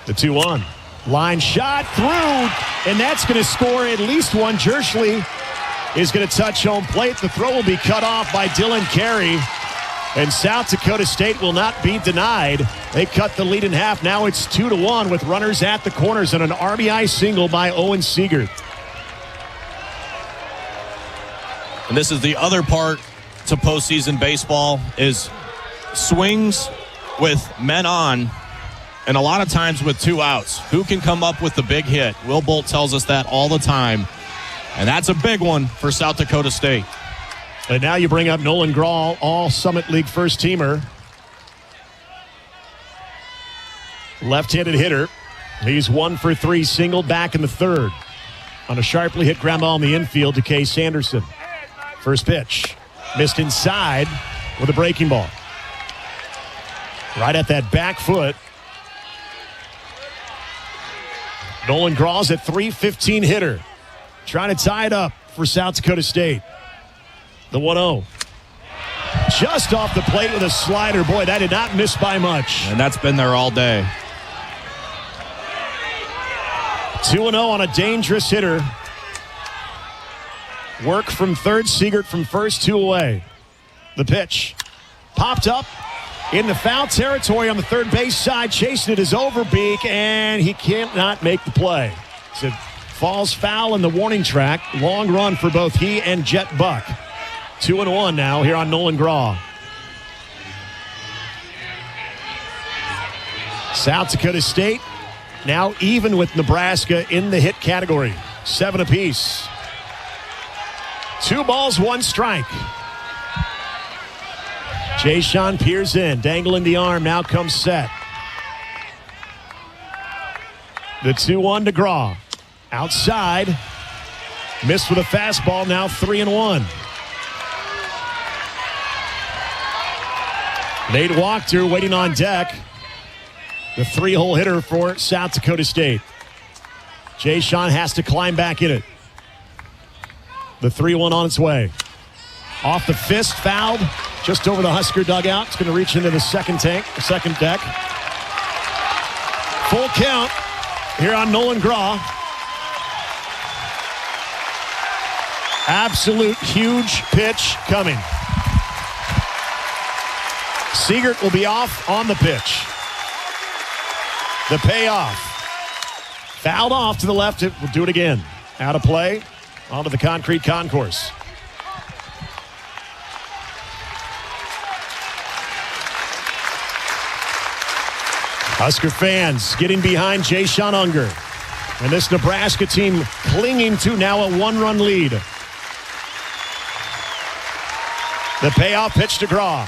The 2-1. Line shot through, and that's going to score at least one. Jerschley is going to touch home plate. The throw will be cut off by Dylan Carey, and South Dakota State will not be denied. They cut the lead in half. Now it's 2-1 with runners at the corners and an RBI single by Owen Siegert.
And this is the other part to postseason baseball, is swings with men on, and a lot of times with 2 outs. Who can come up with the big hit? Will Bolt tells us that all the time. And that's a big one for South Dakota State.
And now you bring up Nolan Grahl, all Summit League first teamer. Left-handed hitter. He's 1 for 3, singled back in the third. On a sharply hit ground ball in the infield to Kay Sanderson. First pitch. Missed inside with a breaking ball. Right at that back foot. Nolan Grahl's at .315 hitter. Trying to tie it up for South Dakota State. The 1-0. Just off the plate with a slider. Boy, that did not miss by much.
And that's been there all day.
2-0 on a dangerous hitter. Work from third, Siegert from first, 2 away. The pitch. Popped up in the foul territory on the third base side. Chasing it is Overbeek, and he cannot make the play. So it falls foul in the warning track. Long run for both he and Jet Buck. 2-1 now here on Nolan Grahl. South Dakota State now even with Nebraska in the hit category. 7 apiece. 2 balls, 1 strike. Jayshon peers in, dangling the arm, now comes set. The 2-1 to Grahl. Outside. Missed with a fastball, now 3-1. Nate Wachter waiting on deck. The 3-hole hitter for South Dakota State. Jay Sean has to climb back in it. The 3-1 on its way. Off the fist, fouled. Just over the Husker dugout. It's going to reach into the second deck. Full count here on Nolan Graw. Absolute huge pitch coming. Siegert will be off on the pitch. The payoff. Fouled off to the left. It will do it again. Out of play. Onto the concrete concourse. Husker fans getting behind Jay Sean Unger. And this Nebraska team clinging to now a 1-run lead. The payoff pitch to Graw.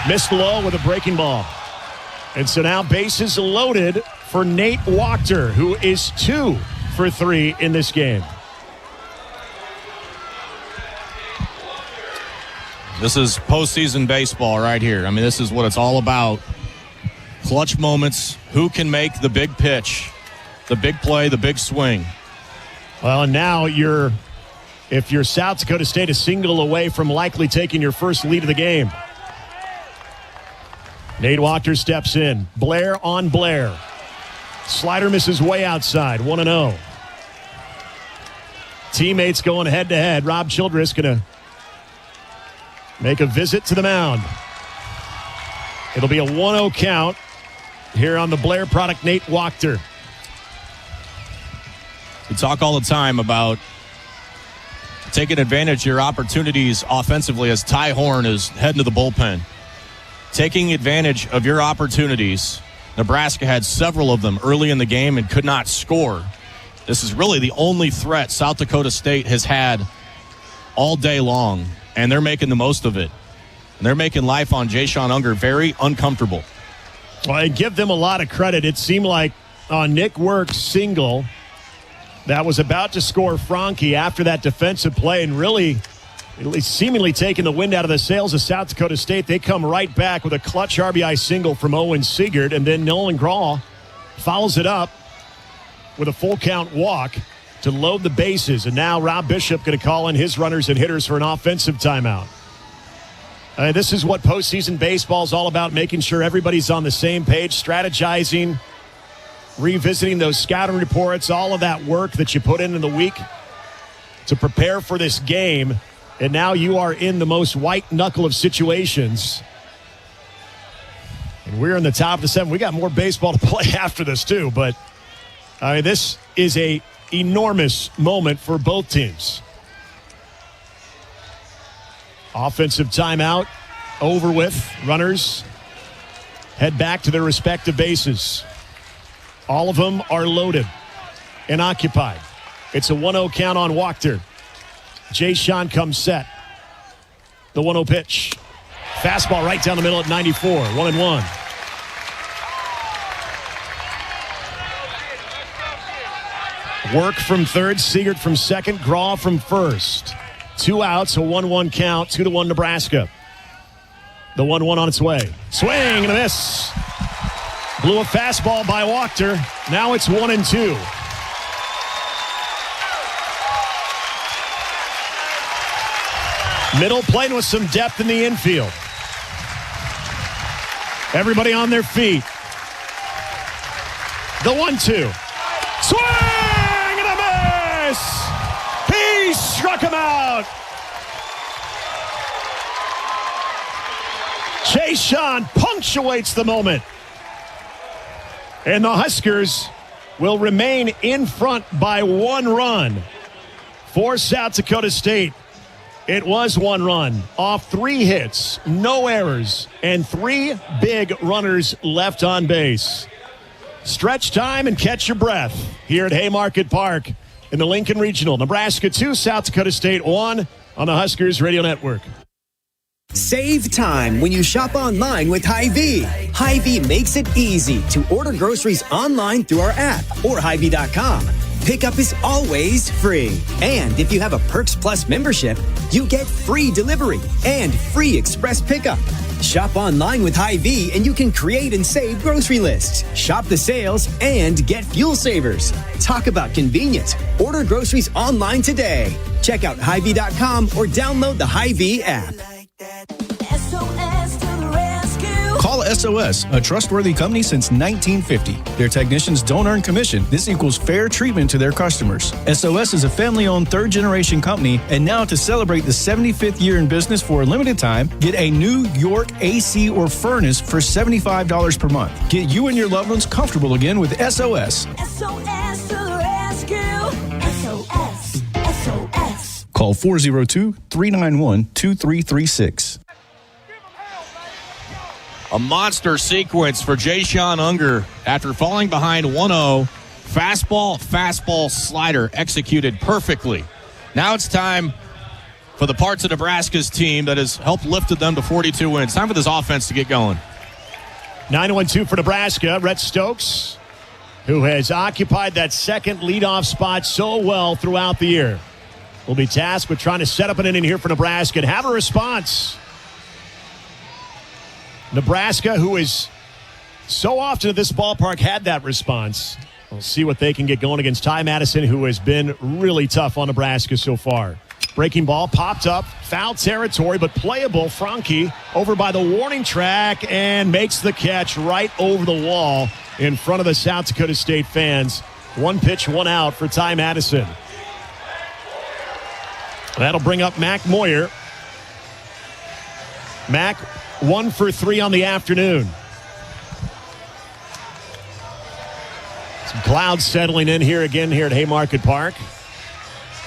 Missed low with a breaking ball. And so now bases loaded for Nate Wachter, who is 2 for 3 in this game.
This is postseason baseball right here. I mean, this is what it's all about. Clutch moments. Who can make the big pitch, the big play, the big swing?
Well, and now if you're South Dakota State, a single away from likely taking your first lead of the game. Nate Wachter steps in. Blair on Blair. Slider misses way outside. 1-0. Teammates going head-to-head. Rob Childress going to make a visit to the mound. It'll be a 1-0 count here on the Blair product, Nate Wachter.
We talk all the time about taking advantage of your opportunities offensively as Ty Horn is heading to the bullpen. Taking advantage of your opportunities. Nebraska had several of them early in the game and could not score. This is really the only threat South Dakota State has had all day long, and they're making the most of it. And they're making life on Jay Sean Unger very uncomfortable.
Well, I give them a lot of credit. It seemed like on Nick Work's single that was about to score Franke after that defensive play and really at least seemingly taking the wind out of the sails of South Dakota State. They come right back with a clutch RBI single from Owen Siegert, and then Nolan Graw follows it up with a full count walk to load the bases. And now Rob Bishop going to call in his runners and hitters for an offensive timeout. This is what postseason baseball is all about, making sure everybody's on the same page, strategizing, revisiting those scouting reports, all of that work that you put in the week to prepare for this game. And now you are in the most white knuckle of situations. And we're in the top of the 7. We got more baseball to play after this too, but this is a enormous moment for both teams. Offensive timeout over with. Runners head back to their respective bases. All of them are loaded and occupied. It's a 1-0 count on Wachter. Jay Sean comes set. The 1-0 pitch. Fastball right down the middle at 94. 1-1. Work from third, Siegert from second, Graw from first. 2 outs, a 1-1 count, 2-1 Nebraska. The 1-1 on its way. Swing and a miss. Blew a fastball by Wachter. Now it's 1-2. Middle playing with some depth in the infield. Everybody on their feet. The 1-2. Swing and a miss. He struck him out. Jay Sean punctuates the moment. And the Huskers will remain in front by 1 run. For South Dakota State, it was 1 run off 3 hits, no errors, and 3 big runners left on base. Stretch time and catch your breath here at Haymarket Park in the Lincoln Regional. Nebraska 2, South Dakota State 1 on the Huskers Radio Network.
Save time when you shop online with Hy-Vee. Hy-Vee makes it easy to order groceries online through our app or Hy-Vee.com. Pickup is always free. And if you have a Perks Plus membership, you get free delivery and free express pickup. Shop online with Hy-Vee and you can create and save grocery lists. Shop the sales and get fuel savers. Talk about convenience. Order groceries online today. Check out Hy-Vee.com or download the Hy-Vee app.
Call SOS, a trustworthy company since 1950. Their technicians don't earn commission. This equals fair treatment to their customers. SOS is a family-owned third-generation company, and now to celebrate the 75th year in business for a limited time, get a New York AC or furnace for $75 per month. Get you and your loved ones comfortable again with SOS.
SOS to the rescue. SOS. SOS.
Call 402-391-2336.
A monster sequence for Jayshon Unger after falling behind 1-0. Fastball, slider executed perfectly. Now it's time for the parts of Nebraska's team that has helped lifted them to 42 wins. Time for this offense to get going.
9-1-2 for Nebraska. Rhett Stokes, who has occupied that second leadoff spot so well throughout the year, will be tasked with trying to set up an inning here for Nebraska and have a response. Nebraska, who is so often at this ballpark, had that response. We'll see what they can get going against Ty Madison, who has been really tough on Nebraska so far. Breaking ball popped up, foul territory, but playable. Franke over by the warning track and makes the catch right over the wall in front of the South Dakota State fans. One pitch, one out for Ty Madison. That'll bring up Mac Moyer. Mac 1 for 3 on the afternoon. Some clouds settling in here again here at Haymarket Park.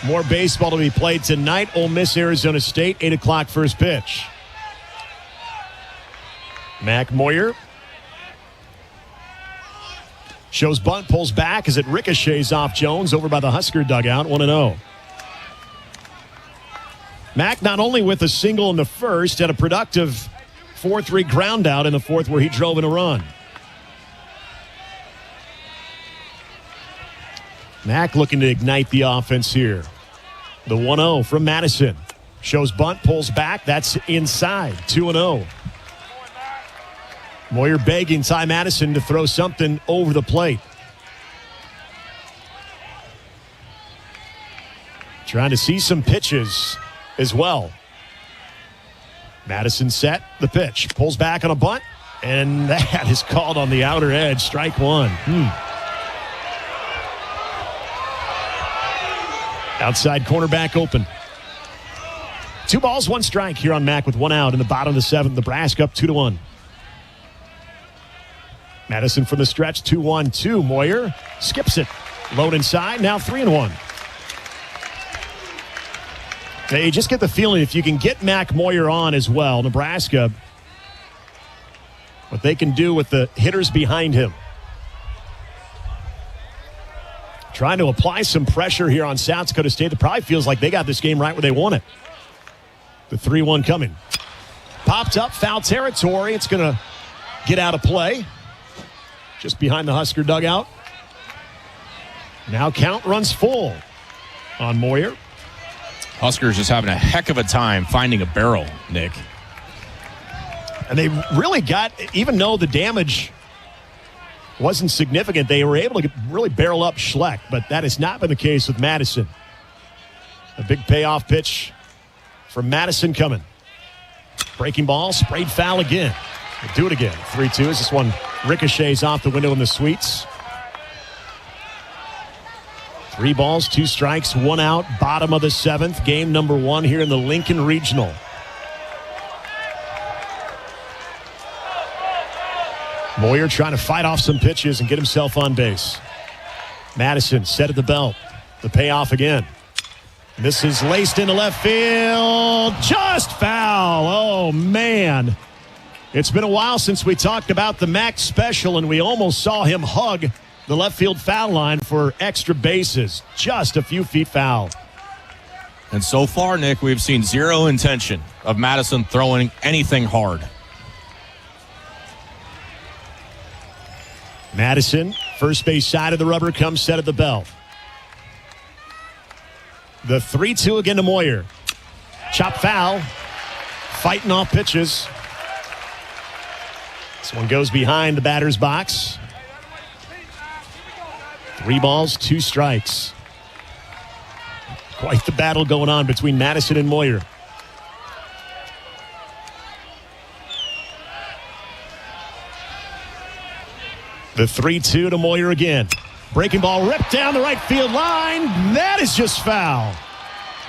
More baseball to be played tonight. Ole Miss, Arizona State, 8 o'clock first pitch. Mac Moyer shows bunt, pulls back as it ricochets off Jones over by the Husker dugout, 1-0. Mac not only with a single in the first, had a productive 4-3 ground out in the fourth where he drove in a run. Mac looking to ignite the offense here. The 1-0 from Madison. Shows bunt, pulls back. That's inside. 2-0. Moyer begging Ty Madison to throw something over the plate. Trying to see some pitches as well. Madison set the pitch. Pulls back on a bunt. And that is called on the outer edge. Strike one. Outside cornerback open. 2 balls, 1 strike here on Mac with 1 out in the bottom of the 7th. Nebraska up 2-1. Madison from the stretch, 2-1-2. Moyer skips it. Load inside, now 3-1. You just get the feeling if you can get Mac Moyer on as well, Nebraska, what they can do with the hitters behind him. Trying to apply some pressure here on South Dakota State. It probably feels like they got this game right where they want it. The 3-1 coming. Popped up, foul territory. It's going to get out of play. Just behind the Husker dugout. Now count runs full on Moyer.
Huskers just having a heck of a time finding a barrel, Nick.
And they really got, even though the damage wasn't significant, they were able to really barrel up Schleck, but that has not been the case with Madison. A big payoff pitch from Madison coming. Breaking ball, sprayed foul again. We'll do it again. 3-2 as this one ricochets off the window in the suites. 3 balls, 2 strikes, 1 out, bottom of the 7th. Game number 1 here in the Lincoln Regional. Moyer trying to fight off some pitches and get himself on base. Madison set at the belt. The payoff again. This is laced into left field. Just foul. Oh, man. It's been a while since we talked about the Mac special, and we almost saw him hug the left field foul line for extra bases. Just a few feet foul.
And so far, Nick, we've seen zero intention of Madison throwing anything hard.
Madison, first base side of the rubber, comes set at the belt. The 3-2 again to Moyer. Chop foul. Fighting off pitches. This one goes behind the batter's box. 3 balls, 2 strikes. Quite the battle going on between Madison and Moyer. The 3-2 to Moyer again. Breaking ball ripped down the right field line. That is just foul.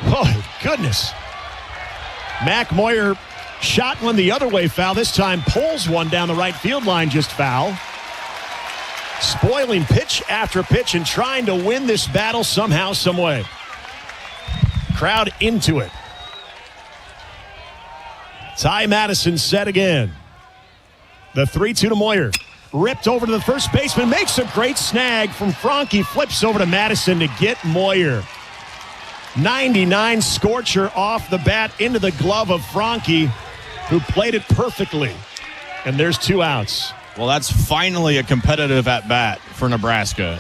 Oh, goodness. Mac Moyer shot one the other way foul. This time pulls one down the right field line, just foul. Spoiling pitch after pitch and trying to win this battle somehow, some way. Crowd into it. Ty Madison set again. The 3-2 to Moyer. Ripped over to the first baseman. Makes a great snag from Franke. Flips over to Madison to get Moyer. 99 scorcher off the bat into the glove of Franke, who played it perfectly. And there's 2 outs.
Well, that's finally a competitive at-bat for Nebraska.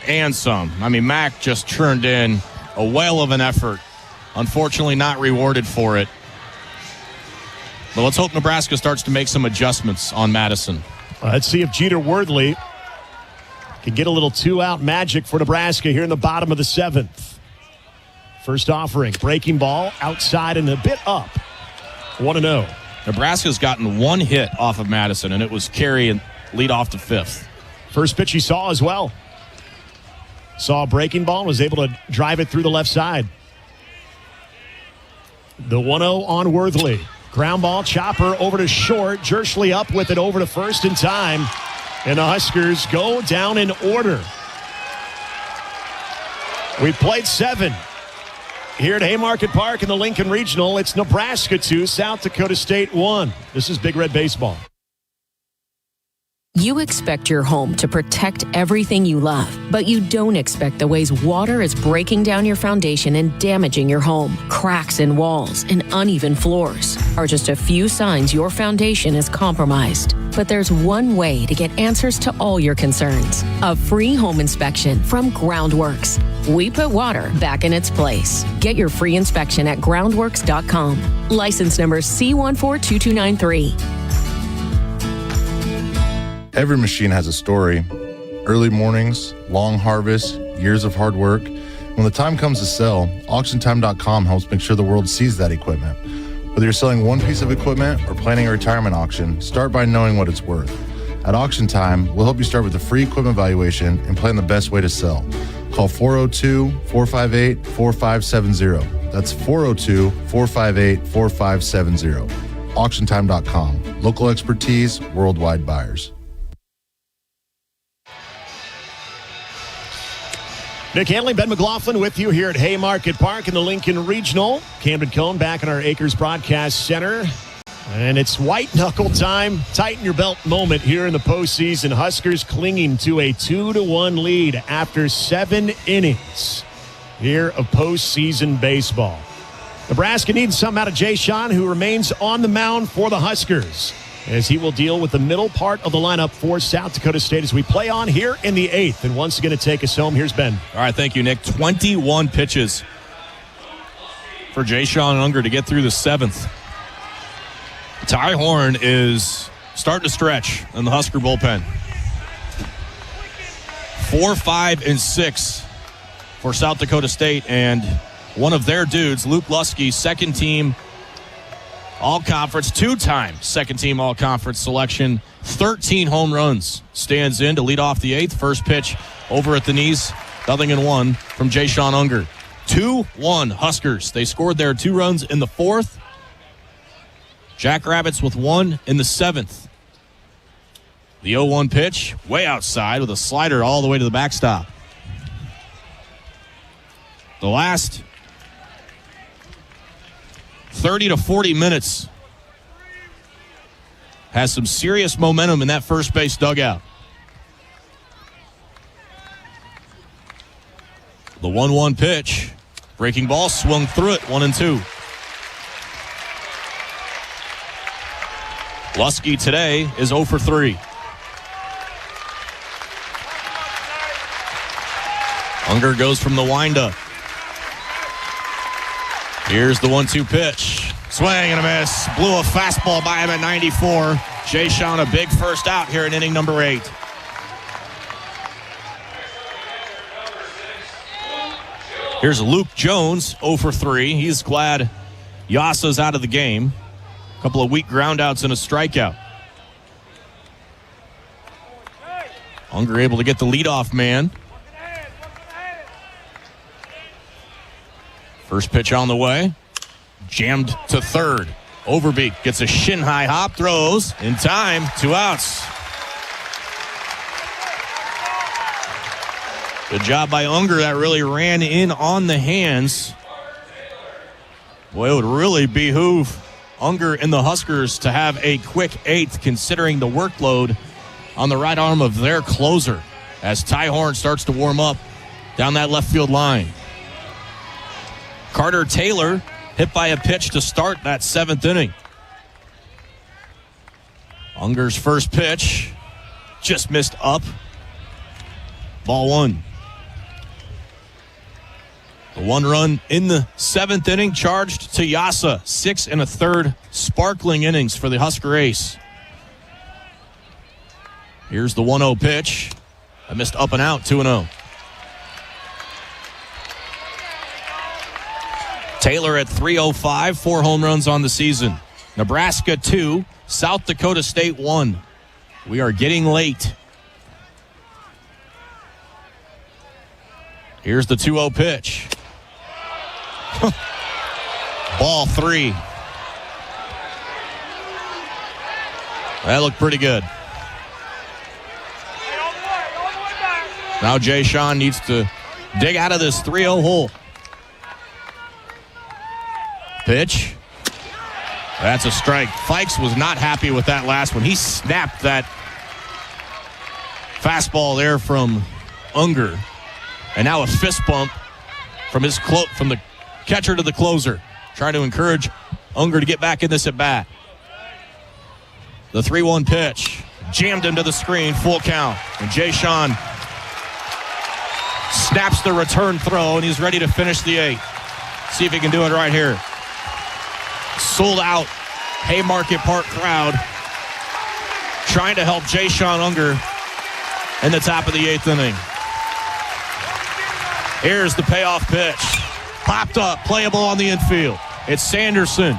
And some. I mean, Mac just turned in a whale of an effort. Unfortunately, not rewarded for it. But let's hope Nebraska starts to make some adjustments on Madison.
Let's see if Jeter Worthley can get a little 2-out magic for Nebraska here in the bottom of the 7th. First offering, breaking ball, outside and a bit up. 1-0.
Nebraska's gotten 1 hit off of Madison, and it was carry and lead off to 5th.
First pitch he saw as well. Saw a breaking ball and was able to drive it through the left side. The 1-0 on Worthley. Ground ball, chopper over to short. Jerschley up with it over to first in time. And the Huskers go down in order. We've played 7 here at Haymarket Park in the Lincoln Regional. It's Nebraska 2, South Dakota State 1. This is Big Red Baseball.
You expect your home to protect everything you love, but you don't expect the ways water is breaking down your foundation and damaging your home. Cracks in walls and uneven floors are just a few signs your foundation is compromised. But there's one way to get answers to all your concerns. A free home inspection from Groundworks. We put water back in its place. Get your free inspection at groundworks.com. License number C142293.
Every machine has a story. Early mornings, long harvests, years of hard work. When the time comes to sell, AuctionTime.com helps make sure the world sees that equipment. Whether you're selling one piece of equipment or planning a retirement auction, start by knowing what it's worth. At Auction Time, we'll help you start with a free equipment valuation and plan the best way to sell. Call 402-458-4570. That's 402-458-4570. AuctionTime.com. Local expertise, worldwide buyers.
Nick Hanley, Ben McLaughlin with you here at Haymarket Park in the Lincoln Regional. Camden Cone back in our Acres Broadcast Center. And it's white knuckle time. Tighten your belt moment here in the postseason. Huskers clinging to a 2-1 lead after 7 innings here of postseason baseball. Nebraska needs something out of Jay Sean, who remains on the mound for the Huskers, as he will deal with the middle part of the lineup for South Dakota State as we play on here in the 8th. And once again to take us home, here's Ben.
All right, thank you, Nick. 21 pitches for Jay-Sean Unger to get through the 7th. Ty Horn is starting to stretch in the Husker bullpen. 4, 5, and 6 for South Dakota State, and one of their dudes, Luke Lusky, second team All-Conference, 2-time second-team All-Conference selection, 13 home runs, stands in to lead off the 8th. First pitch over at the knees, 0-1 from Jay-Sean Unger. 2-1 Huskers. They scored their 2 runs in the 4th. Jackrabbits with 1 in the 7th. The 0-1 pitch, way outside with a slider all the way to the backstop. The last 30 to 40 minutes has some serious momentum in that first base dugout. The 1-1 pitch, breaking ball, swung through it, 1-2. Lusky today is 0 for 3. Unger goes from the windup. Here's the 1-2 pitch. Swing and a miss. Blew a fastball by him at 94. Jay Sean a big first out here in inning number 8. Here's Luke Jones, 0 for 3. He's glad Yasa's out of the game. A couple of weak groundouts and a strikeout. Unger able to get the leadoff man. First pitch on the way. Jammed to third. Overbeek gets a shin-high hop, throws in time, 2 outs. Good job by Unger. That really ran in on the hands. Boy, it would really behoove Unger and the Huskers to have a quick 8th, considering the workload on the right arm of their closer as Ty Horn starts to warm up down that left field line. Carter Taylor hit by a pitch to start that 7th inning. Unger's first pitch just missed up. Ball 1. The 1 run in the 7th inning charged to Yasa. 6 1/3 sparkling innings for the Husker ace. Here's the 1-0 pitch. I missed up and out, 2-0. Taylor at .305, 4 home runs on the season. Nebraska 2, South Dakota State 1. We are getting late. Here's the 2-0 pitch. Ball 3. That looked pretty good. Now Jay Sean needs to dig out of this 3-0 hole. Pitch. That's a strike. Fikes was not happy with that last one. He snapped that fastball there from Unger. And now a fist bump from from the catcher to the closer. Trying to encourage Unger to get back in this at bat. The 3-1 pitch. Jammed into the screen. Full count. And Jay Sean snaps the return throw, and he's ready to finish the 8th. See if he can do it right here. Sold out Haymarket Park crowd trying to help Jay Sean Unger in the top of the 8th inning. Here's the payoff pitch. Popped up, playable on the infield. It's Sanderson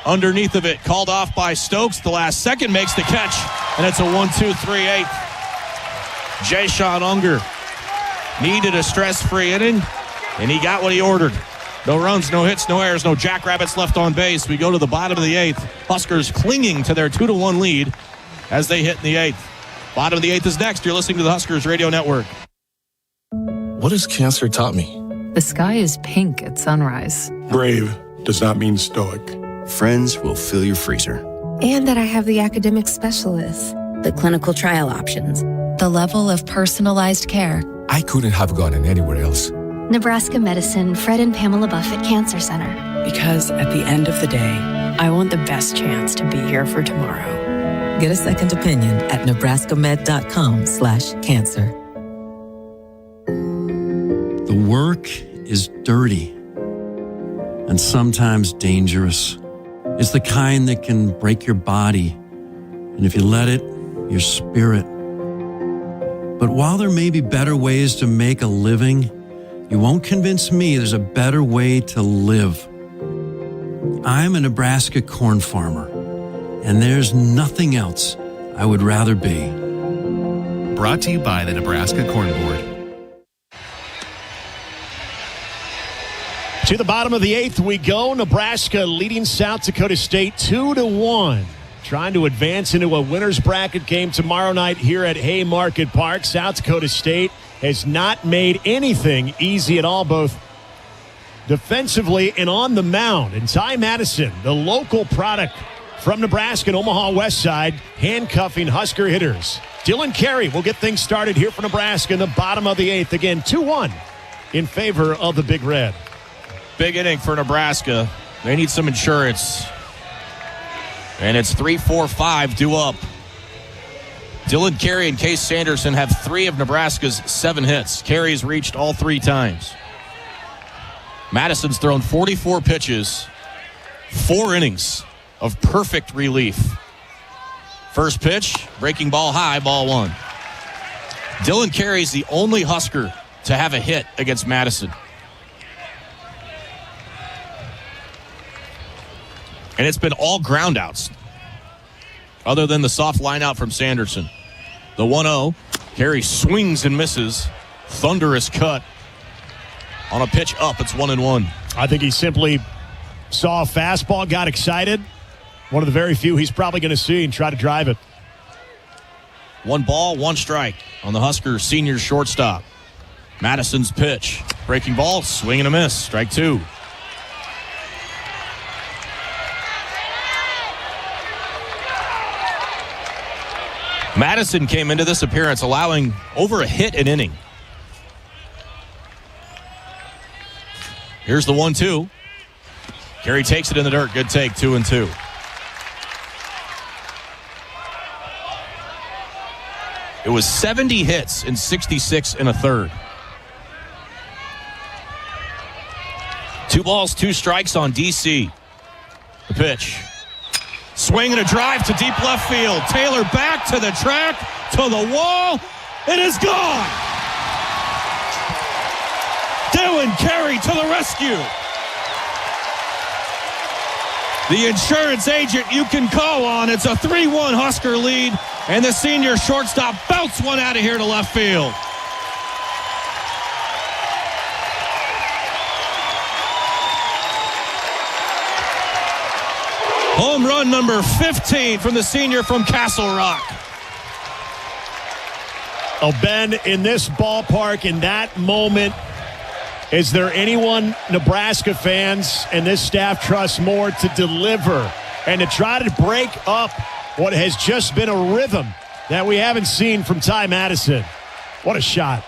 underneath of it, called off by Stokes. The last second makes the catch, and it's a 1-2-3-8. Jay Sean Unger needed a stress-free inning, and he got what he ordered. No runs, no hits, no errors, no jackrabbits left on base. We go to the bottom of the 8th. Huskers clinging to their 2-1 lead as they hit in the 8th. Bottom of the 8th is next. You're listening to the Huskers Radio Network.
What has cancer taught me?
The sky is pink at sunrise.
Brave does not mean stoic.
Friends will fill your freezer.
And that I have the academic specialists, the clinical trial options,
the level of personalized care.
I couldn't have gotten anywhere else.
Nebraska Medicine Fred and Pamela Buffett Cancer Center.
Because at the end of the day, I want the best chance to be here for tomorrow.
Get a second opinion at nebraskamed.com/cancer.
The work is dirty and sometimes dangerous. It's the kind that can break your body, and if you let it, your spirit. But while there may be better ways to make a living, you won't convince me there's a better way to live. I'm a Nebraska corn farmer, and there's nothing else I would rather be.
Brought to you by the Nebraska Corn Board.
To the bottom of the 8th we go. Nebraska leading South Dakota State 2-1. Trying to advance into a winner's bracket game tomorrow night here at Haymarket Park. South Dakota State has not made anything easy at all, both defensively and on the mound. And Ty Madison, the local product from Nebraska and Omaha West Side, handcuffing Husker hitters. Dylan Carey will get things started here for Nebraska in the bottom of the 8th. Again, 2-1 in favor of the Big Red.
Big inning for Nebraska. They need some insurance. And it's 3-4-5 due up. Dylan Carey and Case Sanderson have 3 of Nebraska's 7 hits. Carey's reached all 3 times. Madison's thrown 44 pitches, 4 innings of perfect relief First pitch, breaking ball high, ball one. Dylan Carey's the only Husker to have a hit against Madison. And it's been all groundouts, other than the soft line out from Sanderson. The 1-0. Carey swings and misses. Thunderous cut. On a pitch up, it's 1-1.
I think he simply saw a fastball, got excited. One of the very few he's probably going to see and try to drive it.
1 ball, 1 strike on the Huskers senior shortstop. Madison's pitch. Breaking ball, swing and a miss. Strike 2. Madison came into this appearance allowing over a hit an inning. Here's the 1-2. Carey takes it in the dirt. Good take, 2-2. It was 70 hits in 66 and a third. 2 balls, 2 strikes on DC. The pitch. Swing and a drive to deep left field. Taylor back to the track, to the wall. It is gone. Dylan Carey to the rescue. The insurance agent you can call on. It's a 3-1 Husker lead, and the senior shortstop belts one out of here to left field. Home run number 15 from the senior from Castle Rock.
Oh, Ben, in this ballpark, in that moment, is there anyone Nebraska fans and this staff trusts more to deliver and to try to break up what has just been a rhythm that we haven't seen from Ty Madison? What a shot.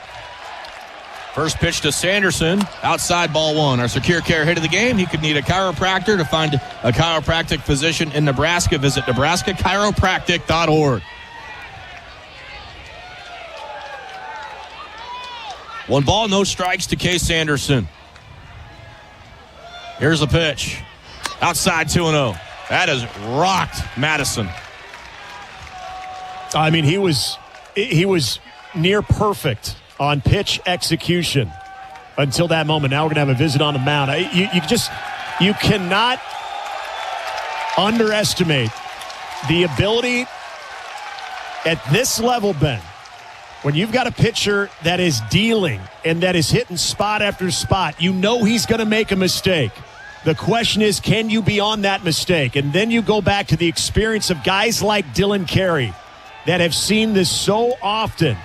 First pitch to Sanderson, outside ball 1. Our Secure Care hit of the game. He could need a chiropractor. To find a chiropractic physician in Nebraska, visit nebraskachiropractic.org. 1 ball, no strikes to Case Sanderson. Here's the pitch. Outside 2-0. That has rocked Madison.
I mean, he was near perfect on pitch execution until that moment. Now we're going to have a visit on the mound. You cannot underestimate the ability at this level, Ben, when you've got a pitcher that is dealing and that is hitting spot after spot. You know he's going to make a mistake. The question is, can you be on that mistake? And then you go back to the experience of guys like Dylan Carey that have seen this so often.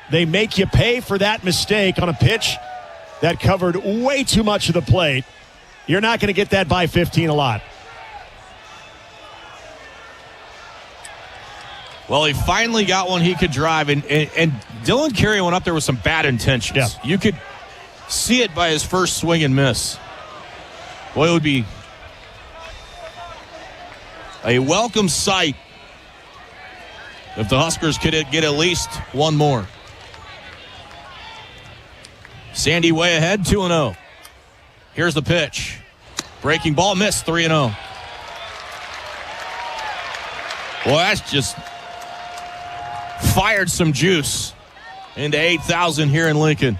They make you pay for that mistake on a pitch that covered way too much of the plate. You're not going to get that by 15 a lot.
Well, he finally got one he could drive, and Dylan Carey went up there with some bad intentions.
Yeah.
You could see it by his first swing and miss. Boy, it would be a welcome sight if the Huskers could get at least one more. Sandy way ahead, 2-0. Here's the pitch. Breaking ball, missed, 3-0. Boy, that's just fired some juice into 8,000 here in Lincoln.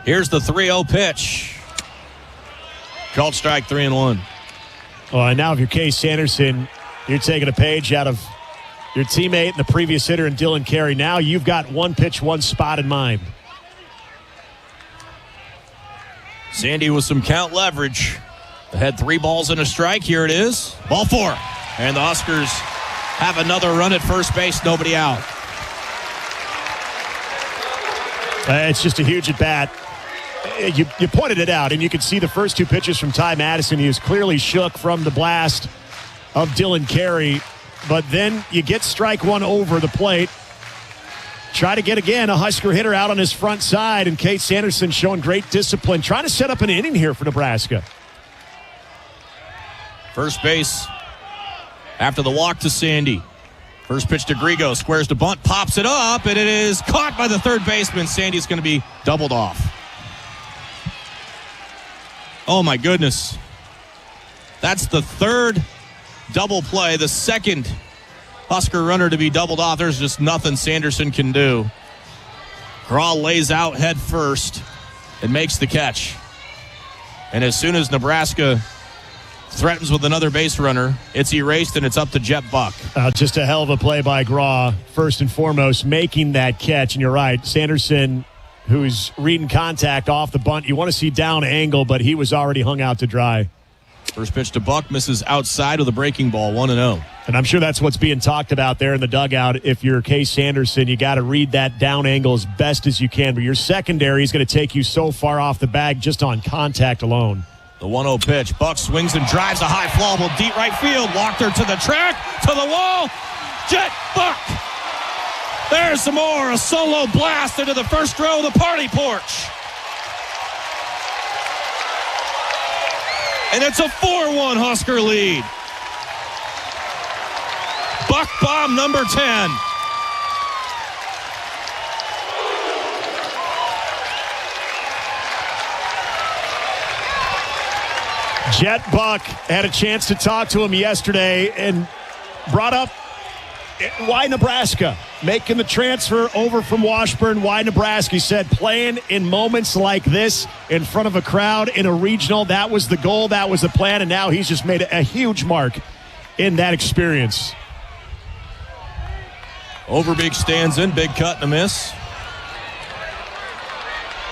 Here's the 3-0 pitch. Called strike, 3-1.
Well, and now if you're Case Sanderson, you're taking a page out of your teammate and the previous hitter in Dylan Carey. Now you've got 1 pitch, 1 spot in mind.
Sandy with some count leverage. Ahead 3 balls and a strike. Here it is. Ball 4. And the Huskers have another run at first base. Nobody out.
It's just a huge at-bat. You pointed it out, and you can see the first 2 pitches from Ty Madison. He was clearly shook from the blast of Dylan Carey. But then you get strike 1 over the plate. Try to get, again, a Husker hitter out on his front side, and Case Sanderson showing great discipline, trying to set up an inning here for Nebraska.
First base after the walk to Sandy. First pitch to Grigo, squares to bunt, pops it up, and it is caught by the third baseman. Sandy's going to be doubled off. Oh, my goodness. That's the third double play, the second Husker runner to be doubled off. There's just nothing Sanderson can do. Graw lays out head first and makes the catch. And as soon as Nebraska threatens with another base runner, it's erased and it's up to Jet Buck.
Just a hell of a play by Graw, first and foremost, making that catch. And you're right, Sanderson, who's reading contact off the bunt. You want to see down angle, but he was already hung out to dry.
First pitch to Buck, misses outside with a breaking ball, 1-0.
And I'm sure that's what's being talked about there in the dugout. If you're Case Sanderson, you got to read that down angle as best as you can. But your secondary is going to take you so far off the bag just on contact alone.
The 1-0 pitch. Buck swings and drives a high fly ball deep right field. Wachter to the track, to the wall. Jet Buck. There's some more. A solo blast into the first row of the party porch. And it's a 4-1 Husker lead. Buck bomb number 10.
Jet Buck had a chance to talk to him yesterday and brought up why Nebraska, making the transfer over from Washburn. Why Nebraska? He said playing in moments like this in front of a crowd in a regional, that was the goal, that was the plan, and now he's just made a huge mark in that experience.
Overbeek stands in, big cut and a miss.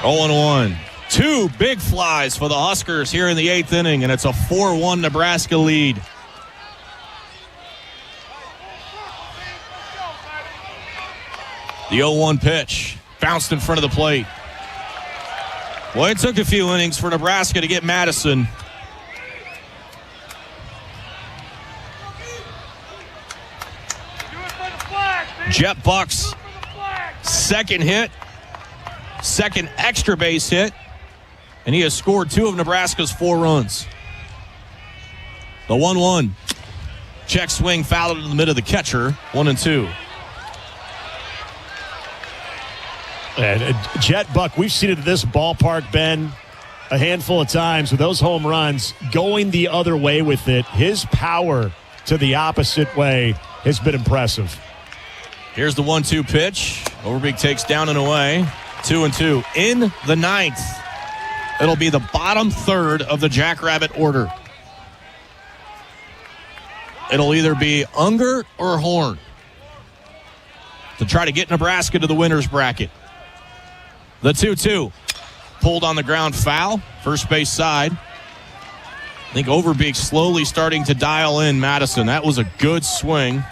0-1. Two big flies for the Huskers here in the 8th inning, and it's a 4-1 Nebraska lead. The 0-1 pitch bounced in front of the plate. Well, it took a few innings for Nebraska to get Madison. Jet Buck's second hit, second extra base hit, and he has scored 2 of Nebraska's 4 runs. The 1-1. Check swing, fouled in the middle of the catcher, 1-2.
And Jet Buck, we've seen it at this ballpark, Ben, a handful of times with those home runs, going the other way with it. His power to the opposite way has been impressive.
Here's the 1-2 pitch. Overbeek takes down and away. 2-2. In the 9th, it'll be the bottom third of the Jackrabbit order. It'll either be Unger or Horn to try to get Nebraska to the winner's bracket. The 2-2. Pulled on the ground, foul. First base side. I think Overbeek slowly starting to dial in Madison. That was a good swing.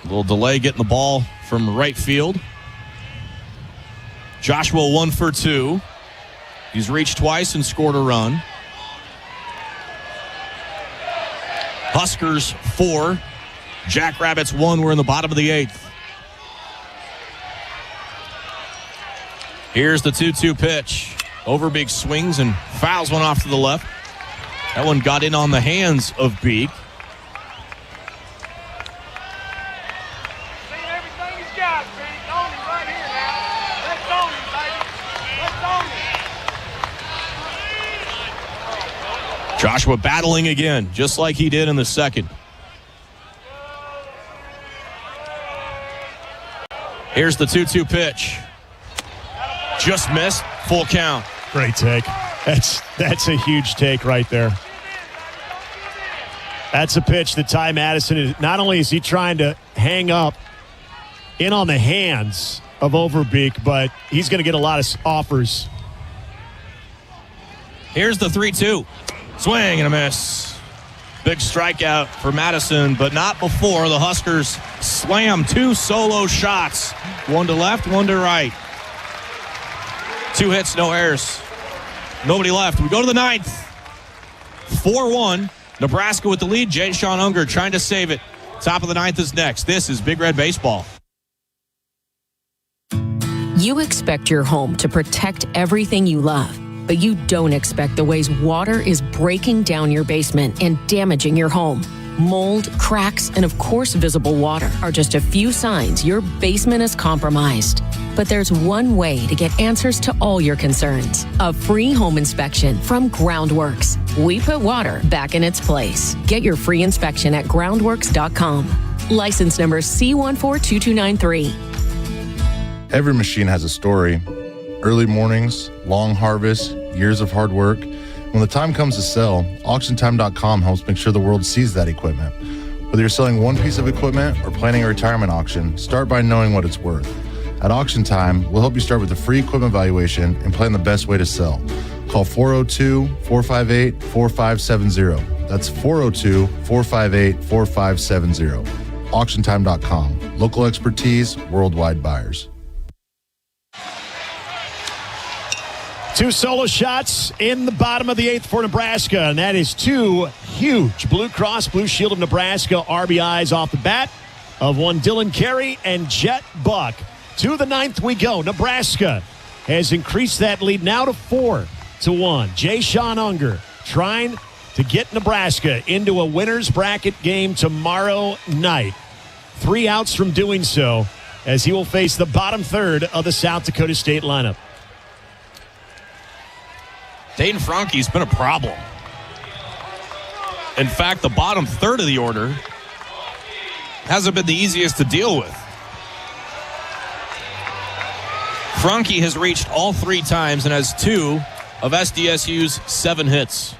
A little delay getting the ball from right field. Joshua 1 for 2. He's reached twice and scored a run. Huskers 4. Jackrabbits 1. We're in the bottom of the 8th. Here's the 2-2 pitch. Overbeek swings and fouls one off to the left. That one got in on the hands of Beek. Joshua battling again, just like he did in the second. Here's the 2-2 pitch. Just missed, full count.
Great take. That's a huge take right there. That's a pitch that Ty Madison is, not only is he trying to hang up in on the hands of Overbeek, but he's going to get a lot of offers.
Here's the 3-2. Swing and a miss. Big strikeout for Madison, but not before the Huskers slam 2 solo shots. One to left, one to right. 2 hits, no errors. Nobody left. We go to the 9th. 4-1. Nebraska with the lead. Jay Sean Unger trying to save it. Top of the 9th is next. This is Big Red Baseball.
You expect your home to protect everything you love, but you don't expect the ways water is breaking down your basement and damaging your home. Mold, cracks, and of course visible water are just a few signs your basement is compromised. But there's one way to get answers to all your concerns. A free home inspection from Groundworks. We put water back in its place. Get your free inspection at groundworks.com. License number C142293.
Every machine has a story. Early mornings, long harvests, years of hard work. When the time comes to sell, AuctionTime.com helps make sure the world sees that equipment. Whether you're selling one piece of equipment or planning a retirement auction, start by knowing what it's worth. At Auction Time, we'll help you start with a free equipment valuation and plan the best way to sell. Call 402-458-4570. That's 402-458-4570. AuctionTime.com. Local expertise, worldwide buyers.
2 solo shots in the bottom of the 8th for Nebraska, and that is 2 huge Blue Cross Blue Shield of Nebraska RBIs off the bat of one Dylan Carey and Jet Buck. To the 9th we go. Nebraska has increased that lead now to 4-1. Jay-Sean Unger trying to get Nebraska into a winner's bracket game tomorrow night. 3 outs from doing so as he will face the bottom third of the South Dakota State lineup.
Dayton Franke's been a problem. In fact, the bottom third of the order hasn't been the easiest to deal with. Franke has reached all 3 times and has 2 of SDSU's 7 hits.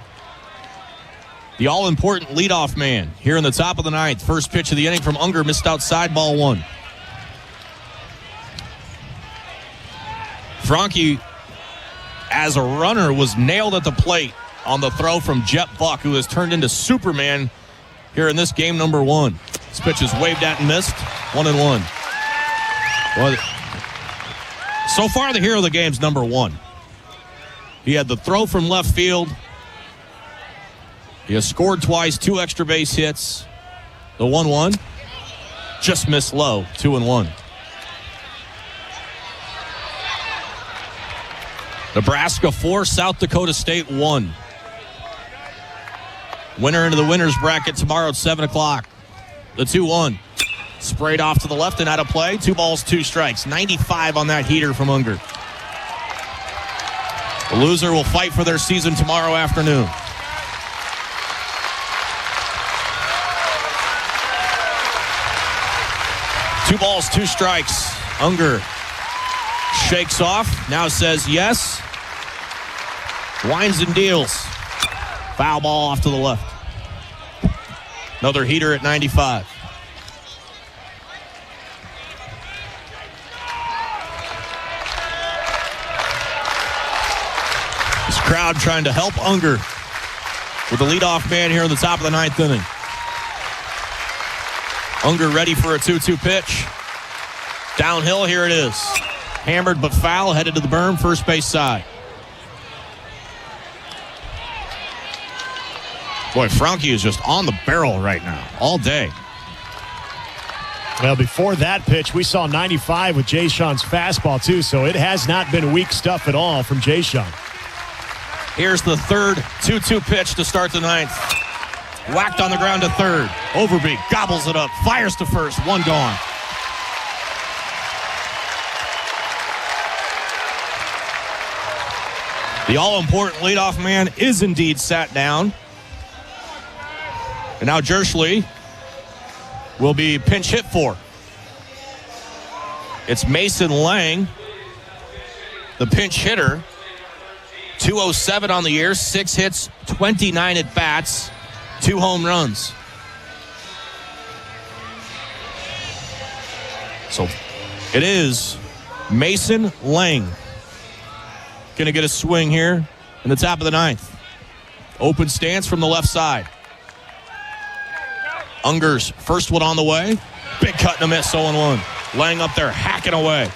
The all-important leadoff man here in the top of the 9th. First pitch of the inning from Unger, missed outside, ball 1. Franke, as a runner, was nailed at the plate on the throw from Jet Buck, who has turned into Superman here in this game number 1. This pitch is waved at and missed. 1-1. Well, so far, the hero of the game's number 1. He had the throw from left field. He has scored twice, 2 extra base hits. The 1-1 just missed low, 2-1. Nebraska 4, South Dakota State 1. Winner into the winner's bracket tomorrow at 7 o'clock. The 2-1. Sprayed off to the left and out of play. 2 balls, 2 strikes. 95 on that heater from Unger. The loser will fight for their season tomorrow afternoon. Two balls, 2 strikes. Unger shakes off, now says yes. Winds and deals. Foul ball off to the left. Another heater at 95. This crowd trying to help Unger with the leadoff man here in the top of the 9th inning. Unger ready for a 2-2 pitch. Downhill, here it is. Hammered but foul, headed to the berm, first base side. Boy, Franke is just on the barrel right now, all day.
Well, before that pitch, we saw 95 with Jay-Sean's fastball, too, so it has not been weak stuff at all from Jay-Sean.
Here's the third 2-2 pitch to start the 9th. Whacked on the ground to third. Overby gobbles it up, fires to first, 1 gone. The all-important leadoff man is indeed sat down. And now Jerschley will be pinch hit for. It's Mason Lang, the pinch hitter. 207 on the year, 6 hits, 29 at bats, 2 home runs. So it is Mason Lang going to get a swing here in the top of the 9th. Open stance from the left side. Unger's first one on the way. Big cut and a miss, 0-1. Lang up there hacking away.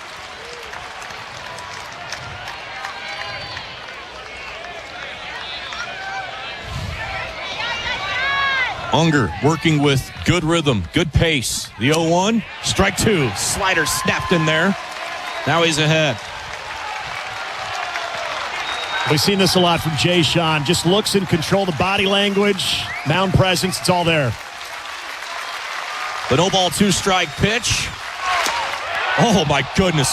Unger working with good rhythm, good pace. The 0-1, strike 2. Slider snapped in there. Now he's ahead.
We've seen this a lot from Jay-Sean. Just looks and control the body language, mound presence, it's all there.
The no ball, 2-strike pitch. Oh, my goodness.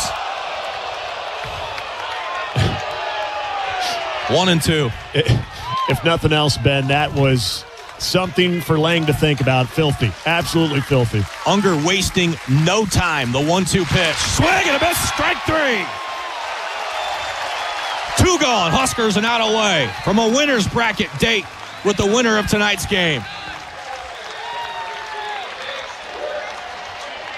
1-2.
If nothing else, Ben, that was something for Lang to think about. Filthy. Absolutely filthy.
Unger wasting no time. The 1-2 pitch. Swing and a miss. Strike 3. 2 gone. Huskers and out away from a winner's bracket date with the winner of tonight's game.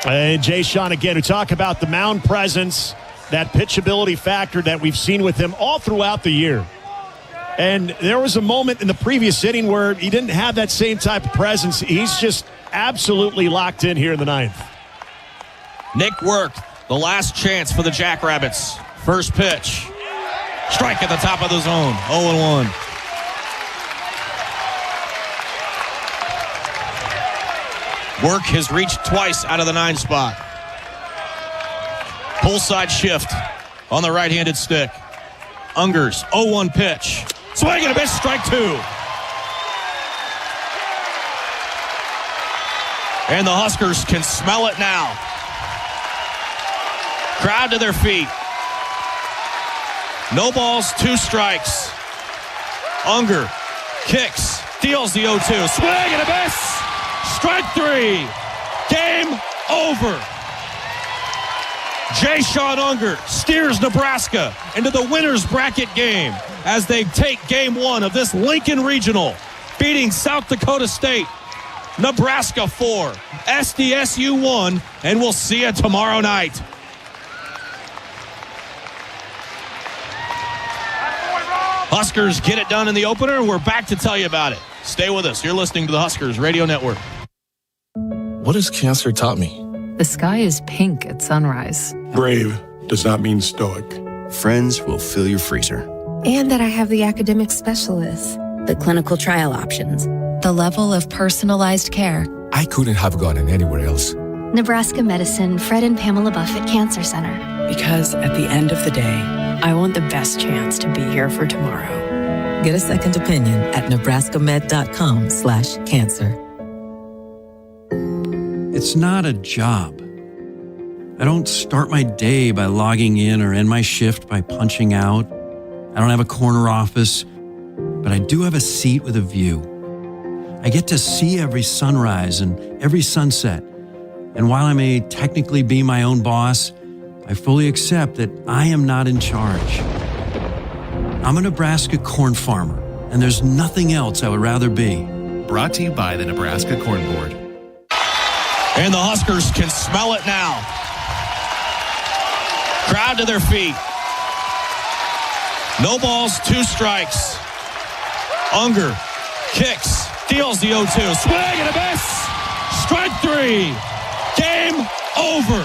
And Jay Sean again, who talk about the mound presence, that pitchability factor that we've seen with him all throughout the year. And there was a moment in the previous inning where he didn't have that same type of presence. He's just absolutely locked in here in the 9th.
Nick worked. The last chance for the Jackrabbits. First pitch. Strike at the top of the zone. 0-1. Work has reached twice out of the 9 spot. Pull side shift on the right-handed stick. Unger's 0-1 pitch. Swing and a miss, strike 2. And the Huskers can smell it now. Crowd to their feet. No balls, 2 strikes. Unger kicks, deals the 0-2. Swing and a miss. Strike 3. Game over. Jay Sean Unger steers Nebraska into the winner's bracket game as they take game 1 of this Lincoln Regional, beating South Dakota State. Nebraska 4, SDSU 1, and we'll see you tomorrow night. Huskers get it done in the opener, and we're back to tell you about it. Stay with us. You're listening to the Huskers Radio Network.
What has cancer taught me?
The sky is pink at sunrise.
Brave does not mean stoic.
Friends will fill your freezer.
And that I have the academic specialists, the clinical trial options,
The level of personalized care.
I couldn't have gotten anywhere else.
Nebraska Medicine Fred and Pamela Buffett Cancer Center.
Because at the end of the day, I want the best chance to be here for tomorrow.
Get a second opinion at nebraskamed.com/cancer.
It's not a job. I don't start my day by logging in or end my shift by punching out. I don't have a corner office, but I do have a seat with a view. I get to see every sunrise and every sunset. And while I may technically be my own boss, I fully accept that I am not in charge. I'm a Nebraska corn farmer, and there's nothing else I would rather be.
Brought to you by the Nebraska Corn Board.
And the Huskers can smell it now. Crowd to their feet. No balls, 2 strikes. Unger kicks, deals the 0-2. Swing and a miss. Strike 3. Game over.